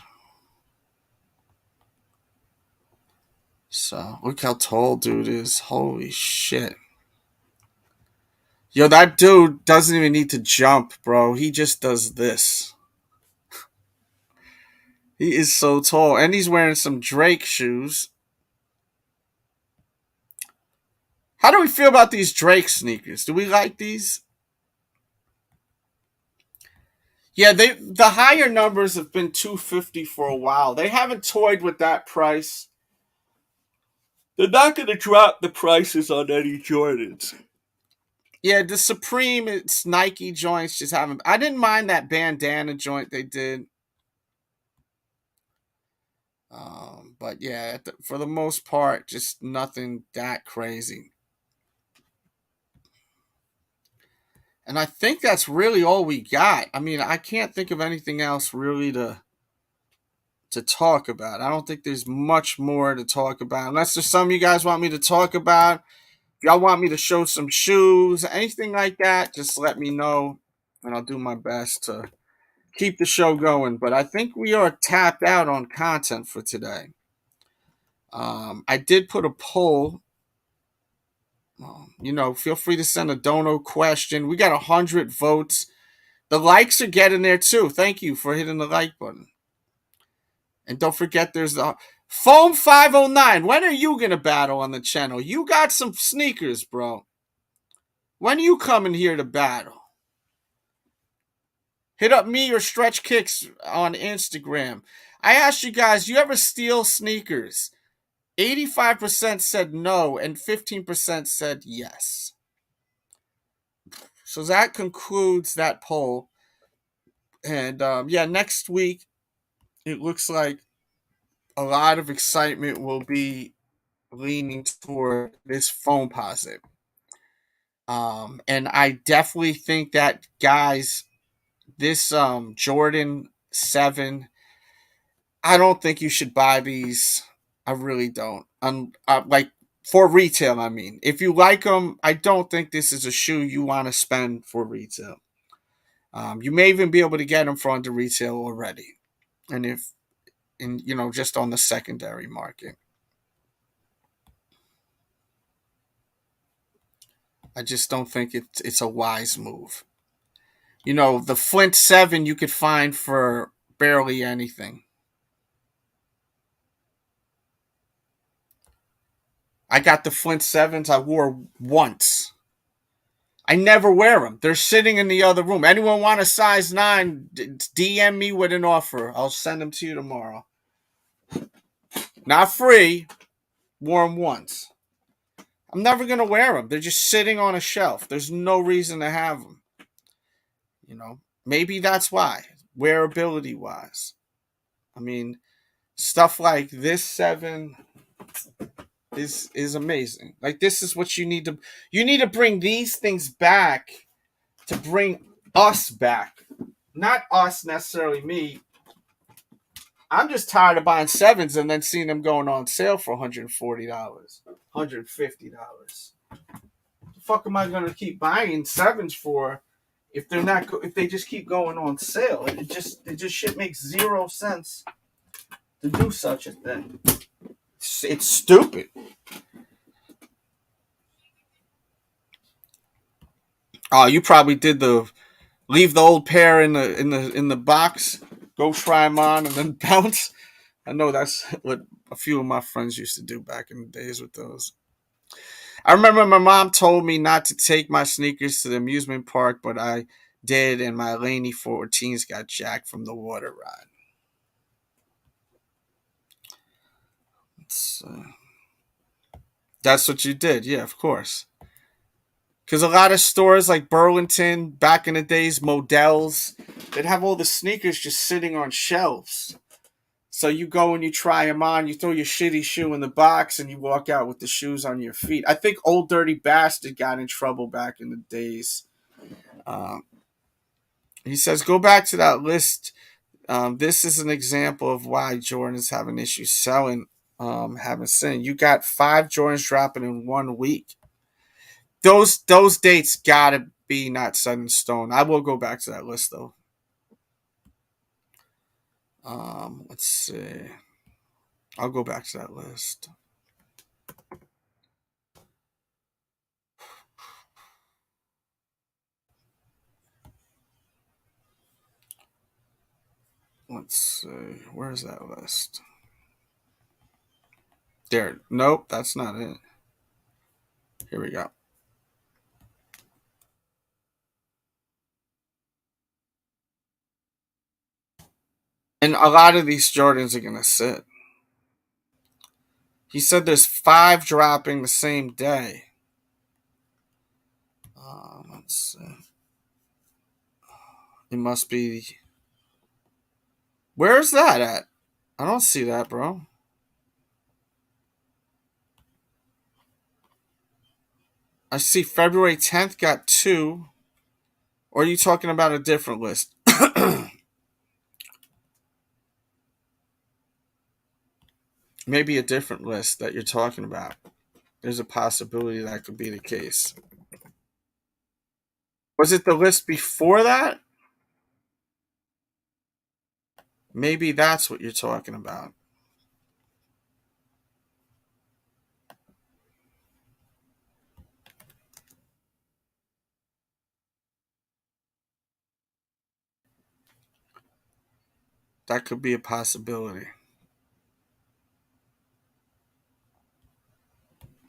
So, look how tall dude is. Holy shit. Yo, that dude doesn't even need to jump, bro. He just does this. He is so tall, and he's wearing some Drake shoes. How do we feel about these Drake sneakers? Do we like these? Yeah, the higher numbers have been 250 for a while. They haven't toyed with that price. They're not going to drop the prices on any Jordans. Yeah, the Supreme, it's Nike joints just haven't. I didn't mind that bandana joint they did. But yeah, for the most part, just nothing that crazy. And I think that's really all we got. I mean, I can't think of anything else really to talk about. I don't think there's much more to talk about. Unless there's some you guys want me to talk about. If y'all want me to show some shoes, anything like that, just let me know. And I'll do my best to keep the show going. But I think we are tapped out on content for today. I did put a poll. Feel free to send a dono question. We got 100 votes. The likes are getting there too. Thank you for hitting the like button. And don't forget, there's the Foam 509. When are you gonna battle on the channel? You got some sneakers, bro. When are you coming here to battle? Hit up me or Stretch Kicks on Instagram. I asked you guys, you ever steal sneakers? 85% said no, and 15% said yes. So that concludes that poll. And next week, it looks like a lot of excitement will be leaning toward this Foamposite. And I definitely think that, guys, this Jordan 7, I don't think you should buy these. I really don't. Like, for retail, I mean. If you like them, I don't think this is a shoe you want to spend for retail. You may even be able to get them for under retail already. Just on the secondary market. I just don't think it's a wise move. The Flint 7 you could find for barely anything. I got the Flint 7s I wore once. I never wear them. They're sitting in the other room. Anyone want a size 9, DM me with an offer. I'll send them to you tomorrow. Not free. Wore them once. I'm never going to wear them. They're just sitting on a shelf. There's no reason to have them. Maybe that's why. Wearability wise. I mean, stuff like this 7 is amazing. Like, this is what you need to bring these things back to bring us back. Not us necessarily, me. I'm just tired of buying 7s and then seeing them going on sale for $140, $150. The fuck am I gonna keep buying 7s for if they just keep going on sale? It just shit makes zero sense to do such a thing. It's stupid. Oh, you probably did leave the old pair in the box, go try them on, and then bounce. I know that's what a few of my friends used to do back in the days with those. I remember my mom told me not to take my sneakers to the amusement park, but I did, and my Laney 14s got jacked from the water ride. That's what you did, yeah, of course. Because a lot of stores like Burlington, back in the days, Models, they'd have all the sneakers just sitting on shelves. So you go and you try them on, you throw your shitty shoe in the box, and you walk out with the shoes on your feet. I think Old Dirty Bastard got in trouble back in the days. He says, go back to that list. This is an example of why Jordans have an issue selling. Haven't seen. You got 5 Jordans dropping in 1 week. Those dates gotta be not set in stone. I will go back to that list though. Let's see. I'll go back to that list. Let's see. Where's that list? There. Nope, that's not it. Here we go. And a lot of these Jordans are going to sit. He said there's 5 dropping the same day. Let's see. It must be. Where's that at? I don't see that, bro. I see February 10th got 2. Or are you talking about a different list? Maybe a different list that you're talking about. There's a possibility that could be the case. Was it the list before that? Maybe that's what you're talking about. That could be a possibility.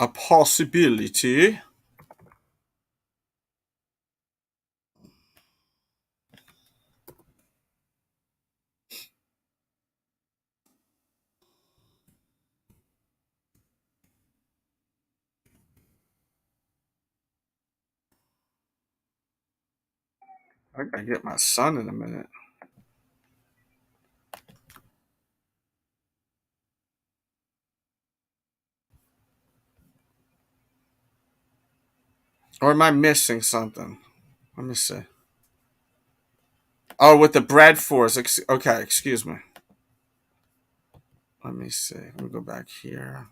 A possibility. I gotta get my son in a minute. Or am I missing something? Let me see. Oh, with the bread force. Okay, excuse me. Let me see. Let me go back here.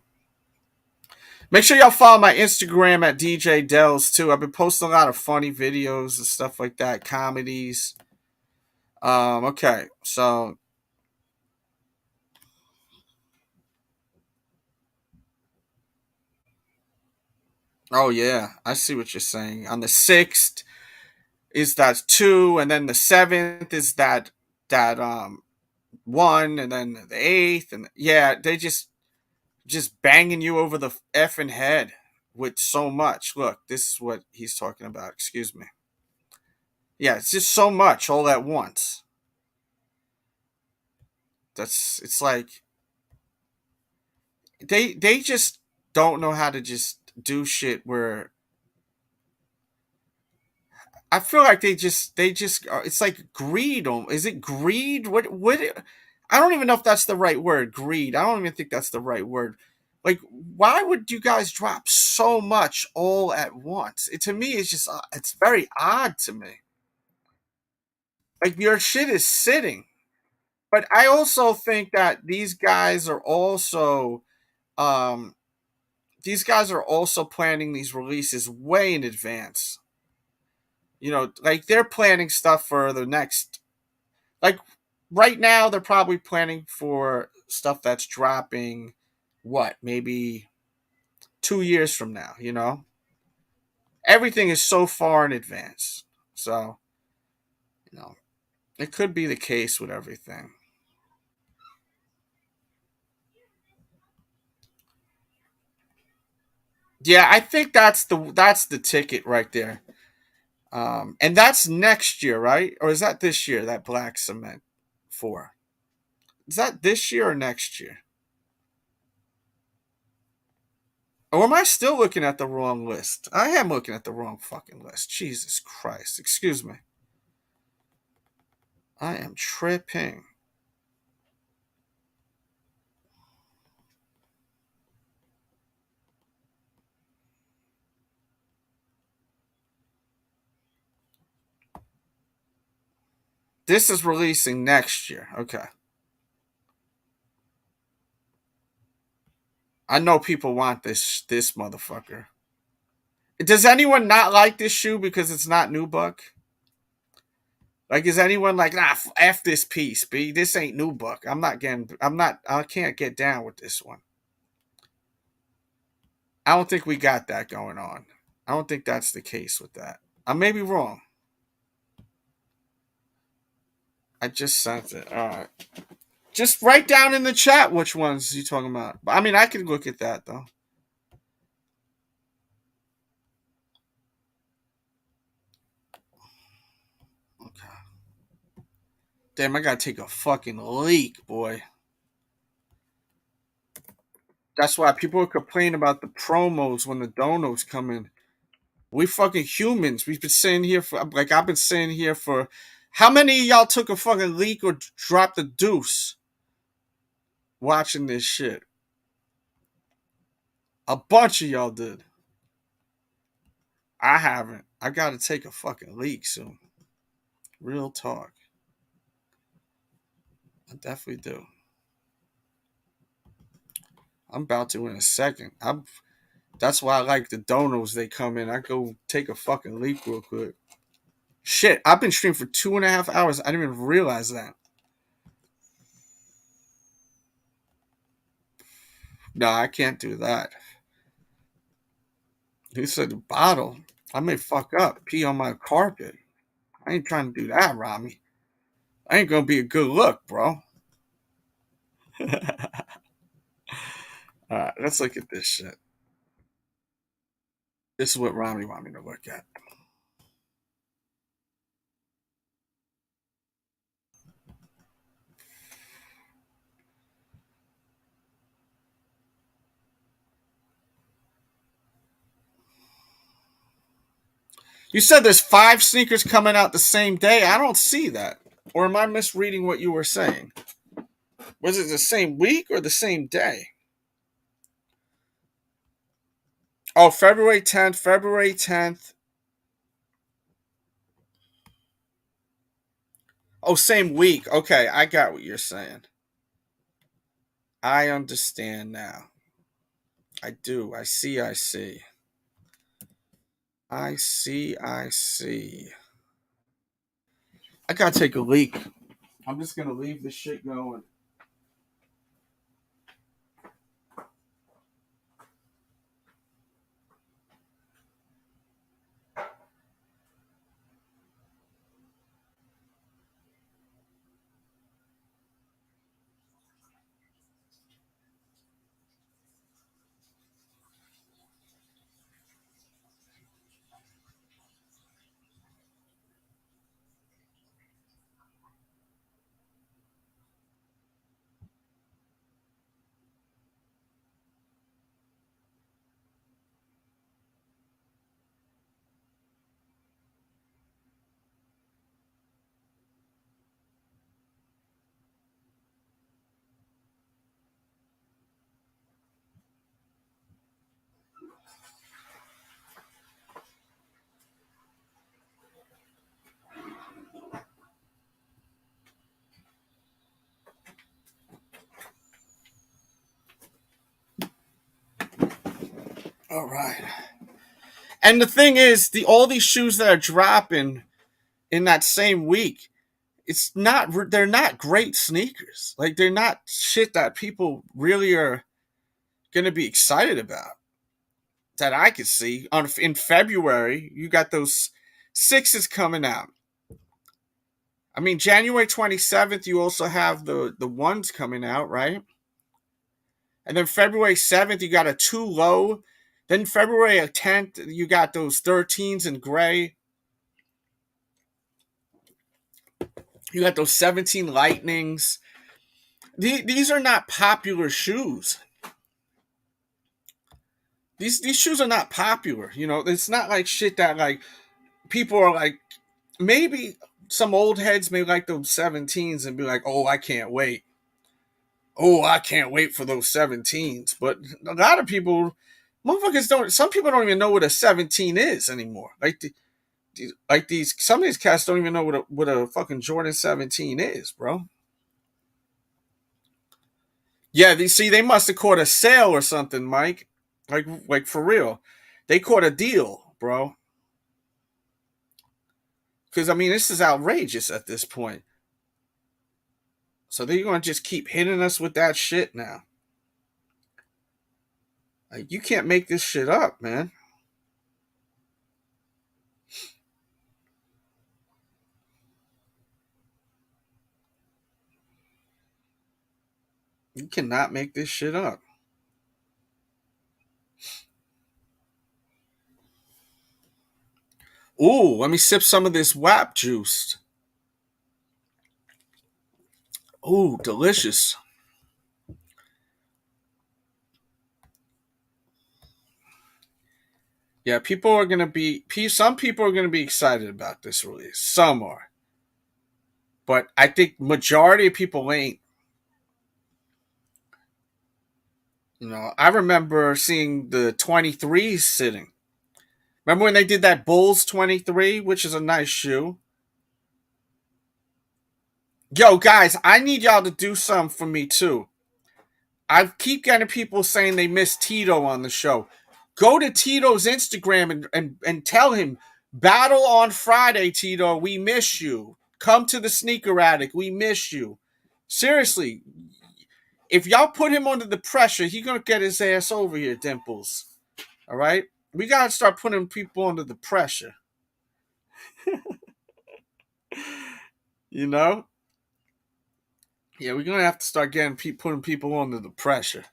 Make sure y'all follow my Instagram at DJ Dells too. I've been posting a lot of funny videos and stuff like that, comedies. Okay, so oh yeah, I see what you're saying. On the 6th is that 2, and then the 7th is that 1, and then the 8th, and yeah, they just banging you over the effing head with so much. Look, this is what he's talking about. Excuse me. Yeah, it's just so much all at once. It's like they just don't know how to just do shit where I feel like they just it's like greed. Is it greed? What I don't even know if that's the right word. Greed. I don't even think that's the right word. Like, why would you guys drop so much all at once? To me, it's just it's very odd to me. Like, your shit is sitting, but I also think that um these guys are also planning these releases way in advance. Like, they're planning stuff for the next, like, right now they're probably planning for stuff that's dropping, what, maybe 2 years from now. Everything is so far in advance. So, you know, it could be the case with everything. Yeah, I think that's the ticket right there. And that's next year, right? Or is that this year, that black cement 4? Is that this year or next year? Or am I still looking at the wrong list? I am looking at the wrong fucking list. Jesus Christ. Excuse me. I am tripping. This is releasing next year. Okay. I know people want this motherfucker. Does anyone not like this shoe because it's not Nubuck? Like, is anyone like, nah, F this piece, B? This ain't Nubuck. I can't get down with this one. I don't think we got that going on. I don't think that's the case with that. I may be wrong. I just sent it. All right. Just write down in the chat which ones you talking about. I mean, I can look at that though. Okay. Damn, I gotta take a fucking leak, boy. That's why people are complaining about the promos when the donos come in. We fucking humans. We've been sitting here for like I've been sitting here for how many of y'all took a fucking leak or dropped a deuce watching this shit? A bunch of y'all did. I haven't. I gotta take a fucking leak soon. Real talk. I definitely do. I'm about to in a second. That's why I like the donos. They come in. I go take a fucking leak real quick. Shit, I've been streaming for 2.5 hours. I didn't even realize that. No, I can't do that. He said the bottle. I may fuck up, pee on my carpet. I ain't trying to do that, Rami. I ain't gonna be a good look, bro. Alright, let's look at this shit. This is what Rami want me to look at. You said there's 5 sneakers coming out the same day. I don't see that. Or am I misreading what you were saying? Was it the same week or the same day? Oh, February 10th, February 10th. Oh, same week. Okay, I got what you're saying. I understand now. I do. I see, I see. I see, I see. I gotta take a leak. I'm just gonna leave this shit going. All right. And the thing is, all these shoes that are dropping in that same week, they're not great sneakers. Like they're not shit that people really are gonna be excited about. That I could see in February, you got those sixes coming out. I mean, January 27th, you also have the ones coming out, right? And then February 7th, you got a 2 low. Then February 10th, you got those 13s in gray. You got those 17 lightnings. These are not popular shoes. These shoes are not popular. You know, it's not like shit that like people are like, maybe some old heads may like those 17s and be like, oh, I can't wait. Oh, I can't wait for those 17s. But a lot of people, motherfuckers don't, some people don't even know what a 17 is anymore. Some of these cats don't even know what a fucking Jordan 17 is, bro. Yeah, they must have caught a sale or something, Mike. Like for real. They caught a deal, bro. Because I mean, this is outrageous at this point. So they're gonna just keep hitting us with that shit now. Like, you can't make this shit up, man. You cannot make this shit up. Ooh, let me sip some of this WAP juice. Ooh, delicious. Yeah, some people are gonna be excited about this release. Some are. But I think majority of people ain't. I remember seeing the 23s sitting. Remember when they did that Bulls 23, which is a nice shoe? Yo, guys, I need y'all to do something for me too. I keep getting people saying they miss Tito on the show. Go to Tito's Instagram and tell him, battle on Friday, Tito. We miss you. Come to the Sneaker Attic. We miss you. Seriously, if y'all put him under the pressure, he gonna get his ass over here, Dimples. All right? We gotta start putting people under the pressure. you know? Yeah, we're gonna have to start putting people under the pressure.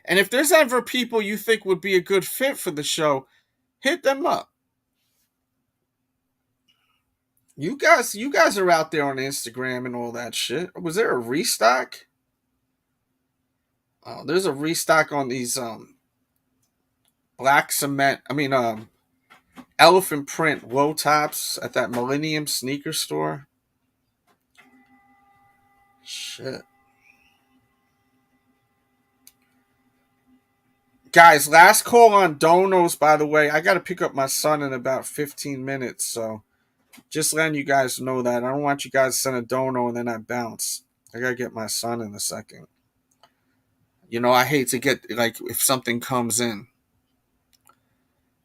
And if there's ever people you think would be a good fit for the show, hit them up. You guys are out there on Instagram and all that shit. Was there a restock? Oh, there's a restock on these black cement. Elephant print low tops at that Millennium sneaker store. Shit. Guys, last call on donos, by the way. I got to pick up my son in about 15 minutes, so just letting you guys know that. I don't want you guys to send a dono and then I bounce. I got to get my son in a second. I hate to get, if something comes in.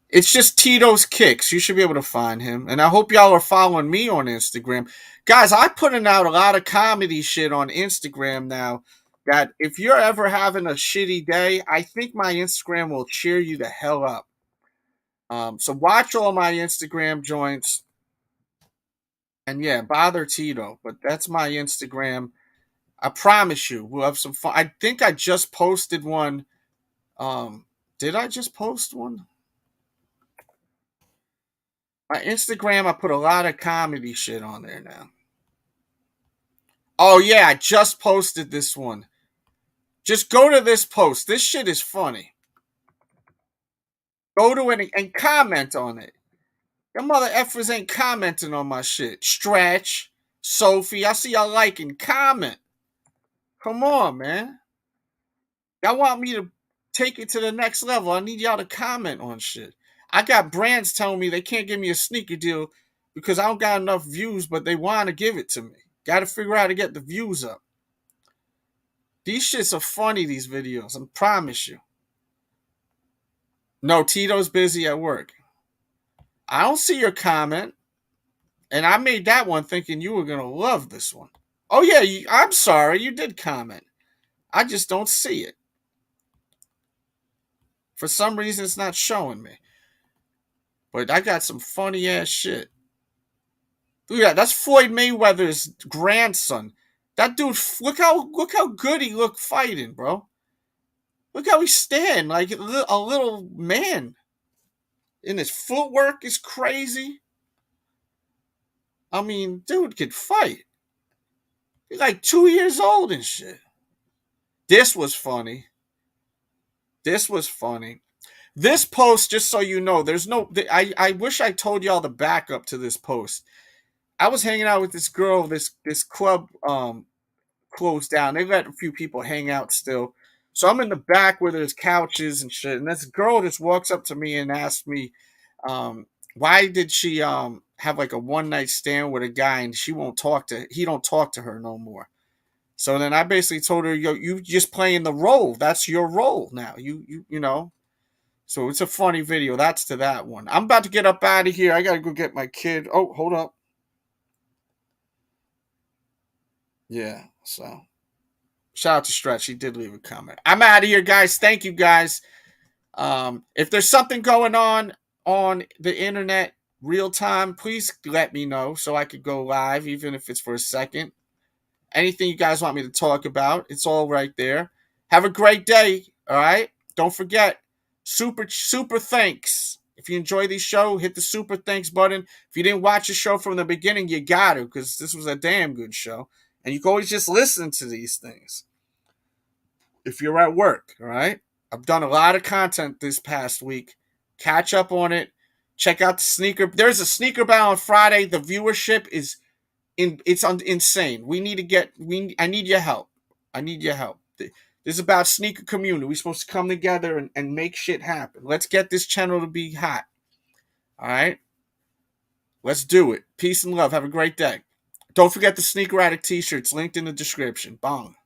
It's just Tito's Kicks. You should be able to find him. And I hope y'all are following me on Instagram. Guys, I'm putting out a lot of comedy shit on Instagram now that if you're ever having a shitty day, I think my Instagram will cheer you the hell up. So watch all my Instagram joints. And yeah, bother Tito. But that's my Instagram. I promise you, we'll have some fun. I think I just posted one. Did I just post one? My Instagram, I put a lot of comedy shit on there now. Oh, yeah, I just posted this one. Just go to this post. This shit is funny. Go to it and comment on it. Your mother effers ain't commenting on my shit. Stretch, Sophie, I see y'all liking. Comment. Come on, man. Y'all want me to take it to the next level. I need y'all to comment on shit. I got brands telling me they can't give me a sneaker deal because I don't got enough views, but they want to give it to me. Got to figure out how to get the views up. These shits are funny, these videos. I promise you. No, Tito's busy at work. I don't see your comment. And I made that one thinking you were going to love this one. Oh, yeah, I'm sorry. You did comment. I just don't see it. For some reason, it's not showing me. But I got some funny ass shit. Look at that. That's Floyd Mayweather's grandson. That dude, look how good he looked fighting, bro. Look how he's standing like a little man. And his footwork is crazy. I mean, dude could fight. He's like 2 years old and shit. This was funny. This post, just so you know, there's no. I wish I told y'all the backup to this post. I was hanging out with this girl. This club closed down. They let a few people hang out still. So I'm in the back where there's couches and shit. And this girl just walks up to me and asks me, why did she have like a one night stand with a guy and he don't talk to her no more. So then I basically told her, yo, you just playing the role. That's your role now. You know. So it's a funny video. That's to that one. I'm about to get up out of here. I gotta go get my kid. Oh, hold up. Yeah, so shout out to Stretch. He did leave a comment. I'm out of here, guys. Thank you, guys. If there's something going on the internet, real time, please let me know so I could go live, even if it's for a second. Anything you guys want me to talk about, it's all right there. Have a great day, all right? Don't forget, super thanks. If you enjoy this show, hit the super thanks button. If you didn't watch the show from the beginning, you got to, because this was a damn good show. And you can always just listen to these things if you're at work, all right? I've done a lot of content this past week. Catch up on it. Check out the sneaker. There's a sneaker battle on Friday. The viewership is insane. We need to get. I need your help. I need your help. This is about sneaker community. We're supposed to come together and make shit happen. Let's get this channel to be hot. All right. Let's do it. Peace and love. Have a great day. Don't forget the Sneaker Addict t-shirts linked in the description. Bong.